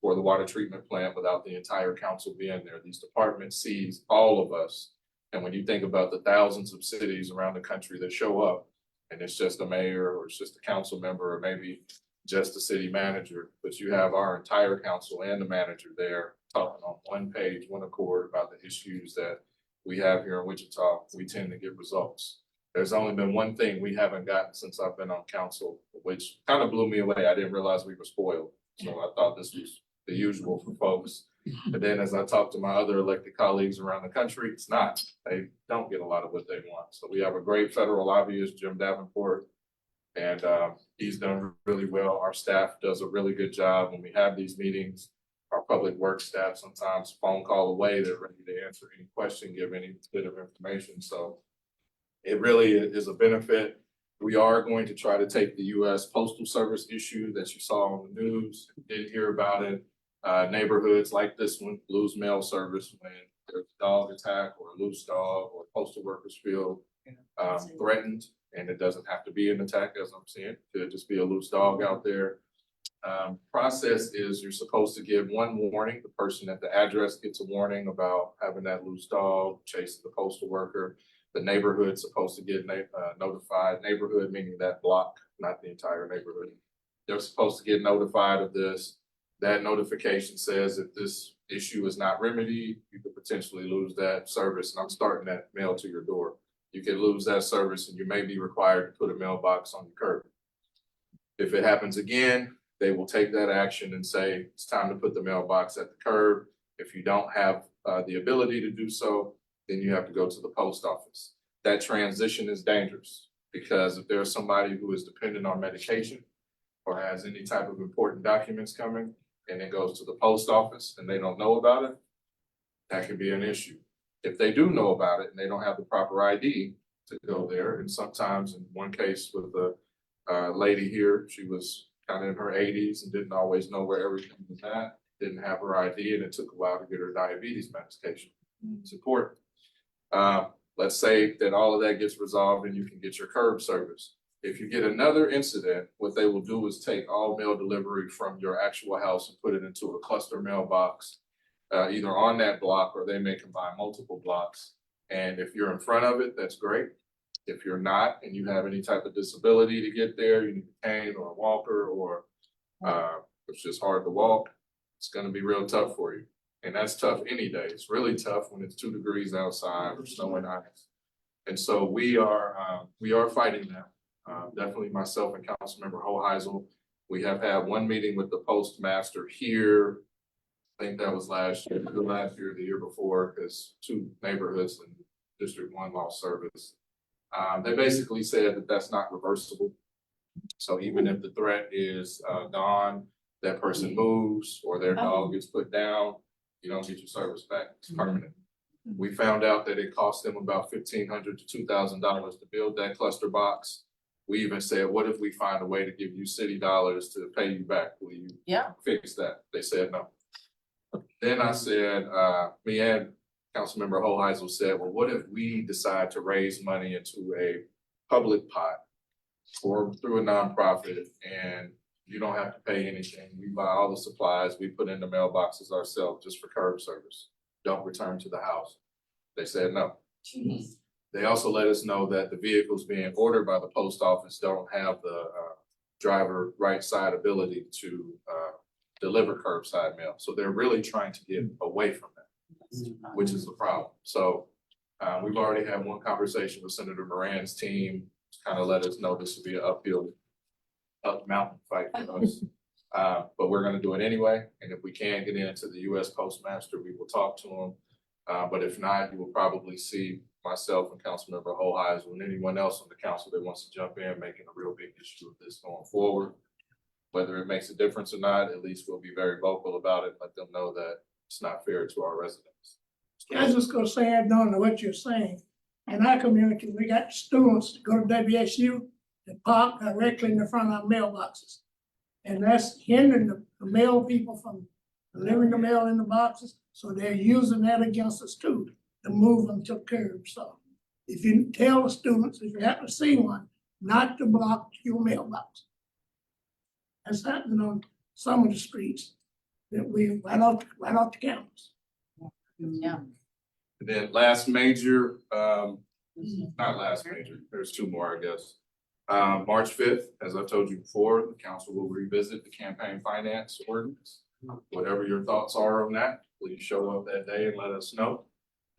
or the water treatment plant without the entire council being there. These departments sees all of us. And when you think about the thousands of cities around the country that show up, and it's just a mayor or it's just a council member or maybe just a city manager, but you have our entire council and the manager there talking on one page, one accord about the issues that we have here in Wichita, we tend to get results. There's only been one thing we haven't gotten since I've been on council, which kind of blew me away. I didn't realize we were spoiled. So I thought this was the usual for folks. But then as I talk to my other elected colleagues around the country, it's not. They don't get a lot of what they want. So we have a great federal lobbyist, Jim Davenport, and he's done really well. Our staff does a really good job when we have these meetings. Our public works staff sometimes phone call away, they're ready to answer any question, give any bit of information. So it really is a benefit. We are going to try to take the US Postal Service issue that you saw on the news, did hear about it. Neighborhoods like this one lose mail service when there's a dog attack or a loose dog or postal workers feel threatened. And it doesn't have to be an attack, as I'm seeing. It could just be a loose dog out there. Process is you're supposed to give one warning. The person at the address gets a warning about having that loose dog, chasing the postal worker. The neighborhood's supposed to get notified. Neighborhood meaning that block, not the entire neighborhood. They're supposed to get notified of this. That notification says if this issue is not remedied, you could potentially lose that service. And I'm starting that mail to your door. You can lose that service and you may be required to put a mailbox on your curb. If it happens again, they will take that action and say, it's time to put the mailbox at the curb. If you don't have the ability to do so, then you have to go to the post office. That transition is dangerous because if there's somebody who is dependent on medication or has any type of important documents coming and it goes to the post office and they don't know about it, that could be an issue. If they do know about it and they don't have the proper ID to go there, and sometimes in one case with the lady here, she was kind of in her 80s and didn't always know where everything was at, didn't have her ID, and it took a while to get her diabetes medication. It's important. Let's say that all of that gets resolved and you can get your curb service. If you get another incident, what they will do is take all mail delivery from your actual house and put it into a cluster mailbox, either on that block or they may combine multiple blocks. And if you're in front of it, that's great. If you're not and you have any type of disability to get there, you need a cane or a walker or it's just hard to walk, it's gonna be real tough for you. And that's tough any day. It's really tough when it's 2 degrees outside or snow and ice. And so we are fighting that. Definitely myself and Councilmember Hoheisel. We have had one meeting with the postmaster here. I think that was last year, the year before, because 2 neighborhoods in District 1 lost service. They basically said that that's not reversible. So even if the threat is gone, that person moves or their dog gets put down, you don't get your service back. It's permanent. We found out that it cost them about $1,500 to $2,000 to build that cluster box. We even said, what if we find a way to give you city dollars to pay you back? Will you fix that? They said no. Then I said, me and Councilmember Hoheisel said, well, what if we decide to raise money into a public pot or through a nonprofit and you don't have to pay anything. We buy all the supplies, we put in the mailboxes ourselves just for curb service. Don't return to the house. They said no. Jeez. They also let us know that the vehicles being ordered by the post office don't have the driver right side ability to deliver curbside mail. So they're really trying to get away from that, which is the problem. So we've already had one conversation with Senator Moran's team, kind of let us know this would be an up mountain fight for us. But we're gonna do it anyway. And if we can get into the US Postmaster, we will talk to him. But if not, you will probably see myself and Councilmember Hoheisel and anyone else on the council that wants to jump in, making a real big issue of this going forward. Whether it makes a difference or not, at least we'll be very vocal about it, let them know that it's not fair to our residents. I was just gonna say, add on to what you're saying, in our community, we got students that go to WSU that park directly in the front of our mailboxes. And that's hindering the mail people from delivering the mail in the boxes, so they're using that against us too, to move them to curb. So if you tell the students, if you happen to see one, not to block your mailbox. That's happening on some of the streets that we, right off the campus. Yeah. And then last major, not last major, there's two more, I guess. March fifth, as I told you before, the council will revisit the campaign finance ordinance. Whatever your thoughts are on that, please show up that day and let us know.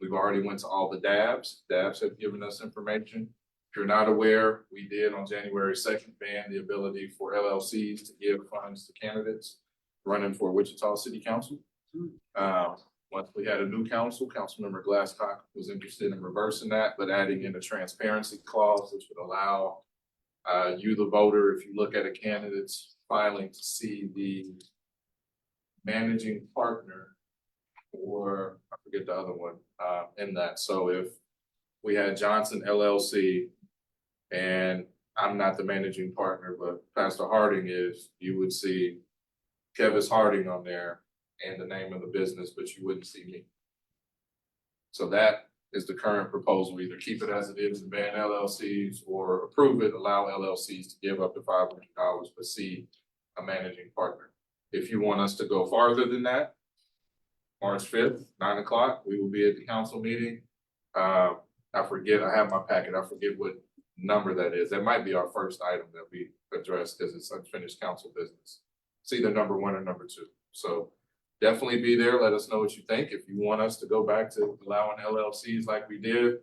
We've already went to all the DABs. DABs have given us information. If you're not aware, we did on January 2nd ban the ability for LLCs to give funds to candidates running for Wichita City Council. Once we had a new council, Councilmember Glasscock was interested in reversing that, but adding in a transparency clause, which would allow you, the voter, if you look at a candidate's filing, to see the managing partner, or I forget the other one, in that. So if we had Johnson LLC and I'm not the managing partner, but Pastor Harding is, you would see Kevis Harding on there and the name of the business, but you wouldn't see me. So that is the current proposal. Either keep it as it is and ban LLCs, or approve it, allow LLCs to give up to $500, but see a managing partner. If you want us to go farther than that, March 5th, 9 o'clock, we will be at the council meeting. I forget, I have my packet, I forget what number that is. That might be our first item that we address because it's unfinished council business. It's either number 1 or number 2. So definitely be there. Let us know what you think. If you want us to go back to allowing LLCs like we did,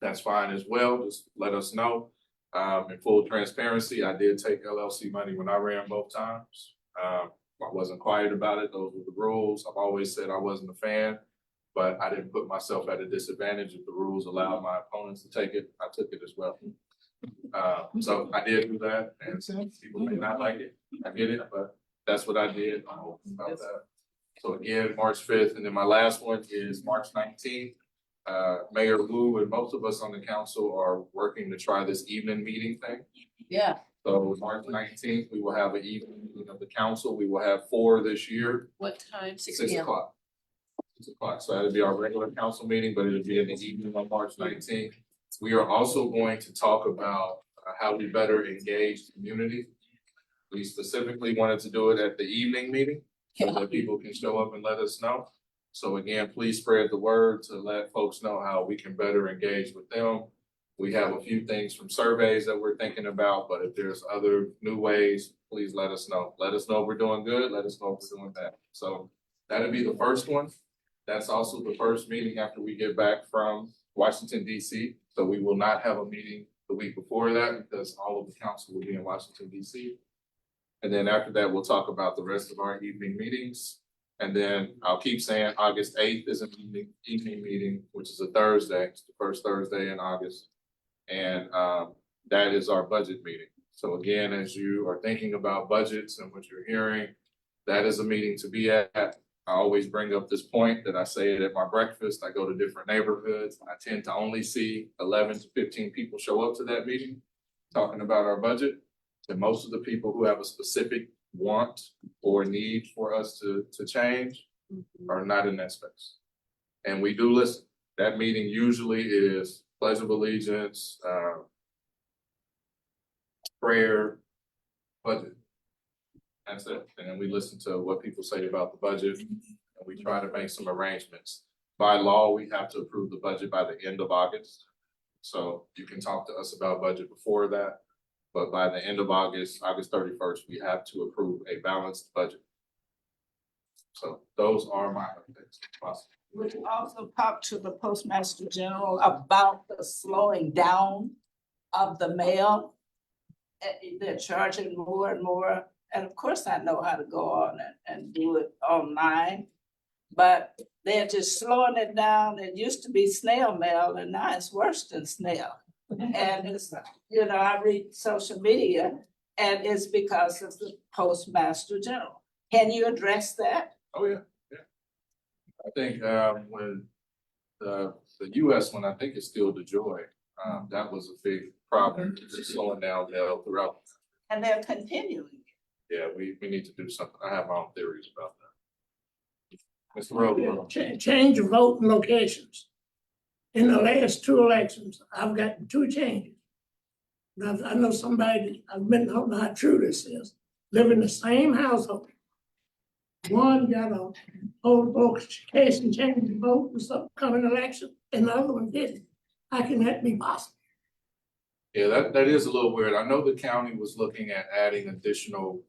that's fine as well. Just let us know. In full transparency, I did take LLC money when I ran both times. I wasn't quiet about it. Those were the rules. I've always said I wasn't a fan, but I didn't put myself at a disadvantage. If the rules allowed my opponents to take it, I took it as well. So I did do that, and people may not like it. I get it, but that's what I did. I'm open about that. So again, March 5th, and then my last one is March 19th. Mayor Wu and most of us on the council are working to try this evening meeting thing. Yeah. So March 19th, we will have an evening meeting of the council. We will have 4 this year. What time? 6 6 p.m. o'clock. 6 o'clock. So that'll be our regular council meeting, but it'll be in the evening on March 19th. We are also going to talk about how we better engage the community. We specifically wanted to do it at the evening meeting so that people can show up and let us know. So again, please spread the word to let folks know how we can better engage with them. We have a few things from surveys that we're thinking about, but if there's other new ways, please let us know. Let us know if we're doing good. Let us know if we're doing bad. So that'll be the first one. That's also the first meeting after we get back from Washington, DC. So we will not have a meeting the week before that because all of the council will be in Washington, DC. And then after that, we'll talk about the rest of our evening meetings. And then I'll keep saying August 8th is an evening meeting, which is a Thursday. It's the first Thursday in August. And that is our budget meeting. So again, as you are thinking about budgets and what you're hearing, that is a meeting to be at. I always bring up this point that I say it at my breakfast. I go to different neighborhoods. I tend to only see 11 to 15 people show up to that meeting talking about our budget. And most of the people who have a specific want or need for us to change are not in that space. And we do listen. That meeting usually is Pledge of Allegiance, prayer, budget. That's it. And then we listen to what people say about the budget and we try to make some arrangements. By law, we have to approve the budget by the end of August. So you can talk to us about budget before that. But by the end of August, August 31st, we have to approve a balanced budget. So those are my updates. Would you also talk to the Postmaster General about the slowing down of the mail? They're charging more and more. And of course, I know how to go on and do it online, but they're just slowing it down. It used to be snail mail and now it's worse than snail. And it's, you know, I read social media and it's because of the Postmaster General. Can you address that? Oh, yeah. I think when The US one, I think is still DeJoy. That was a big problem, just slowing down there throughout. And they're continuing. Yeah, we need to do something. I have my own theories about that. Mr. Rose. Change of voting locations. In the last two elections, I've gotten two changes. Now, I know somebody, I don't know how true this is, live in the same household. One got a whole location change of vote in some coming election, and the other one didn't. How can that be possible? Yeah, that is a little weird. I know the county was looking at adding additional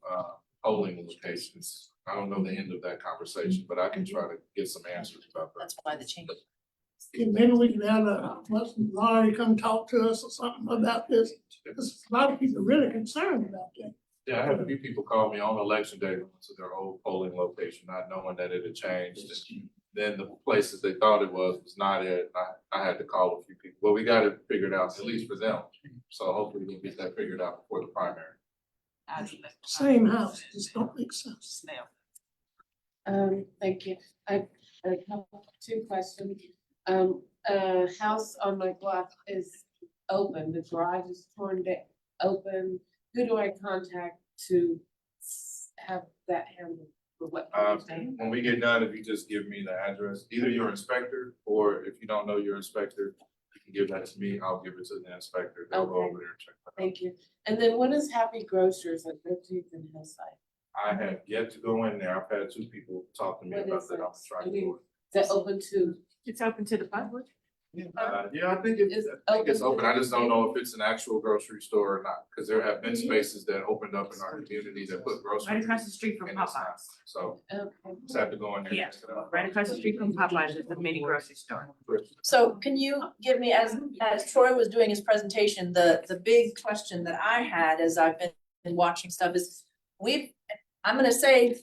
polling locations. I don't know the end of that conversation, but I can try to get some answers about that. That's why the change. And maybe we can have Laurie come talk to us or something about this. Because a lot of people are really concerned about that. Yeah, I had a few people call me on election day to their old polling location, not knowing that it had changed. And then the places they thought it was not it. I had to call a few people. Well, we got it figured out, at least for them. So hopefully we'll get that figured out before the primary. Same house, just don't make sense. Thank you. I have two questions. House on my block is open, the garage is torn down, open. Who do I contact to have that handled? For what? When we get done, if you just give me the address, either your inspector, or if you don't know your inspector, you can give that to me, I'll give it to the inspector. They'll go Okay. over there and check that out. Thank you. And then what is Happy Grocers at 13th and Hillside? I have yet to go in there. I've had two people talk to me What about is that. I'm it? trying I mean, to. Is that open to? It's open to the public. Yeah, I think it's open. I just don't know if it's an actual grocery store or not, because there have been spaces that opened up in our community that put groceries. Right across the street from and it's not. Popeyes. So Okay. just have to go in there. and Yeah, check it out. right across the street from Popeyes is the mini grocery store. So can you give me, as Troy was doing his presentation, the big question that I had as I've been watching stuff is I'm gonna say,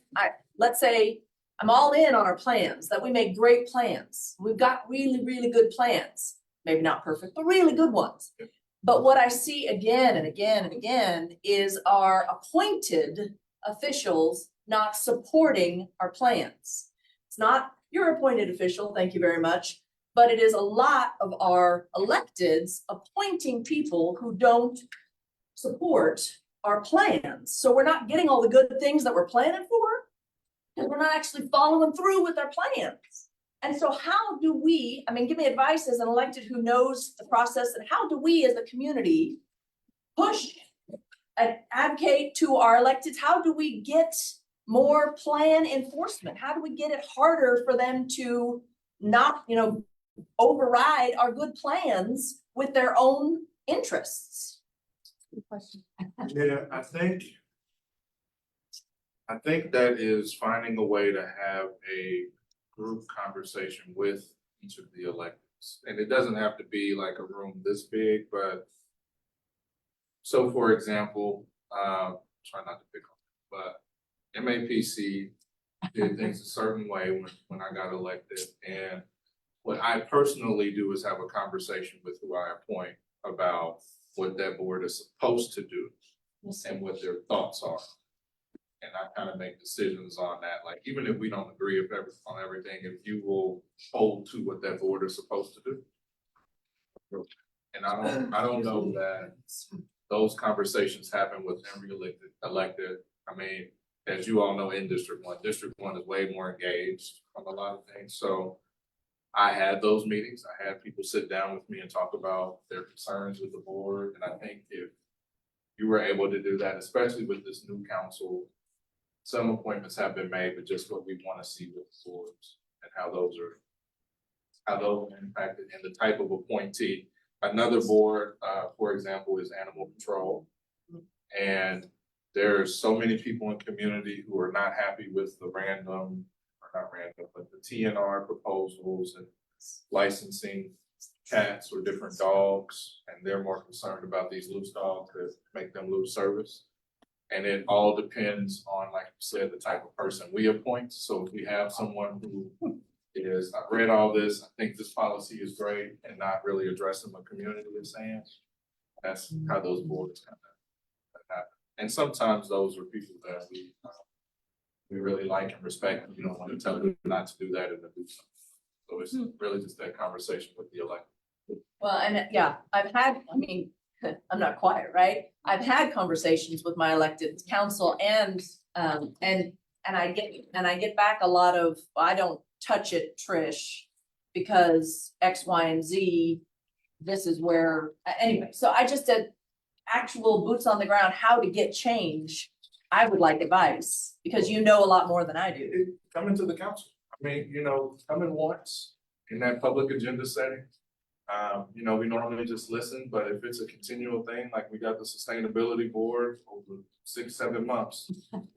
let's say I'm all in on our plans, that we make great plans. We've got really, really good plans. Maybe not perfect, but really good ones. But what I see again and again and again is our appointed officials not supporting our plans. It's not your appointed official, thank you very much, but it is a lot of our electeds appointing people who don't support our plans. So we're not getting all the good things that we're planning for, because we're not actually following through with our plans. And so how do we, give me advice as an elected who knows the process, and how do we as a community push and advocate to our electeds? How do we get more plan enforcement? How do we get it harder for them to not, override our good plans with their own interests? Good question. Yeah, I think that is finding a way to have a group conversation with each of the electeds. And it doesn't have to be like a room this big, but so for example, try not to pick on it, but MAPC did things a certain way when I got elected. And what I personally do is have a conversation with who I appoint about what that board is supposed to do and what their thoughts are. And I kind of make decisions on that, like even if we don't agree on everything, if you will hold to what that board is supposed to do. And I don't know that those conversations happen with every elected. As you all know, in District 1 is way more engaged on a lot of things. So I had those meetings. I had people sit down with me and talk about their concerns with the board. And I think if you were able to do that, especially with this new council, some appointments have been made, but just what we want to see with the boards and how those are impacted and the type of appointee. Another board, for example, is Animal Control. And there's so many people in community who are not happy with the TNR proposals and licensing cats or different dogs. And they're more concerned about these loose dogs that make them lose service. And it all depends on, like you said, the type of person we appoint. So if we have someone who is, I've read all this, I think this policy is great, and not really addressing what community is saying, that's how those boards kind of happen. And sometimes those are people that we really like and respect, and we don't want to tell them not to do that and to do something. So it's really just that conversation with the elected. Well, and yeah, I've had, I mean, I'm not quiet, right? I've had conversations with my elected council and I get back a lot of, I don't touch it, Trish, because X, Y, and Z, this is where, anyway, so I just did actual boots on the ground, how to get change. I would like advice, because you know a lot more than I do. Come into the council. I mean, come in once in that public agenda setting. We normally just listen, but if it's a continual thing, like we got the sustainability board over 6-7 months.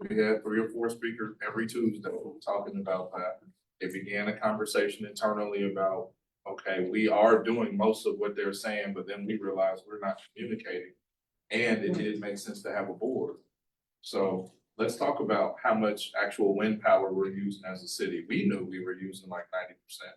We had 3 or 4 speakers every Tuesday talking about that. It began a conversation internally about, okay, we are doing most of what they're saying, but then we realized we're not communicating. And it did make sense to have a board. So let's talk about how much actual wind power we're using as a city. We knew we were using like 90%,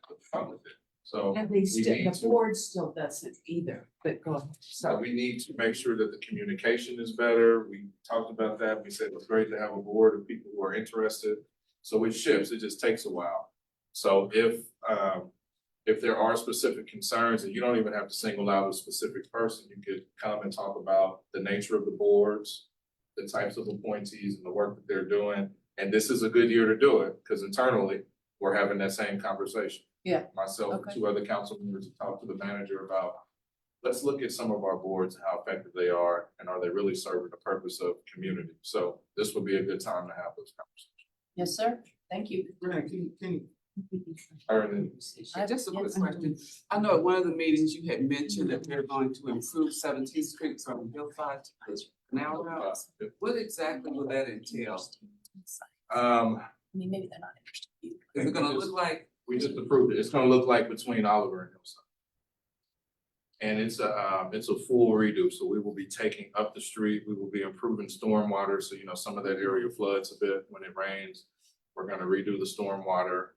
but the public did. So And they we still, need the to- board still doesn't either, but go ahead. So we need to make sure that the communication is better. We talked about that. We said it's great to have a board of people who are interested. So it shifts, it just takes a while. So if there are specific concerns, and you don't even have to single out a specific person, you could come and talk about the nature of the boards, the types of appointees and the work that they're doing. And this is a good year to do it, because internally, we're having that same conversation. Yeah. Myself and Okay. 2 other council members have talked to the manager about, let's look at some of our boards and how effective they are, and are they really serving the purpose of community? So this would be a good time to have those conversations. Yes, sir. Thank you. Just a quick question. I know at one of the meetings you had mentioned that we're going to improve 17th Street from Hillside to the Canal Route. What exactly will that entail? I mean, maybe they're not interested either. Is it gonna look like? We just approved it. It's gonna look like between Oliver and Hillside. And it's a full redo, so we will be taking up the street, we will be improving stormwater, so some of that area floods a bit when it rains. We're gonna redo the stormwater,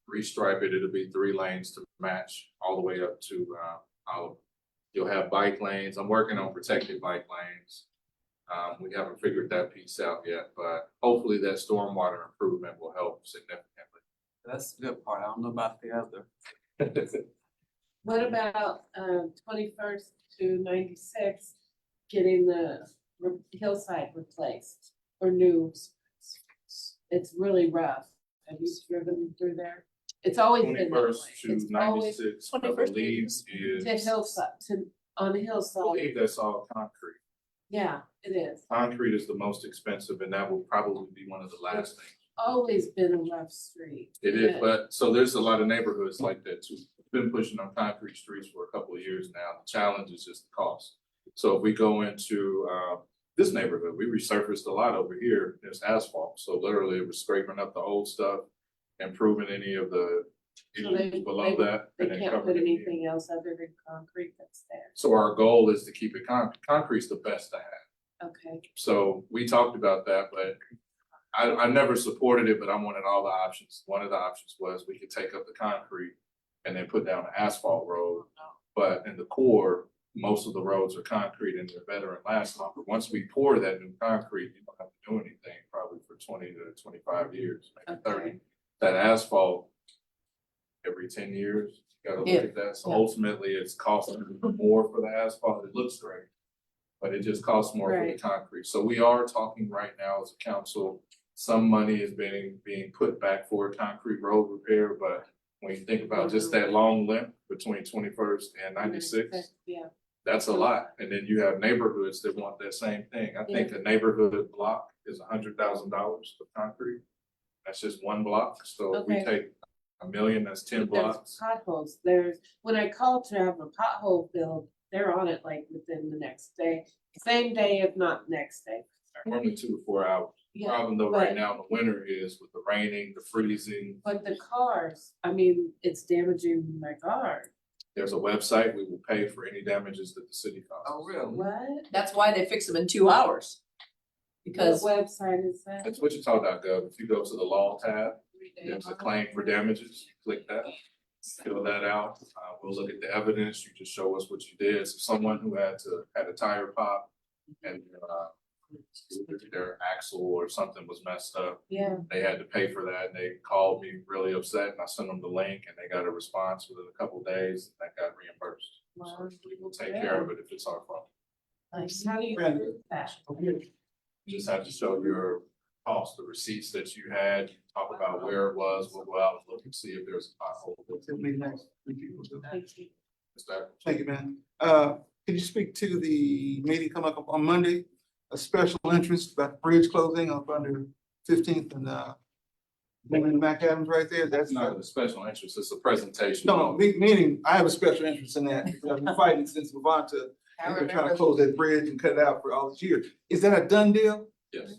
restripe it, it'll be 3 lanes to match all the way up to Oliver. You'll have bike lanes, I'm working on protected bike lanes. We haven't figured that piece out yet, but hopefully that stormwater improvement will help significantly. That's the good part. I don't know about the other. What about 21st to 96, getting the hillside replaced or new? It's really rough. Have you driven through there? It's always been that way. 21st to It's always 96, I 21st believe is. to hillside, on the I hillside. believe that's all concrete. Yeah, it is. Concrete is the most expensive, and that will probably be one of the last things. Always been a rough street. It is, but so there's a lot of neighborhoods like that too. We've been pushing on concrete streets for a couple of years now. The challenge is just the cost. So if we go into this neighborhood, we resurfaced a lot over here. There's asphalt, so literally it was scraping up the old stuff, improving any of the So they- issues below that. They and then can't covering put it in. anything else other than concrete that's there. So our goal is to keep it concrete's the best to have. Okay. So we talked about that, but I never supported it, but I wanted all the options. One of the options was we could take up the concrete and then put down an asphalt road. But in the core, most of the roads are concrete and they're better and last longer. Once we pour that new concrete, you don't have to do anything probably for 20 to 25 years, maybe 30. That asphalt, every 10 years, you gotta look at that. So ultimately, it's costing more for the asphalt. It looks great, but it just costs more for the concrete. So we are talking right now as a council, some money is being put back for concrete road repair, but when you think about just that long length between 21st and 96, Yeah. that's a lot. And then you have neighborhoods that want that same thing. I think a neighborhood block is $100,000 of concrete. That's just one block. So if we Okay. take $1 million, that's 10 blocks. Potholes, when I call to have a pothole filled, they're on it like within the next day, same day, if not next day. Normally 2 to 4 hours. Yeah, Problem though right but- now in the winter is with the raining, the freezing. But the cars, I mean, it's damaging my car. There's a website, we will pay for any damages that the city causes. Oh, really? What? That's why they fix them in 2 hours. Because What website is that? That's wichita.gov. If you go to the law tab, there's a claim for damages, you click that, fill that out. We'll look at the evidence, you just show us what you did. So someone who had a tire pop and their axle or something was messed up. Yeah. They had to pay for that and they called me really upset and I sent them the link and they got a response within a couple of days and that got reimbursed. So we will take care of it if it's our fault. Nice. How do you prove that? You just have to show your cost, the receipts that you had, talk about where it was, we'll go out and look and see if there's a pothole. Thank you, man. Could you speak to the meeting coming up on Monday? A special interest about bridge closing up under 15th and McAdams right there. That's not a special interest, it's a presentation. No, meaning I have a special interest in that because I've been fighting since Levanta. We've been trying to close that bridge and cut it out for all these years. Is that a done deal? Yes.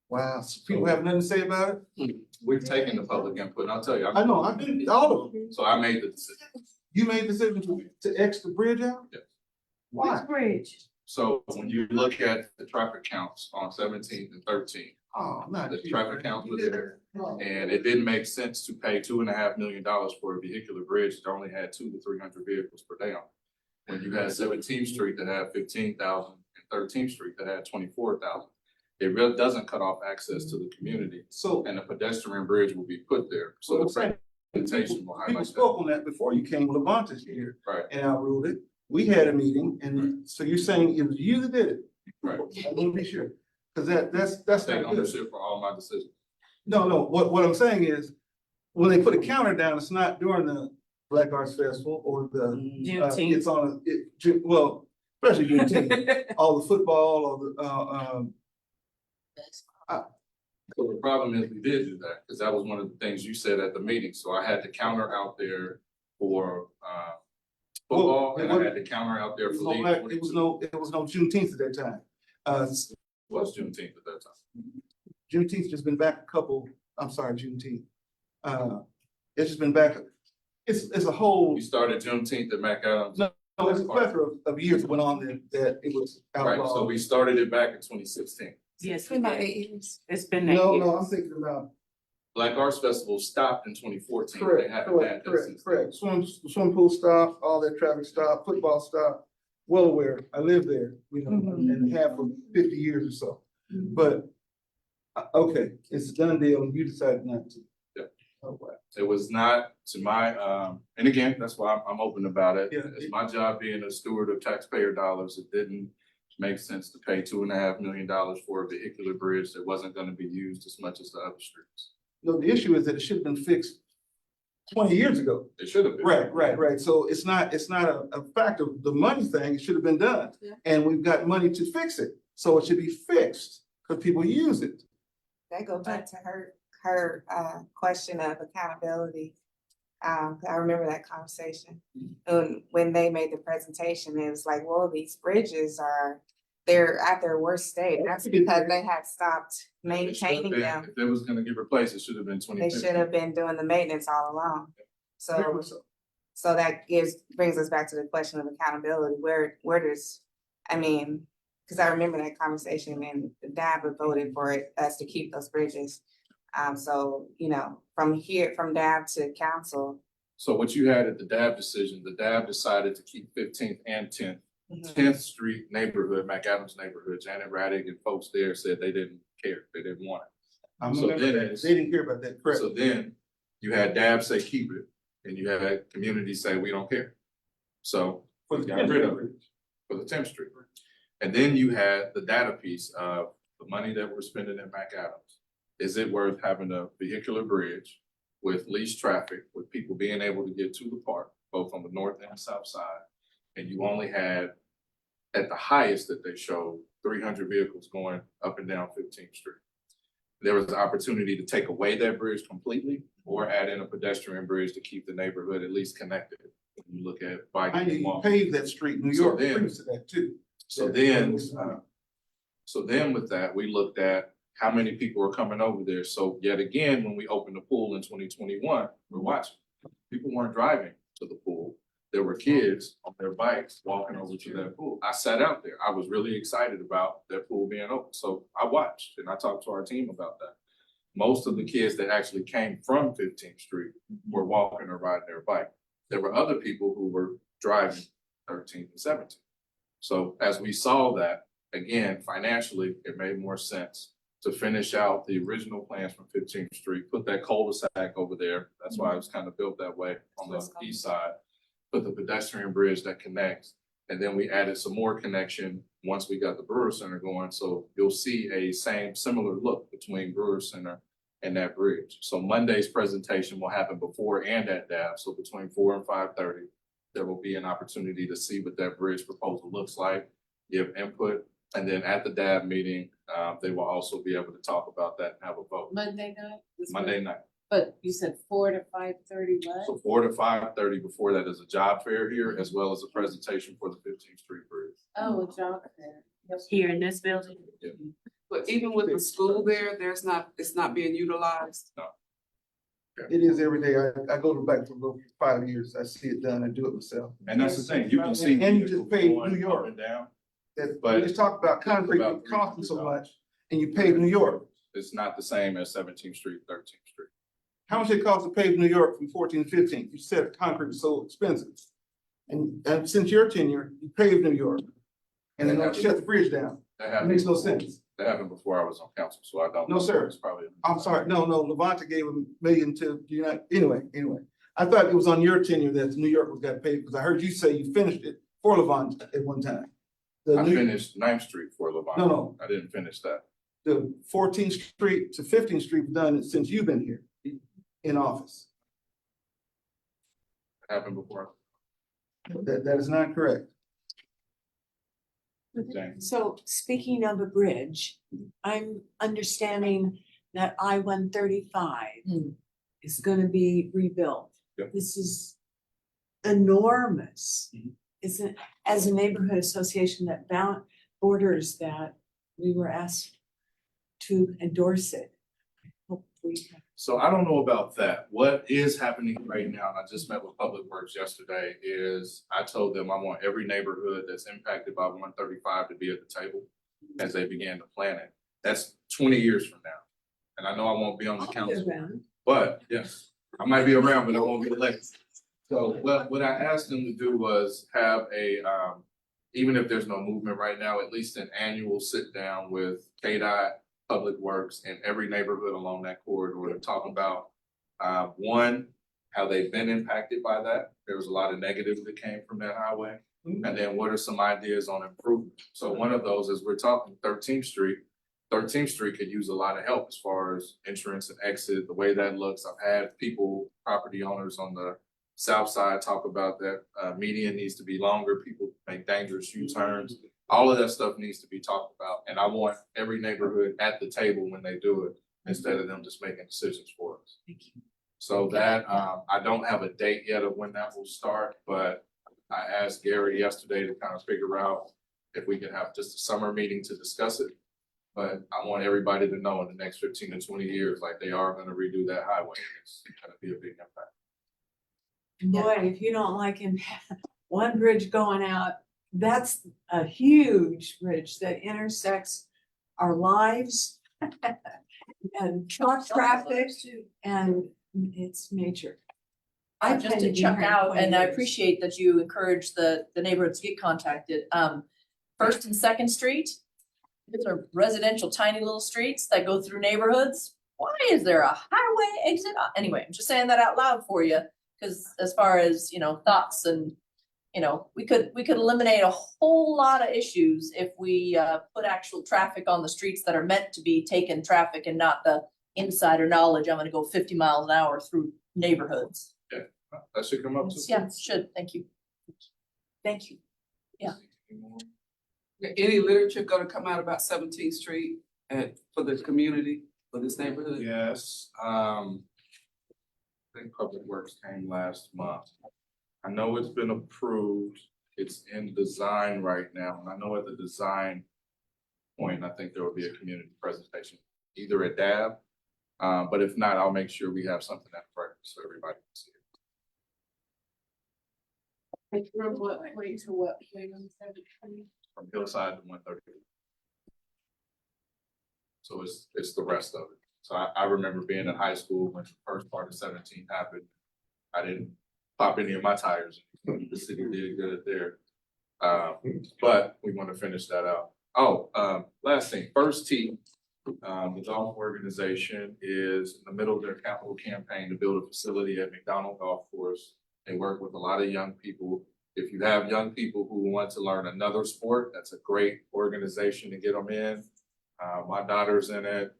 Wow, so people have nothing to say about it? We've taken the public input, and I'll tell you. I know, I've been, all of them. So I made the decision. You made the decision to X the bridge out? Yes. Why? Which bridge? So when you look at the traffic counts on 17th and 13th, Oh, not the you. traffic counts were there. And it didn't make sense to pay $2.5 million for a vehicular bridge that only had 200 to 300 vehicles per day on it. When you had 17th Street that had 15,000 and 13th Street that had 24,000. It really doesn't cut off access to the community. So, and a pedestrian bridge will be put there. So the presentation will people highlight that. spoke on that before you came, Levanta's here. Right. And I ruled it. We had a meeting and so you're saying it was you that did it? Right. I want to be sure. Cause that's Take not good. ownership for all my decisions. No, what I'm saying is, when they put a counter down, it's not during the Black Arts Festival or the. Juneteenth. It's on, well, especially Juneteenth, all the football or the, So the problem is we did do that, because that was one of the things you said at the meeting, so I had the counter out there for, football, and I had the counter out there for league. it was no Juneteenth at that time. Was Juneteenth at that time. Juneteenth's just been back Juneteenth. It's just been back, it's a whole. We started Juneteenth at McAdams. No, it's a plethora of years went on that it was Right, outlawed. so we started it back in 2016. Yes, It's been about 8 years. it's been that No, years. I'm thinking about. Black Arts Festival stopped in 2014. They Correct, haven't had correct, that correct, since. correct. Swim pool stopped, all that traffic stopped, football stopped. Well aware, I live there, and have for 50 years or so. But, okay, it's a done deal, and you decided not to. Yeah. Oh, wow. It was not to my, and again, that's why I'm open about it. Yeah. It's my job being a steward of taxpayer dollars. It didn't make sense to pay $2.5 million for a vehicular bridge that wasn't gonna be used as much as the other streets. No, the issue is that it should have been fixed 20 years ago. It should have been. Right. So it's not a fact of the money thing, it should have been done. Yeah. And we've got money to fix it, so it should be fixed, because people use it. That goes back to her question of accountability. I remember that conversation. When they made the presentation, it was like, well, these bridges they're at their worst state. That's because they had stopped It should have maintaining been- them. If it was gonna get replaced, it should have been They 2015. should have been doing the maintenance all along. So that brings us back to the question of accountability. Where does, cause I remember that conversation and the DAB voted for us to keep those bridges. So, from DAB to council. So what you had at the DAB decision, the DAB decided to keep 15th and 10th. Mhm. 10th Street neighborhood, McAdams neighborhood, Janet Raddick and folks there said they didn't care, they didn't want it. So then it's- They didn't care about that, correct? So then you had DAB say keep it, and you had community say we don't care. So we got rid of it for the 10th Street. And then you had the data piece of the money that we're spending in McAdams. Is it worth having a vehicular bridge with least traffic, with people being able to get to the park, both on the north and south side? And you only had, at the highest that they showed, 300 vehicles going up and down 15th Street. There was an opportunity to take away that bridge completely or add in a pedestrian bridge to keep the neighborhood at least connected. When you look at I biking need and to walking. pave that street, New So York, then- brings to that too. So then with that, we looked at how many people are coming over there. So yet again, when we opened the pool in 2021, we're watching. People weren't driving to the pool. There were kids on their bikes walking over to that pool. I sat out there. I was really excited about that pool being open. So I watched and I talked to our team about that. Most of the kids that actually came from 15th Street were walking or riding their bike. There were other people who were driving 13th and 17th. So as we saw that, again, financially, it made more sense to finish out the original plans from 15th Street, put that cul-de-sac over there. That's why it was kind of built that way on the east side. Put the pedestrian bridge that connects, and then we added some more connection once we got the Brewer Center going. So you'll see a similar look between Brewer Center and that bridge. So Monday's presentation will happen before and at DAB. So between 4 and 5:30, there will be an opportunity to see what that bridge proposal looks like, give input. And then at the DAB meeting, they will also be able to talk about that and have a vote. Monday night? Monday night. But you said 4 to 5:30, what? So 4 to 5:30 before that is a job fair here, as well as a presentation for the 15th Street Bridge. Oh, a job fair. Here in this building. But even with the school there, it's not being utilized. No. It is every day. I go to back for about 5 years. I see it done. I do it myself. And that's the thing, you can see. And you just pay going New York. up and down. That, But- we just talked about concrete About costing so $300. much, and you pave New York. It's not the same as 17th Street, 13th Street. How much it cost to pave New York from 14th to 15th? You said concrete is so expensive. And since your tenure, you paved New York. And then they shut the bridge down. That It happened. makes no sense. That happened before I was on council, so I don't. No, know. sir. It's probably. I'm sorry, no, Levante gave $1 million to the United, anyway. I thought it was on your tenure that New York was got paid, because I heard you say you finished it for Levante at one time. I finished 9th Street for Levant. No. I didn't finish that. The 14th Street to 15th Street was done since you've been here in office. It happened before. That is not correct. James. So speaking of a bridge, I'm understanding that I-135 is gonna be rebuilt. Yep. This is enormous. Isn't, as a neighborhood association that borders that, we were asked to endorse it. Hope we have. So I don't know about that. What is happening right now, and I just met with Public Works yesterday, is I told them I want every neighborhood that's impacted by 135 to be at the table as they begin to plan it. That's 20 years from now. And I know I won't be on the council, but yes, I might be around, but I won't be elected. So what I asked them to do was have even if there's no movement right now, at least an annual sit down with KDOT, Public Works, and every neighborhood along that corridor to talk about, one, how they've been impacted by that. There was a lot of negatives that came from that highway. And then what are some ideas on improvement? So one of those is we're talking 13th Street. 13th Street could use a lot of help as far as entrance and exit, the way that looks. I've had property owners on the south side talk about that median needs to be longer, people make dangerous U-turns. All of that stuff needs to be talked about, and I want every neighborhood at the table when they do it, instead of them just making decisions for us. So that, I don't have a date yet of when that will start, but I asked Gary yesterday to kind of figure out if we could have just a summer meeting to discuss it. But I want everybody to know in the next 15 to 20 years, like they are gonna redo that highway. It's gonna be a big impact. Boy, if you don't like him, one bridge going out, that's a huge bridge that intersects our lives and truck traffic, and it's major. I've Just been to in check here out, 20 and I years. appreciate that you encourage the neighborhoods to get contacted. First and Second Street, these are residential, tiny little streets that go through neighborhoods. Why is there a highway exit? Anyway, I'm just saying that out loud for you, because as far as, thoughts and, we could eliminate a whole lot of issues if we put actual traffic on the streets that are meant to be taken traffic and not the insider knowledge, I'm gonna go 50 miles an hour through neighborhoods. Yeah, that should come up too. Yeah, should, thank you. Thank you. Yeah. Any literature gonna come out about 17th Street and for the community, for this neighborhood? Yes, I think Public Works came last month. I know it's been approved, it's in design right now, and I know at the design point, I think there will be a community presentation, either at DAB, but if not, I'll make sure we have something at breakfast so everybody can see it. From what point to what point on 17th? From Hillside to 130. So it's the rest of it. So I remember being in high school when the first part of 17 happened. I didn't pop any of my tires. The city did good there. But we want to finish that out. Last thing, First Tee, the golf organization is in the middle of their capital campaign to build a facility at McDonald Golf Course. They work with a lot of young people. If you have young people who want to learn another sport, that's a great organization to get them in. My daughter's in it.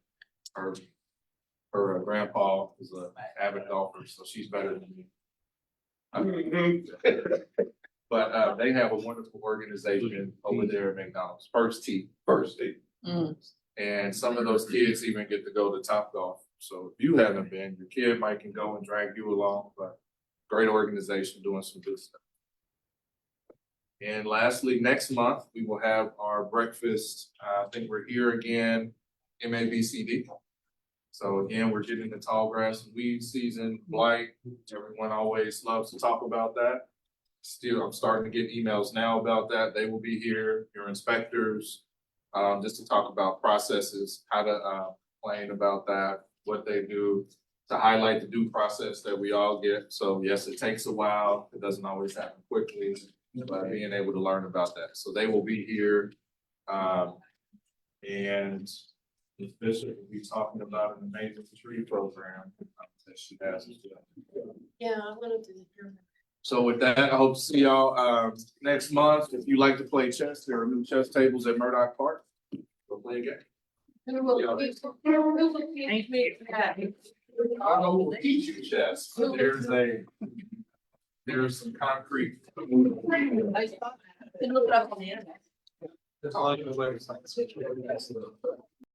Her grandpa is an avid golfer, so she's better than me. But they have a wonderful organization over there at McDonald's, First Tee. And some of those kids even get to go to Top Golf. So if you haven't been, your kid might can go and drag you along, but great organization doing some good stuff. And lastly, next month, we will have our breakfast. I think we're here again, MABCD. So again, we're getting the tall grass and weed season, blight. Everyone always loves to talk about that. Still, I'm starting to get emails now about that. They will be here, your inspectors, just to talk about processes, how to complain about that, what they do, to highlight the due process that we all get. So yes, it takes a while. It doesn't always happen quickly, but being able to learn about that. So they will be here. And Ms. Bishop will be talking about an amazing tree program that she has as well. Yeah, I wanted to hear. So with that, I hope to see y'all next month. If you like to play chess, there are new chess tables at Murdoch Park. Go play a game. Thank you. I don't know who will teach you chess, but there's some concrete. Can look it up on the internet. That's all I can do.